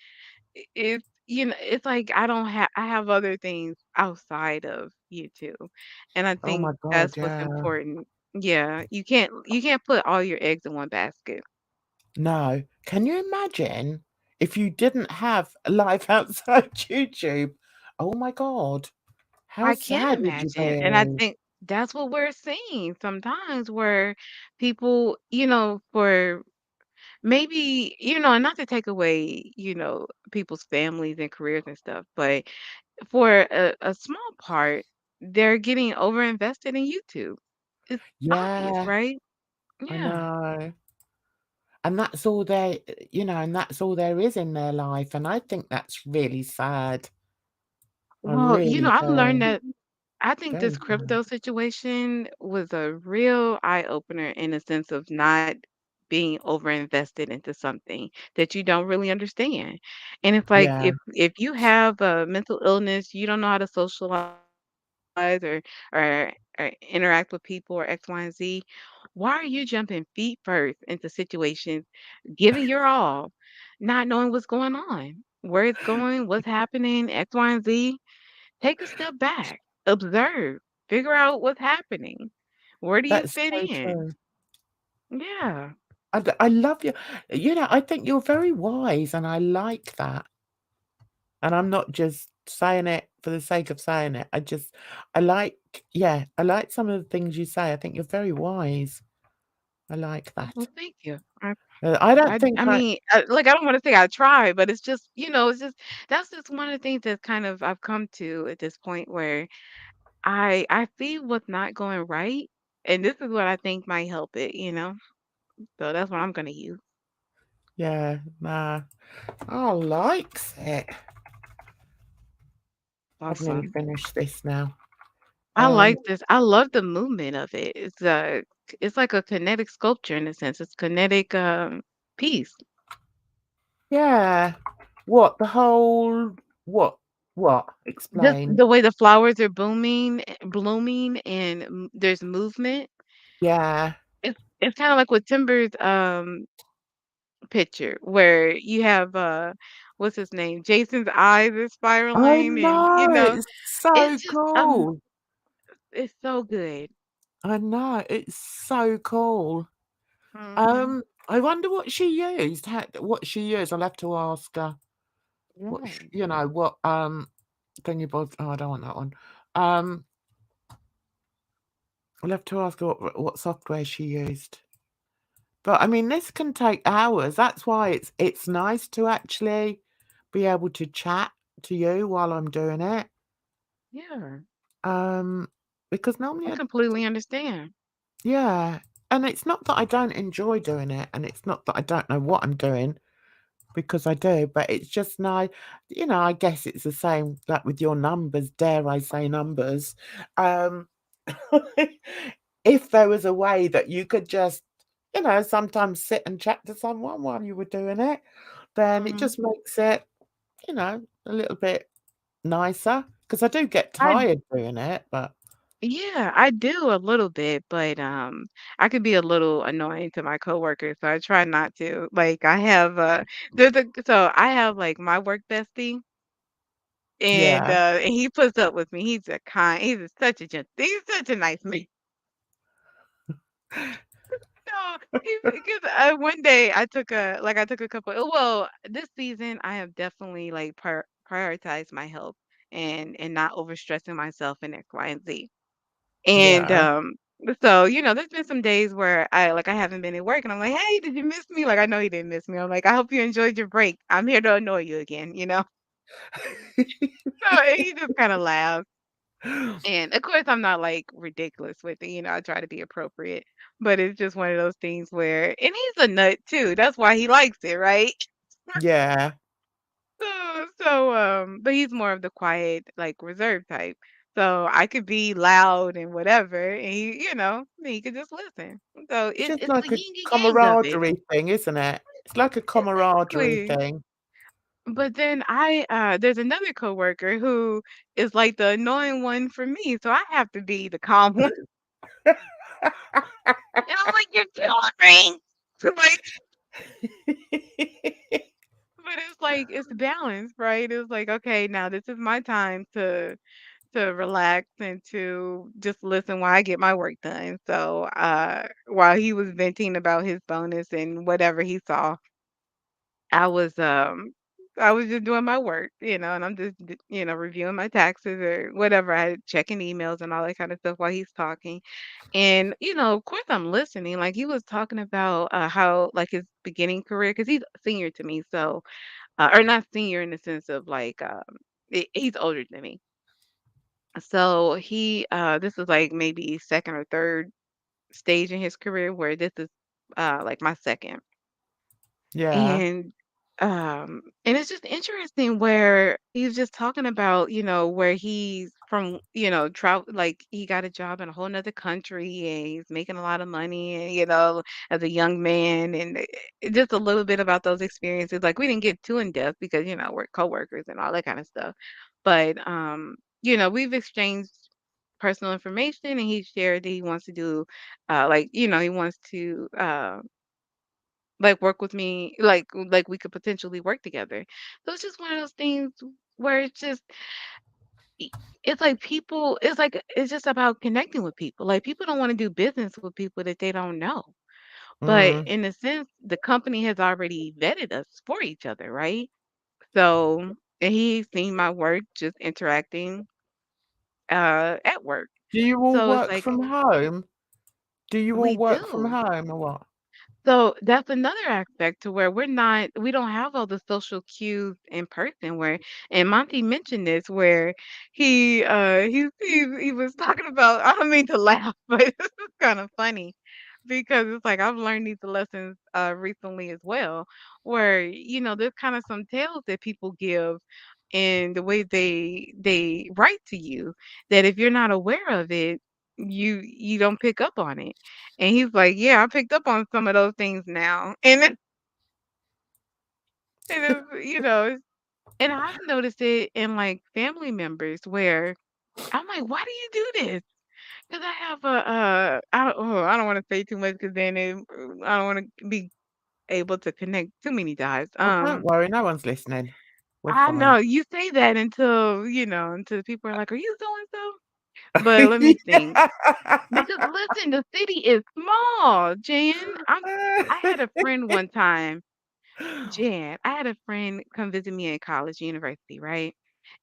It's you know, it's like I have other things outside of YouTube, and I Oh think my god, that's what's yeah. important. Yeah, you can't put all your eggs in one basket. No. Can you imagine if you didn't have a life outside YouTube? Oh my god. How I can sad would you imagine, and I be? think that's what we're seeing sometimes where people, you know, for maybe, you know, and not to take away, you know, people's families and careers and stuff, but for a small part, they're getting overinvested in YouTube. It's obvious, Yeah, right? I Yeah. know. And that's all there and that's all there is in their life, and I think that's really sad. I Well, you know, really I've learned do. that I think this Very sad. crypto situation was a real eye opener in the sense of not being overinvested into something that you don't really understand. And it's like Yeah, if you have a mental illness, you don't know how to socialize or interact with people or X, Y, and Z, why are you jumping feet first into situations, giving your all, not knowing what's going on, where it's going, what's happening, X, Y, and Z? Take a step back, observe, figure out what's happening. Where do you that's fit so in? true. Yeah. I love you. I think you're very wise, and I like that. And I'm not just saying it for the sake of saying it. I like I like some of the things you say. I think you're very wise. I like Well, that. thank you. I don't think I I mean, like I don't want to say I try, but it's just, you know, it's just that's just one of the things that kind of I've come to at this point where I see what's not going right, and this is what I think might help it, you know. So that's what I'm gonna use. yeah, nah. I likes it. I've nearly Awesome. finished this now. I Um, like this. I love the movement of it. It's like a kinetic sculpture in a sense. It's kinetic piece. yeah. What, the whole what? What? Just Explain. the way the flowers are blooming, and there's movement. Yeah. It's kind of like with Timber's picture where you have what's his name? Jason's eyes are I spiraling, and you know, know, it's so it's just cool. it's so good. I know, it's so cool. Hmm. I wonder what she used, what she used. I'll have to ask her what sh Yeah. what, thing you bought. Oh, I don't want that one. Um, I'll have to ask her what software she used. But, I mean, this can take hours. That's why it's nice to actually be able to chat to you while I'm doing it. Yeah. Um, because normally I I completely understand. yeah, and it's not that I don't enjoy doing it, and it's not that I don't know what I'm doing, because I do, but it's just nice. I guess it's the same, like, with your numbers, dare I say numbers. Um, if there was a way that you could just, sometimes sit and chat to someone while you were doing it, then it Hmm. just makes it, a little bit nicer. Because I do get I tired doing it, but Yeah, I do a little bit, but I could be a little annoying to my coworkers, so I try not to. Like I have there's a so I have like my work bestie, Yeah. And he puts up with me. Such a he's such a nice man. No, because one day I took a couple. Well, this season I have definitely like prioritized my health and not overstressing myself in X, Y, and Z. And Yeah. so there's been some days where I haven't been at work, and I'm like, hey, did you miss me? Like I know he didn't miss me. I'm like, I hope you enjoyed your break. I'm here to annoy you again. So and he just kind of laughs. And of course, I'm not like ridiculous with it. I try to be appropriate, but it's just one of those things where, and he's a nut too. That's why he likes it, right? Yeah. But he's more of the quiet, like reserved type. So I could be loud and whatever, and he could just listen. So It's just it's the like a yin and yang of it. camaraderie thing, isn't it? It's like a camaraderie Exactly. thing. But then there's another coworker who is like the annoying one for me, so I have to be the calm one. And I'm like, you're killing me. Like, but it's like it's balance, right? It's like, okay, now this is my time to relax and to just listen while I get my work done. So while he was venting about his bonus and whatever he saw, I was um I was just doing my work, and I'm just reviewing my taxes or whatever. I checking emails and all that kind of stuff while he's talking. And, of course I'm listening. Like he was talking about how like his beginning career, because he's a senior to me, so or not senior in the sense of like he's older than me. So this is like maybe second or third stage in his career where this is like my second. Yeah. And it's just interesting where he's just talking about, where he's from, travel, like he got a job in a whole nother country and he's making a lot of money and, as a young man and just a little bit about those experiences. Like we didn't get too in depth because, we're coworkers and all that kind of stuff. But we've exchanged personal information and he shared that he wants to do like, he wants to like, work with me, like, we could potentially work together. So it's just one of those things where i it's like it's just about connecting with people. Like, people don't wanna do business with people that they don't know. But Mm. in a sense, the company has already vetted us for each other, right? So and he's seen my work just interacting, at work. Do you all So it's work like, from home? Do you all we work from do. home or what? So that's another aspect to where we don't have all the social cues in person where and Monty mentioned this where he was talking about I don't mean to laugh, but this is kind of funny because it's like I've learned these lessons recently as well, where there's kind of some tales that people give in the way they write to you that if you're not aware of it, you don't pick up on it. And he's like, "Yeah, I picked up on some of those things now." And I've noticed it in like family members where I'm like, "Why do you do this?" Because I have I don't want to say too much because I don't want to be able to connect too many dots. Oh, don't worry, no one's listening. We're I know fine. you say that until people are like, "Are you so and so?" But let me think. Because listen, the city is small, Jan. I had a friend one time, Jan. I had a friend come visit me in college, university, right?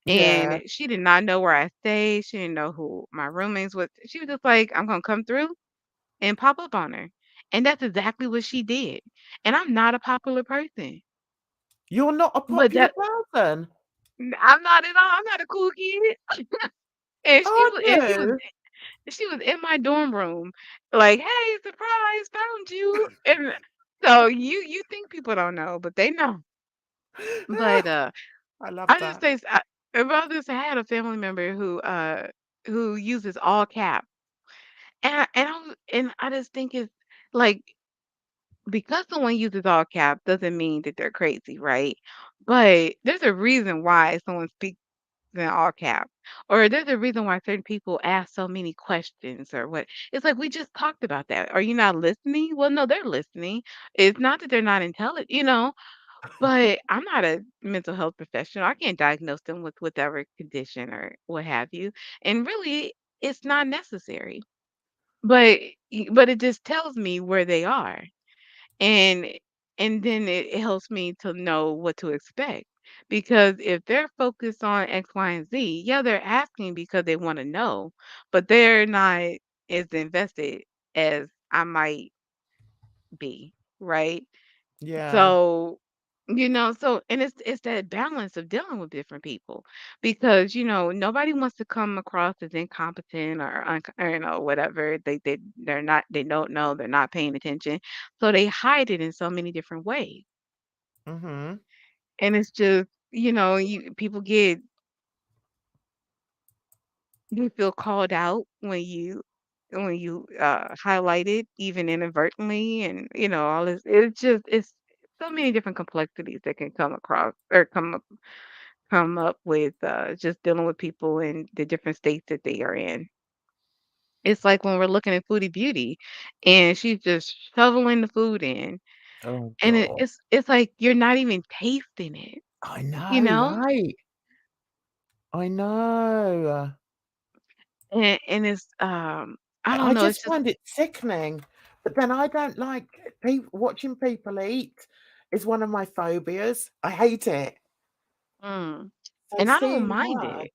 Yeah. And she did not know where I stayed. She didn't know who my roommates was. She was just like, "I'm gonna come through and pop up on her," and that's exactly what she did. And I'm not a popular person, You're not a but popular person. I'm not at all. I'm not a cool kid. And Are you? she was in my dorm room, like, "Hey, surprise, found you." And so you think people don't know, but they know. But I love I just that. say about this, I had a family member who uses all caps, and I just think it's like because someone uses all caps doesn't mean that they're crazy, right? But there's a reason why someone speaks in all caps. Or there's a reason why certain people ask so many questions or what. It's like we just talked about that. Are you not listening? Well, no, they're listening. It's not that they're not intelligent, But I'm not a mental health professional. I can't diagnose them with whatever condition or what have you. And really, it's not necessary. But but it just tells me where they are. And then it helps me to know what to expect. Because if they're focused on X, Y, and Z, yeah, they're asking because they want to know, but they're not as invested as I might be, right? Yeah. So, so and it's that balance of dealing with different people because nobody wants to come across as incompetent or whatever. They don't know, they're not paying attention, so they hide it in so many different ways. Mhm. And it's just you people get you feel called out when you highlight it even inadvertently, and all this. It's so many different complexities that can come across or come up with just dealing with people in the different states that they are in. It's like when we're looking at Foodie Beauty and she's just shoveling the food in, Oh and god. it's like you're not even tasting it, I you know, know? right? I know. And it's I don't I know, it's just just find it sickening, but then I don't like watching people eat is one of my phobias. I hate it. mm. So And I don't seeing mind her, it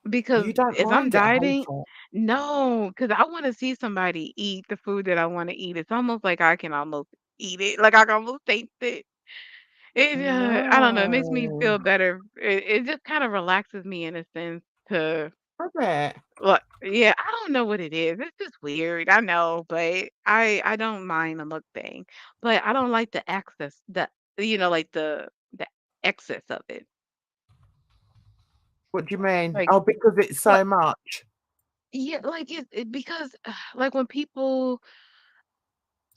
because you don't as I'm mind it, I hate dieting, it. no, because I want to see somebody eat the food that I want to eat. It's almost like I can almost eat it, like I can almost taste it. I don't know, it makes me No. feel better. It just kind of relaxes me in a sense to, Love it. well, yeah, I don't know what it is. It's just weird. I know, but I don't mind the look thing, but I don't like the access, like the excess of it. What do you mean? Like, Oh, because it's like so much. yeah, like because like when people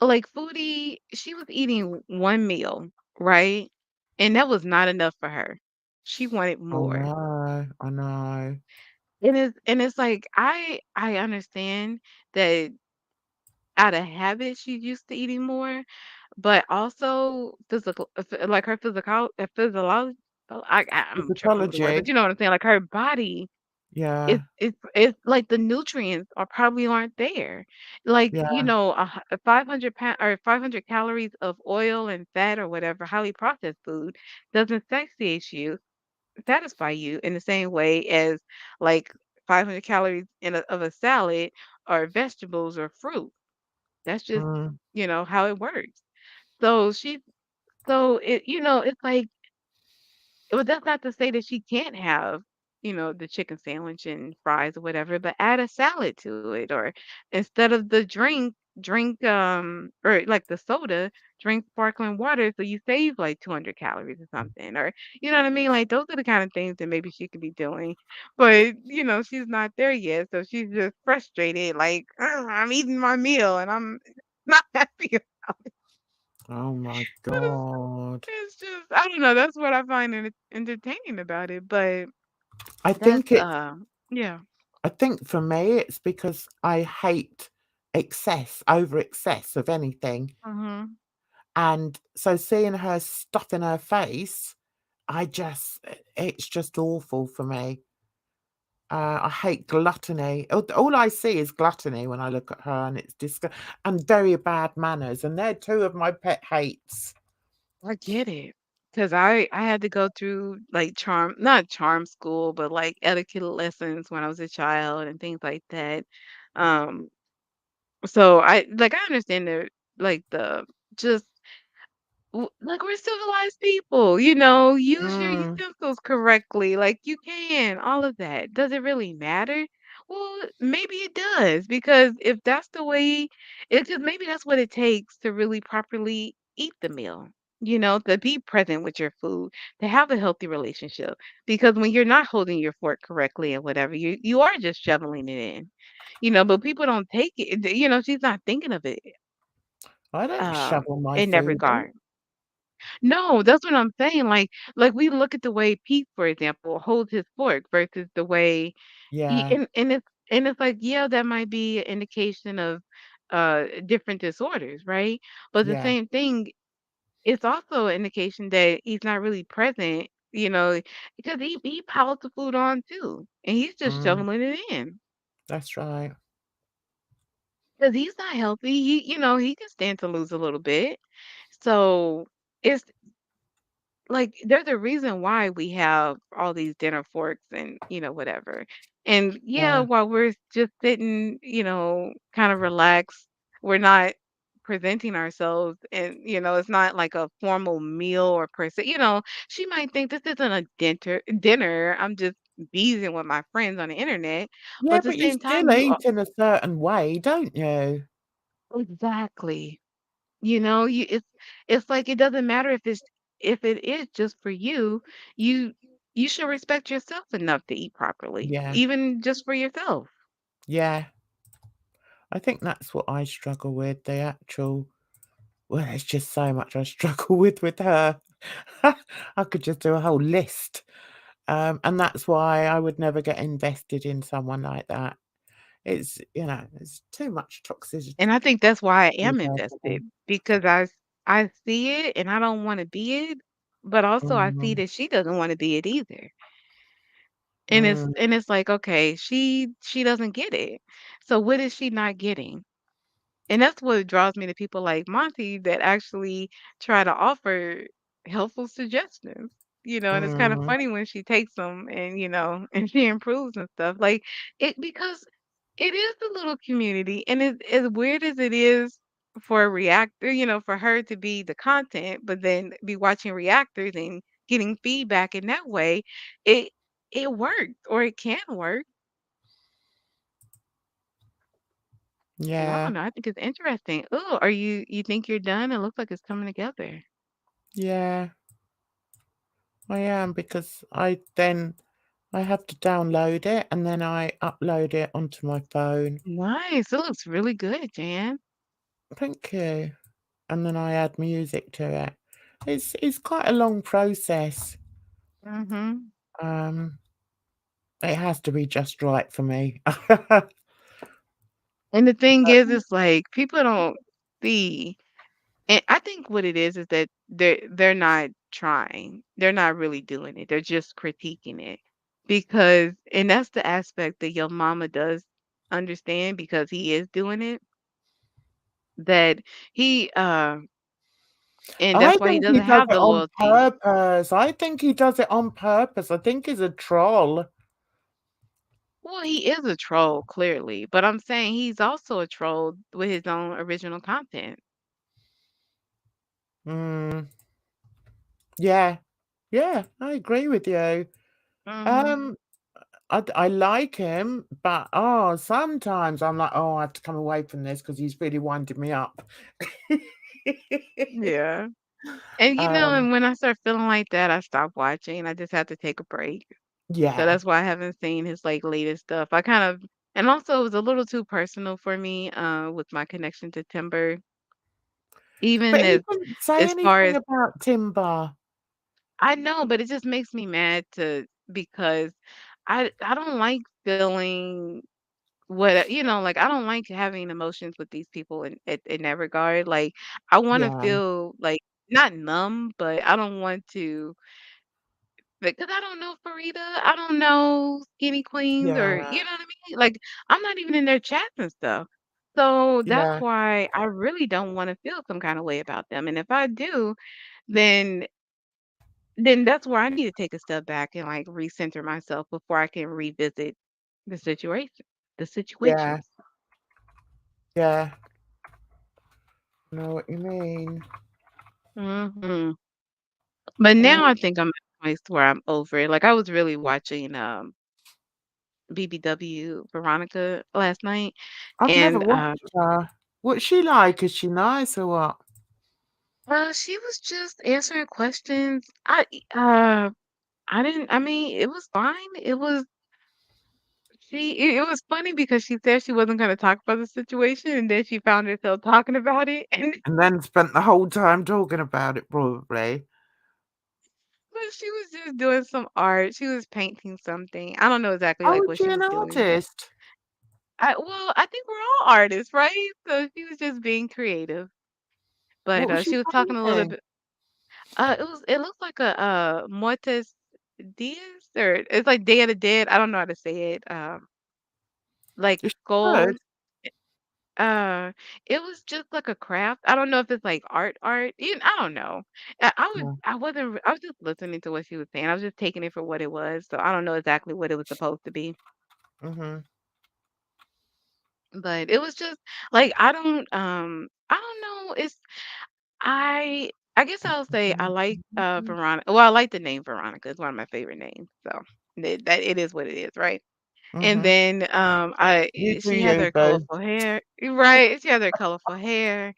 like Foodie, she was eating one meal, right? And that was not enough for her. She wanted I more. know, I know. And it's like I understand that out of habit she's used to eating more, but also like her physical, I'm tripping with the word, Physiology. but you know what I'm saying? Like her body, Yeah, it's like the nutrients are probably aren't there. Like, yeah, 500 pound or 500 calories of oil and fat or whatever, highly processed food doesn't satisfy you in the same way as like 500 calories of a salad or vegetables or fruit. That's just, mm. how it works. So it's like, well, that's not to say that she can't have, the chicken sandwich and fries or whatever, but add a salad to it, or instead of the drink or like the soda, drink sparkling water so you save like 200 calories or something, or you know what I mean? Like those are the kind of things that maybe she could be doing, but she's not there yet, so she's just frustrated, like, "Ugh, I'm eating my meal and I'm not happy about it." Oh my But god. it's just I don't know, that's what I find entertaining about it, but I that's, think it's yeah. I think for me, it's because I hate over excess of anything, Mhm. and so seeing her stuff in her face, it's just awful for me. I hate gluttony. All I see is gluttony when I look at her, and it's and very bad manners, and they're two of my pet hates. I get it, 'cause I had to go through, like, not charm school, but, like, etiquette lessons when I was a child and things like that. Um, so I understand the just like we're civilized people, use your Mm, utensils correctly, like you can, all of that. Does it really matter? Well, maybe it does, because if that's the way, it's just maybe that's what it takes to really properly eat the meal, to be present with your food, to have a healthy relationship. Because when you're not holding your fork correctly and whatever, you are just shoveling it in, but people don't take it. She's not thinking of it I don't shovel my in that food in. regard. No, that's what I'm saying, like, we look at the way Pete, for example, holds his fork versus the way he Yeah, and it's like, yeah, that might be an indication of, different disorders, right? But the yeah. same thing, it's also an indication that he's not really present, because he piles the food on too, and he's just Mm, shoveling it in that's right. because he's not healthy. He can stand to lose a little bit. So it's like there's a reason why we have all these dinner forks and whatever. And yeah, Yeah. while we're just sitting, kind of relaxed, we're not presenting ourselves, and it's not like a formal meal or per se. She might think this isn't a dinner. I'm just beezing with my friends on the internet. But Yeah, at the but you same time, still you eat are in a certain way, don't you? exactly. It's like it doesn't matter if it is just for you, you you should respect yourself enough to eat properly, Yeah, even just for yourself. yeah. I think that's what I struggle with, the actual well, there's just so much I struggle with her. I could just do a whole list. And that's why I would never get invested in someone like that. It's, there's too much toxicity And I think that's why I am there for me. invested because I see it and I don't want to be it, but also I see Mm, that she doesn't want to be it either. And it's mm, and it's like, okay, she doesn't get it. So what is she not getting? And that's what draws me to people like Monty that actually try to offer helpful suggestions. And it's kind of mm. funny when she takes them and, and she improves and stuff. Like it because it is a little community and as weird as it is for a reactor, for her to be the content, but then be watching reactors and getting feedback in that way, it it worked or it can work. And I Yeah, don't know, I think it's interesting. Oh, you think you're done? It looks like it's coming together. yeah, I am because I have to download it and then I upload it onto my phone. Nice. It looks really good, Jan. Thank you. And then I add music to it. It's quite a long process. Mhm. Um, it has to be just right for me. And the thing is, it's like people don't see, and I think what it is that they're not trying. They're not really doing it. They're just critiquing it because, and that's the aspect that your mama does understand because he is doing it. That he and I that's why he think he doesn't does have it the on loyalty. purpose. I think he does it on purpose. I think he's a troll. Well, he is a troll, clearly, but I'm saying he's also a troll with his own original content. Mm, yeah, yeah, I agree with you. Mhm. Um, I like him, but sometimes I'm like, oh, I have to come away from this because he's really winding me up. Yeah. And um, and when I start feeling like that, I stop watching. I just have to take a break. So yeah, that's why I haven't seen his like latest stuff. I kind of and also it was a little too personal for me with my connection to Timber. but Even he didn't say as far anything as about timber. I know, but it just makes me mad to because I don't like feeling what like, I don't like having emotions with these people in that regard, like, I wanna Yeah, feel, like, not numb, but I don't want to because I don't know Farida, I don't know Skinny Queens or yeah, you know what I mean? Like, I'm not even in their chats and stuff. So, that's yeah, why I really don't wanna feel some kinda way about them, and if I do, then that's where I need to take a step back and, like, recenter myself before I can revisit the situation the yeah, situations. yeah. I know what you mean. Mhm. But Uh, now I think I'm at a place where I'm over it. Like I was really watching BBW Veronica last night I've never and watched her. What's she like? Is she nice or what? she was just answering questions. I didn't I mean it was fine. It was funny because she said she wasn't gonna talk about the situation and then she found herself talking about it and And then spent the whole time talking about it, probably. but she was just doing some art. She was painting something. I don't know exactly Oh, like is what she she an was doing. artist? I think we're all artists, right? So she was just being creative. But, What was she she was talking a little painting? bit. It looks like a Muertes Dias, or it's like Day of the Dead. I don't know how to say it. Like It's good. skulls. Uh, it was just like a craft. I don't know if it's like art. I don't know. Yeah. I was just listening to what she was saying. I was just taking it for what it was. So I don't know exactly what it was supposed to be. Mhm. But it was just like I don't know. I guess I'll say I like Veronica. Well, I like the name Veronica. It's one of my favorite names. So that it is what it is, right? And Mhm. then, I You do she has you, her boo. colorful hair. Right, she has her colorful hair.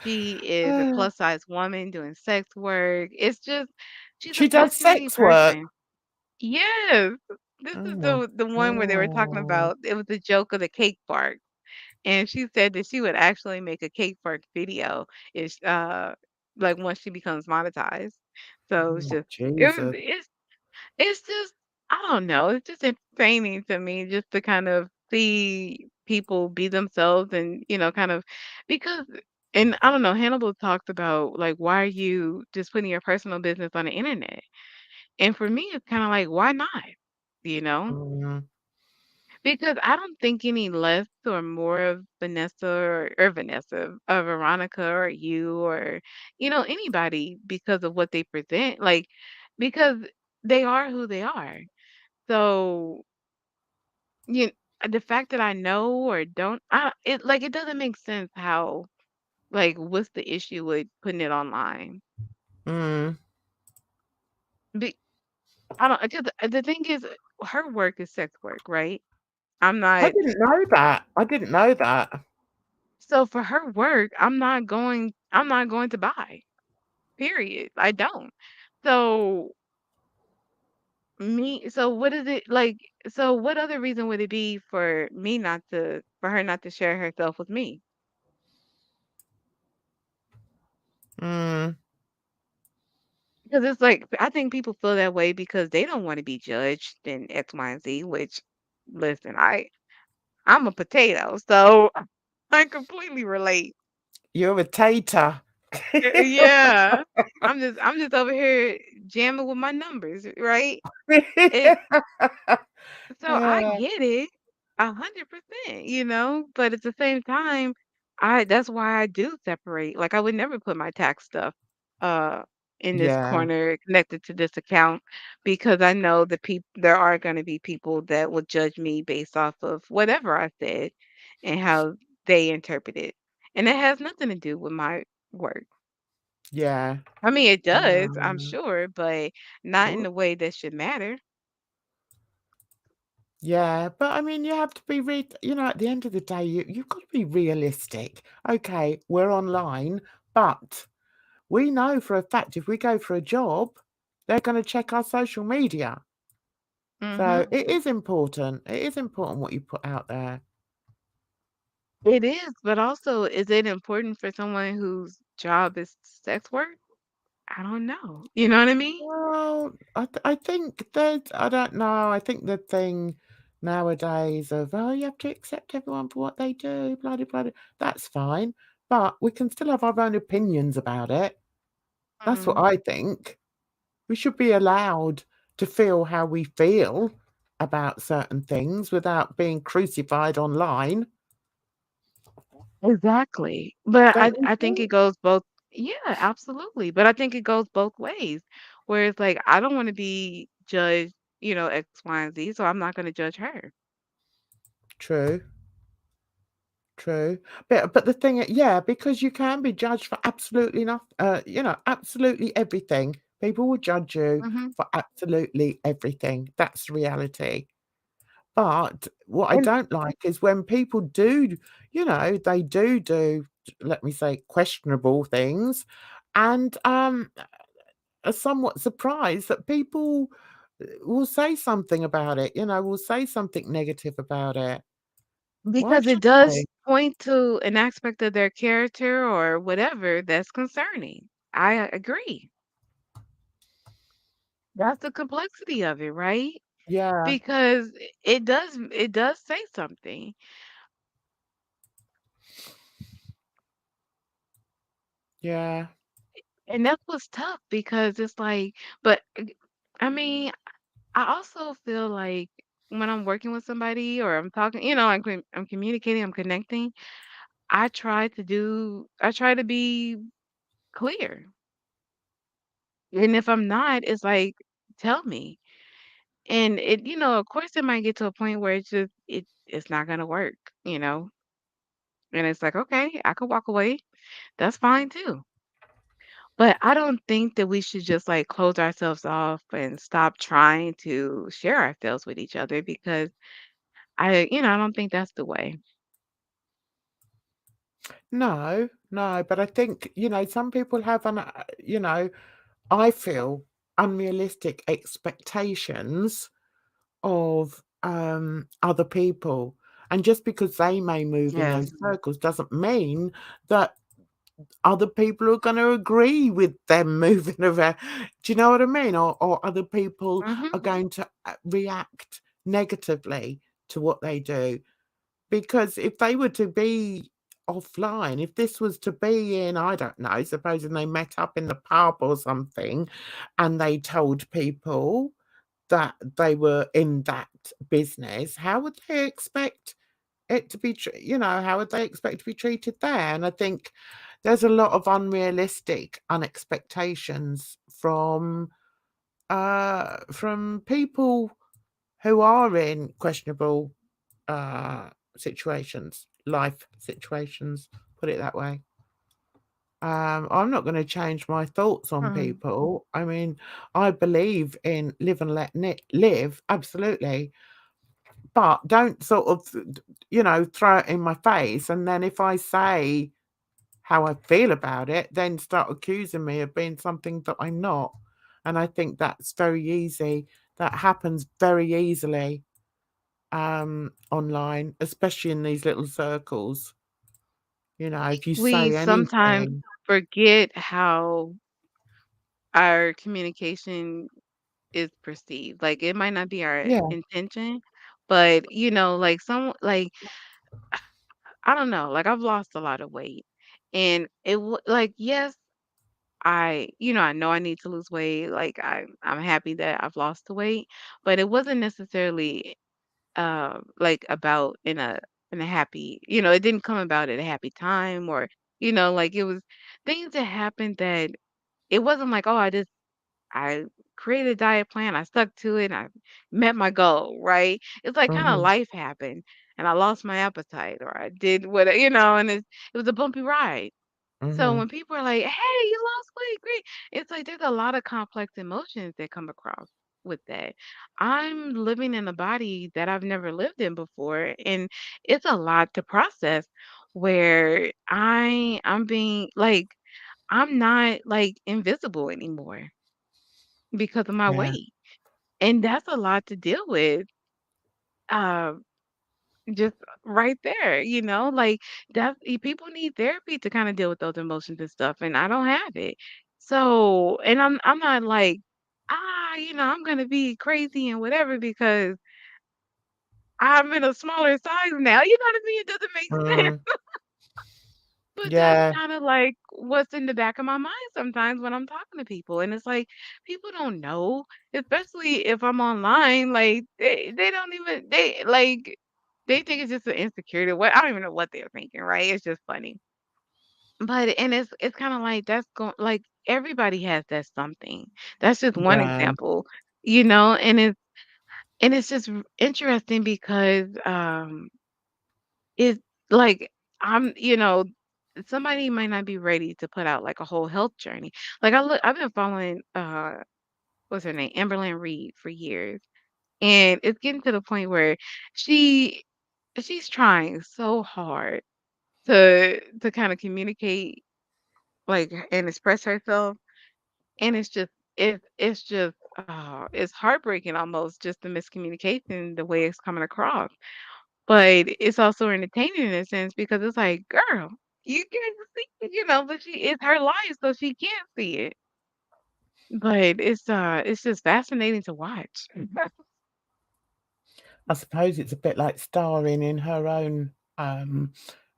She is a plus size woman doing sex work. It's just she's a She does fascinating sex work. person. Yes. This is Oh. the one where they were talking Oh. about it was the joke of the cake bark, and she said that she would actually make a cake bark video if, like, once she becomes monetized. So it's Oh, just it was Jesus. it's just I don't know, it's just entertaining to me just to kind of see people be themselves and, kind of because and I don't know, Hannibal talked about like why are you just putting your personal business on the internet? And for me it's kind of like why not? You know? Mm. Because I don't think any less or more of Vanessa or Vanessa, or Veronica or you or anybody because of what they present. Like because they are who they are. So, you the fact that I know or don't, it doesn't make sense how like what's the issue with putting it online? Mm. Be, I don't. Because the thing is, her work is sex work, right? I'm I not. didn't know that. I didn't know that. So for her work, I'm not going. I'm not going to buy. Period. I don't. So So what is it like? So what other reason would it be for her not to share herself with me? Mm. Because it's like I think people feel that way because they don't wanna be judged in X, Y, and Z, which listen, I'm a potato, so I completely relate. You're a tater. Yeah. I'm just over here jamming with my numbers, right? It So I Yeah. get it 100%, but at the same time, I that's why I do separate. Like I would never put my tax stuff uh in this Yeah. corner connected to this account because I know the people there are going to be people that will judge me based off of whatever I said and how they interpret it. And it has nothing to do with my work. Yeah. I mean, it does, I'm Um, sure, but not in ooh, the way that should matter. yeah, but I mean, you have to be at the end of the day, you've got to be realistic. Okay, we're online, but we know for a fact if we go for a job, they're going to check our social media. So Mhm. it is important. It is important what you put out there. It is, but also, is it important for someone whose job is sex work? I don't know. You know what I mean? Well, I think that I don't know. I think the thing nowadays of you have to accept everyone for what they do, blah blah blah. That's fine, but we can still have our own opinions about it. That's what Mm. I think. We should be allowed to feel how we feel about certain things without being crucified online. Exactly. But Don't you I think it think? goes both yeah, absolutely. But I think it goes both ways. Where it's like, I don't want to be judged, X, Y, and Z, so I'm not going to judge her. True. True, but the thing yeah, because you can be judged for absolutely absolutely everything. People will judge you Hmm. for absolutely everything. That's reality. But what I And don't like is when people do, they do, let me say, questionable things, and are somewhat surprised that people will say something about it. Will say something negative about it. Why because it should does they? point to an aspect of their character or whatever that's concerning. I agree. That's the complexity of it, right? Yeah, Because it does say something. yeah. and that's what's tough because it's like, but I mean, I also feel like when I'm working with somebody or I'm talking, I'm communicating, I'm connecting, I try to be clear. And if I'm not, it's like, tell me. And of course it might get to a point where it's not gonna work, you know? And it's like, okay, I could walk away. That's fine too. But I don't think that we should just like close ourselves off and stop trying to share ourselves with each other because I don't think that's the way. No, no, but I think, some people have I feel unrealistic expectations of other people. And just because they may move in those Yes. circles doesn't mean that other people are going to agree with them moving around. Do you know what I mean? Or other people Mhm. are going to react negatively to what they do. Because if they were to be offline, if this was to be in, I don't know, supposing they met up in the pub or something and they told people that they were in that business, how would they expect it to be how would they expect to be treated there? And I think there's a lot of unrealistic expectations from people who are in questionable uh life situations, put it that way. I'm not going to change my thoughts on Mhm. people. I mean, I believe in live and let live, absolutely, but don't sort of, throw it in my face. And then if I say how I feel about it, then start accusing me of being something that I'm not. And I think that's very easy. That happens very easily online, especially in these little circles. If you We say sometimes anything. forget how our communication is perceived. Like it might not be our Yeah. intention, but like I don't know, like I've lost a lot of weight. And like yes, I know I need to lose weight. Like I'm happy that I've lost the weight, but it wasn't necessarily like about in a happy, it didn't come about at a happy time or like it was things that happened that it wasn't like, oh, I created a diet plan, I stuck to it, I met my goal, right? It's like kind of Mhm. life happened and I lost my appetite or I did what, and it was a bumpy ride. So Mhm. when people are like, "Hey, you lost weight, great," it's like there's a lot of complex emotions that come across with that. I'm living in a body that I've never lived in before, and it's a lot to process where I'm being like I'm not like invisible anymore because of my Yeah. weight. And that's a lot to deal with. Uh, just right there, like people need therapy to kind of deal with those emotions and stuff, and I don't have it. So, and I'm not like, I'm gonna be crazy and whatever because I'm in a smaller size now. You know what I mean? It doesn't make sense. Mm. But that's Yeah. kind of like what's in the back of my mind sometimes when I'm talking to people. And it's like people don't know, especially if I'm online, like they don't even they think it's just an insecurity. What I don't even know what they're thinking, right? It's just funny. But and it's kind of like that's going like everybody has that something. That's just one Yeah. example, and it's just interesting because it's like somebody might not be ready to put out like a whole health journey. Like I've been following what's her name? Amberlynn Reed for years. And it's getting to the point where she she's trying so hard to kind of communicate like and express herself. And it's just it's heartbreaking almost just the miscommunication, the way it's coming across. But it's also entertaining in a sense because it's like, "Girl, you can't see it," but it's her life, so she can't see it. But it's just fascinating to watch. I suppose it's a bit like starring in her own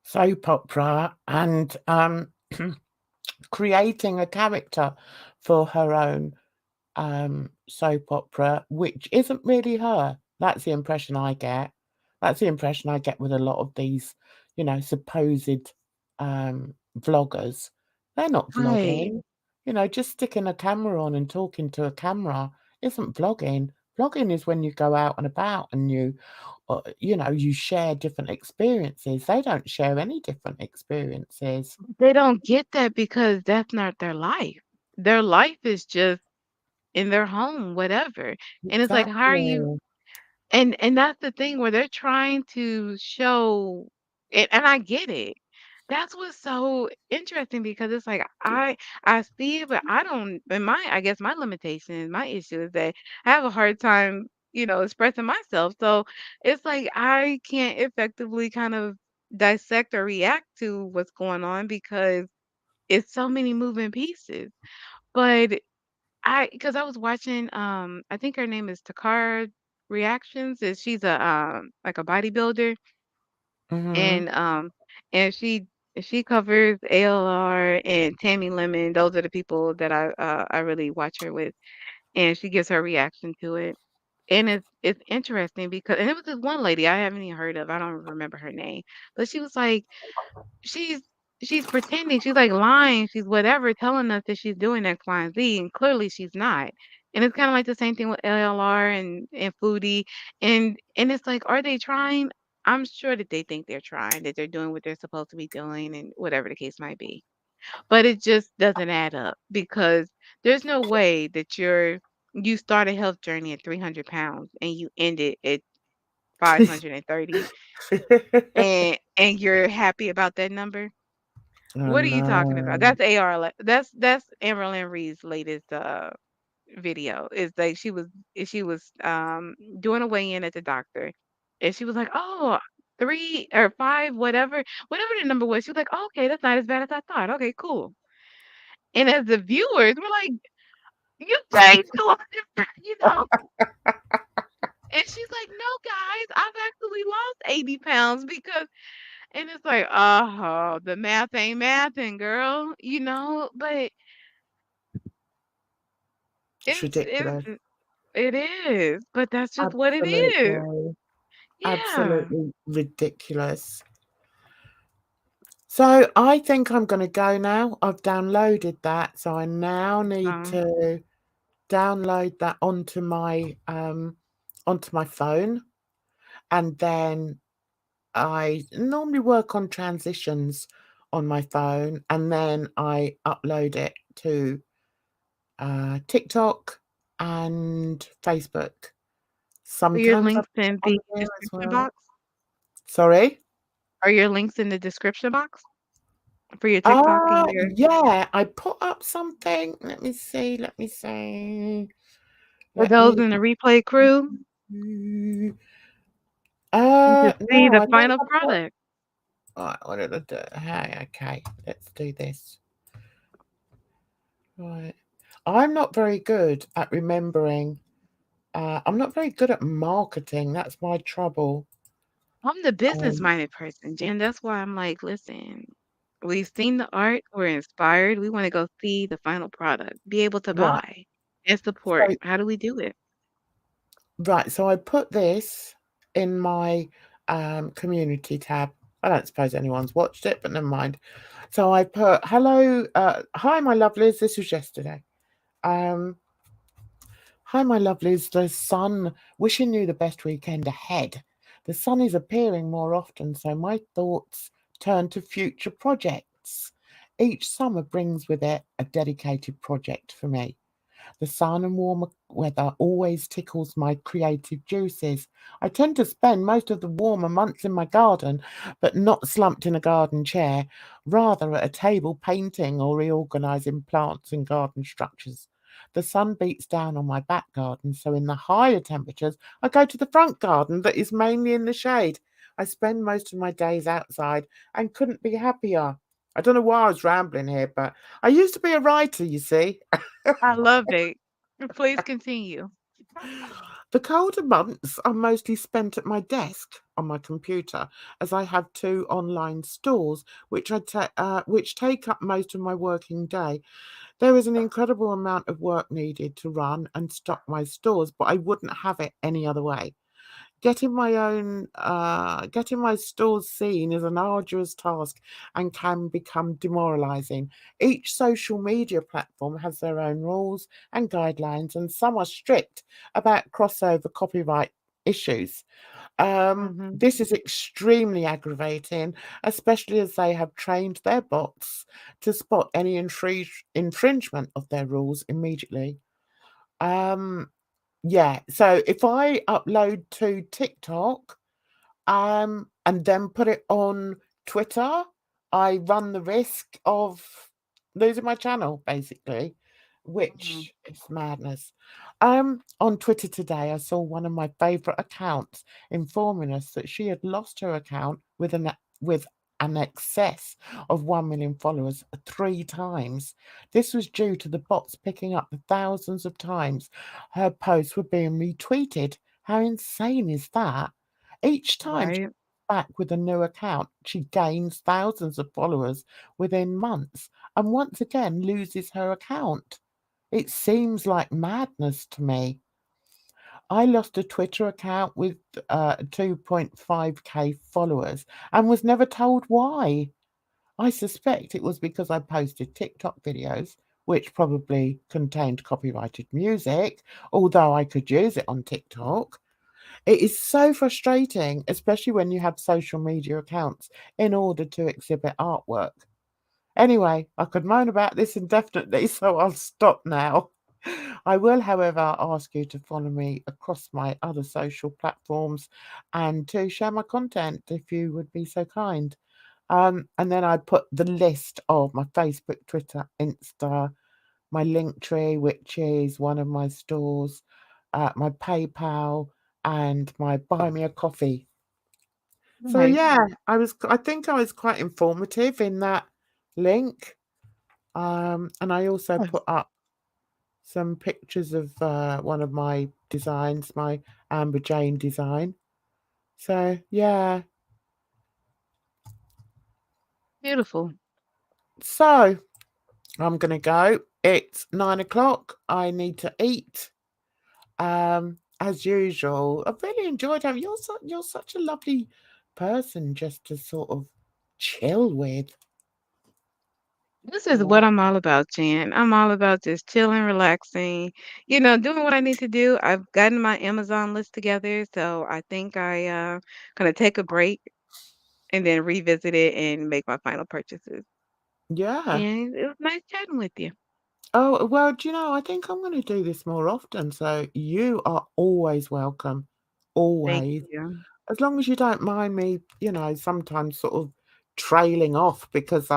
soap opera and creating a character for her own soap opera, which isn't really her. That's the impression I get. That's the impression I get with a lot of these, supposed vloggers. They're not Right. vlogging. Just sticking a camera on and talking to a camera isn't vlogging. Vlogging is when you go out and about and you share different experiences. They don't share any different experiences. They don't get that because that's not their life. Their life is just in their home, whatever. And it's like, how are you Exactly. and that's the thing where they're trying to show and I get it. That's what's so interesting because it's like I see it, but I don't and my I guess my limitation, my issue is that I have a hard time, expressing myself. So it's like I can't effectively kind of dissect or react to what's going on because it's so many moving pieces. But because I was watching, I think her name is Takara Reactions, and she's a like a bodybuilder, Mhm. and she covers ALR and Tammy Lemon. Those are the people that I really watch her with, and she gives her reaction to it. And it's interesting because and it was this one lady I haven't even heard of. I don't remember her name, but she was like she's she's pretending, she's, like, lying, she's whatever, telling us that she's doing X, Y, and Z, and clearly she's not. And it's kinda like the same thing with LLR and Foodie, and it's like, are they trying? I'm sure that they think they're trying, that they're doing what they're supposed to be doing and whatever the case might be. But it just doesn't add up because there's no way that you start a health journey at 300 pounds and you end it at 530 and you're happy about that number. Oh, What are you talking about? no. That's AR. That's Amberlyn Reed's latest video. Is like she was doing a weigh in at the doctor, and she was like, "Oh, 3 or 5, whatever the number was." She was like, oh, "Okay, that's not as bad as I thought. Okay, cool." And as the viewers, we're like, "You gained 200, you know?" And she's like, "No, guys, I've actually lost 80 pounds because." And it's like, oh, the math ain't mathing, girl, but It's ridiculous. it is, but that's just what it is. Absolutely. Yeah. Absolutely ridiculous. So I think I'm gonna go now. I've downloaded that, so I now need Um, to download that onto my phone, and then I normally work on transitions on my phone, and then I upload it to TikTok and Facebook. are your Sometimes I links put in it the on here as description well. box? Sorry? Are your links in the description box for your TikTok and your Yeah, I put up something. Let me see. for Let those me in the replay crew? You can see No, the I think final I put product. right, what did I do? Hey, okay, let's do this. Right. I'm not very good at remembering. I'm not very good at marketing. That's my trouble. I'm the Um, business-minded person, Jen. That's why I'm like, listen, we've seen the art, we're inspired, we wanna go see the final product, be able to right. buy and support. So How do we do it? right. So I put this in my community tab. I don't suppose anyone's watched it, but never mind. So I put hello, hi my lovelies. This was yesterday. Um, Hi, my lovelies. The sun, wishing you the best weekend ahead. The sun is appearing more often, so my thoughts turn to future projects. Each summer brings with it a dedicated project for me. The sun and warmer weather always tickles my creative juices. I tend to spend most of the warmer months in my garden, but not slumped in a garden chair, rather at a table painting or reorganizing plants and garden structures. The sun beats down on my back garden, so in the higher temperatures, I go to the front garden that is mainly in the shade. I spend most of my days outside and couldn't be happier. I don't know why I was rambling here, but I used to be a writer, you see. I love it. Please continue. The colder months are mostly spent at my desk on my computer, as I have two online stores which take up most of my working day. There is an incredible amount of work needed to run and stock my stores, but I wouldn't have it any other way. Getting my stores seen is an arduous task and can become demoralizing. Each social media platform has their own rules and guidelines, and some are strict about crossover copyright issues. Mhm. This is extremely aggravating, especially as they have trained their bots to spot any infringement of their rules immediately. Um, yeah, so if I upload to TikTok, and then put it on Twitter, I run the risk of losing my channel, basically, Mhm. which is madness. On Twitter today, I saw one of my favourite accounts informing us that she had lost her account with an excess of 1 million followers 3 times. This was due to the bots picking up the thousands of times her posts were being retweeted. How insane is that? Each time she Right. comes back with a new account, she gains thousands of followers within months and once again loses her account. It seems like madness to me. I lost a Twitter account with 2.5k followers and was never told why. I suspect it was because I posted TikTok videos, which probably contained copyrighted music, although I could use it on TikTok. It is so frustrating, especially when you have social media accounts in order to exhibit artwork. Anyway, I could moan about this indefinitely, so I'll stop now. I will, however, ask you to follow me across my other social platforms and to share my content if you would be so kind. And then I put the list of my Facebook, Twitter, Insta, my link tree, which is one of my stores, my PayPal, and my Buy Me a Coffee. So Nice. yeah, I think I was quite informative in that link. And I also Yes. put up some pictures of one of my designs, my Amber Jane design. So yeah. Beautiful. So I'm gonna go. It's 9 o'clock. I need to eat. As usual, I've really enjoyed having you're such a lovely person just to sort of chill with. This is what Wow. I'm all about, Jen. I'm all about just chilling, relaxing, doing what I need to do. I've gotten my Amazon list together, so I think gonna take a break and then revisit it and make my final purchases. Yeah. And it was nice chatting with you. Oh, well, do you know, I think I'm gonna do this more often, so you are always welcome. Thank Always. you. As long as you don't mind me, sometimes sort of trailing off because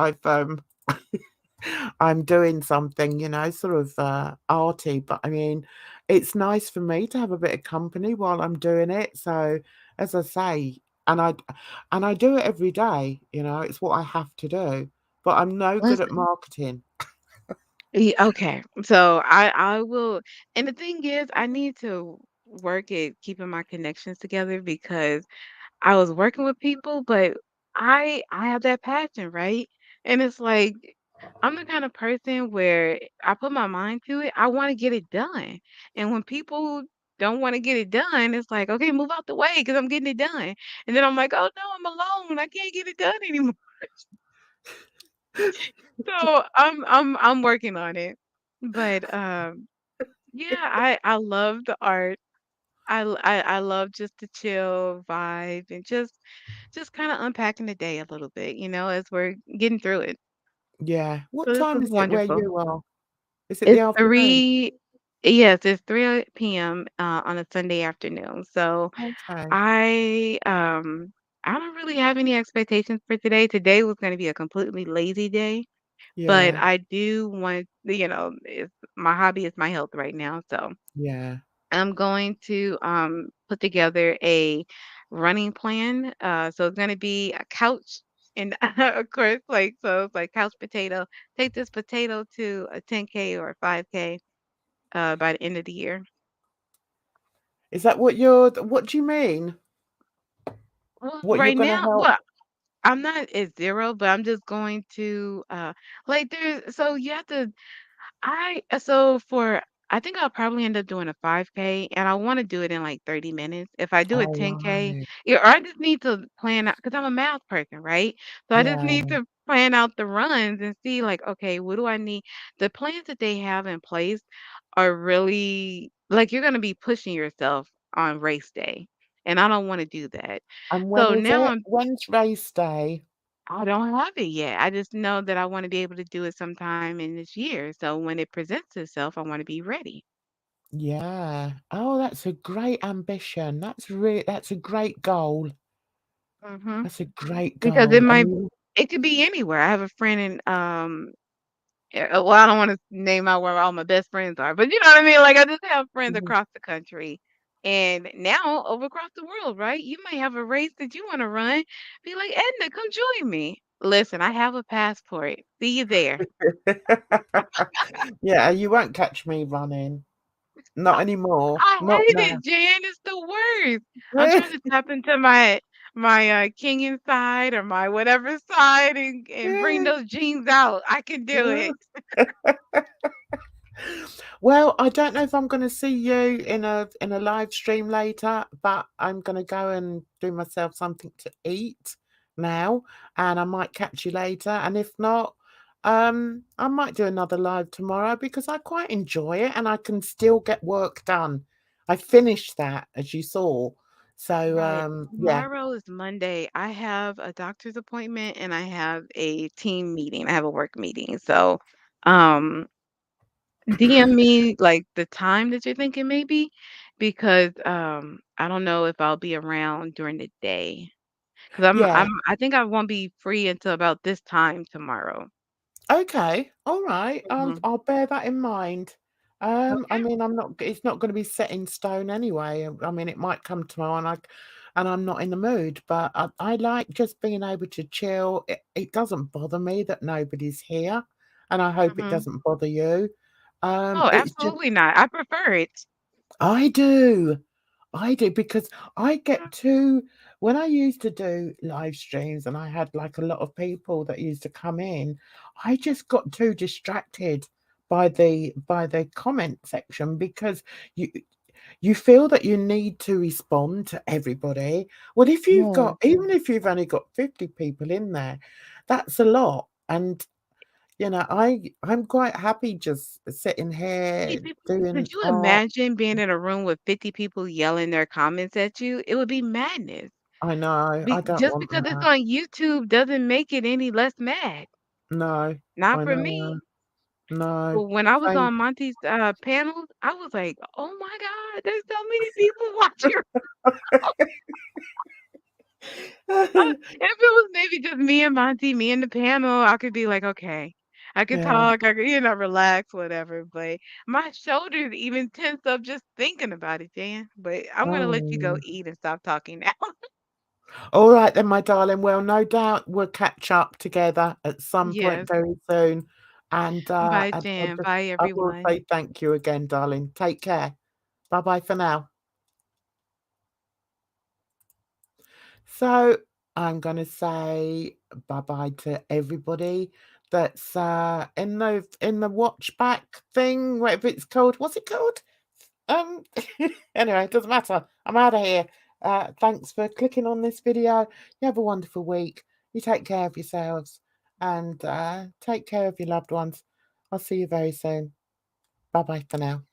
I'm doing something, sort of arty, but I mean, it's nice for me to have a bit of company while I'm doing it. So, as I say, and I and I do it every day, it's what I have to do. But I'm no good at Listen, marketing. okay. So I will, and the thing is, I need to work at keeping my connections together because I was working with people, but I have that passion, right? And it's like I'm the kind of person where I put my mind to it. I want to get it done. And when people don't want to get it done, it's like, okay, move out the way because I'm getting it done. And then I'm like, oh no, I'm alone. I can't get it done anymore. So I'm working on it. But yeah, I love the art. I love just to chill, vibe, and just kind of unpacking the day a little bit, as we're getting through it. Yeah. So What this time was is it where wonderful. you are? Is it the It's afternoon? 3, yes, it's 3 p.m. On a Sunday afternoon. So Okay. I don't really have any expectations for today. Today was going to be a completely lazy day, but Yeah. I do want, it's, my hobby is my health right now. So Yeah. I'm going to put together a running plan. So it's going to be a couch. And of course, so it's like couch potato. Take this potato to a 10K or a 5K by the end of the year. Is that what do you mean? Well, What you're right gonna now, help? well, I'm not at 0, but I'm just going to, like, there's so you have to so for I think I'll probably end up doing a 5K, and I wanna do it in, like, 30 minutes. If I do a Oh, 10K, right. yeah, or I just need to plan out because 'cause I'm a math person, right? So I just Yeah, need to plan out the runs and see, like, okay, what do I need? The plans that they have in place are really like, you're gonna be pushing yourself on race day, and I don't wanna do that. and when So is now it? When's race day? I don't have it yet. I just know that I wanna be able to do it sometime in this year. So when it presents itself, I wanna be ready. Yeah. Oh, that's a great ambition. That's a great goal. Mhm. That's a great Because goal, it could be anywhere. I have a friend in, well, I don't wanna name out where all my best friends are, but you know what I mean? Like, I just have friends Mhm. across the country, and now over across the world, right? You might have a race that you wanna run, be like, "Edna, come join me." Listen, I have a passport. See you there. Yeah, you won't catch me running. Not anymore. I Not hate now. it, Jan, it's the worst. I'm trying to tap into my Kenyan side or my whatever side and bring those genes out. I can do it. Well, I don't know if I'm gonna see you in a live stream later, but I'm gonna go and do myself something to eat now, and I might catch you later. And if not, I might do another live tomorrow because I quite enjoy it and I can still get work done. I finished that, as you saw. So, Right. yeah, Tomorrow is Monday. I have a doctor's appointment and I have a team meeting. I have a work meeting. So, um, DM me like the time that you're thinking maybe because I don't know if I'll be around during the day. 'Cause yeah. I think I won't be free until about this time tomorrow. Okay, all right. Mhm. I'll bear that in mind. I Okay. mean, I'm not. It's not going to be set in stone anyway. I mean, it might come tomorrow, and I'm not in the mood. But I like just being able to chill. It doesn't bother me that nobody's here, and I hope it Mhm. doesn't bother you. Oh, It's just absolutely not. I prefer it. I do. I do because I get too when I used to do live streams and I had like a lot of people that used to come in, I just got too distracted by the comment section because you you feel that you need to respond to everybody. Well, if you've Yeah. got even if you've only got 50 people in there, that's a lot. And I'm quite happy just sitting 50 here people. doing Could you art. imagine being in a room with 50 people yelling their comments at you? It would be madness. I know, I don't Just want because it's that. on YouTube doesn't make it any less mad. No, Not I for know, me. no. But when I was Same. on Monty's, panels, I was like, "Oh my god, there's so many people watching." If it was maybe just me and Monty, me and the panel, I could be like, "Okay." I could Yeah. talk, I could, relax, whatever, but my shoulders even tense up just thinking about it, Jan. But I'm gonna let you go Oh. eat and stop talking now. All right then, my darling. Well, no doubt we'll catch up together at some point Yes. very soon. And Bye, Jan. Bye, I will everyone. say thank you again, darling. Take care. Bye bye for now. So I'm gonna say bye bye to everybody that's in the watch back thing, whatever it's called. What's it called? Um, anyway, it doesn't matter. I'm out of here. Thanks for clicking on this video. You have a wonderful week. You take care of yourselves and take care of your loved ones. I'll see you very soon. Bye bye for now.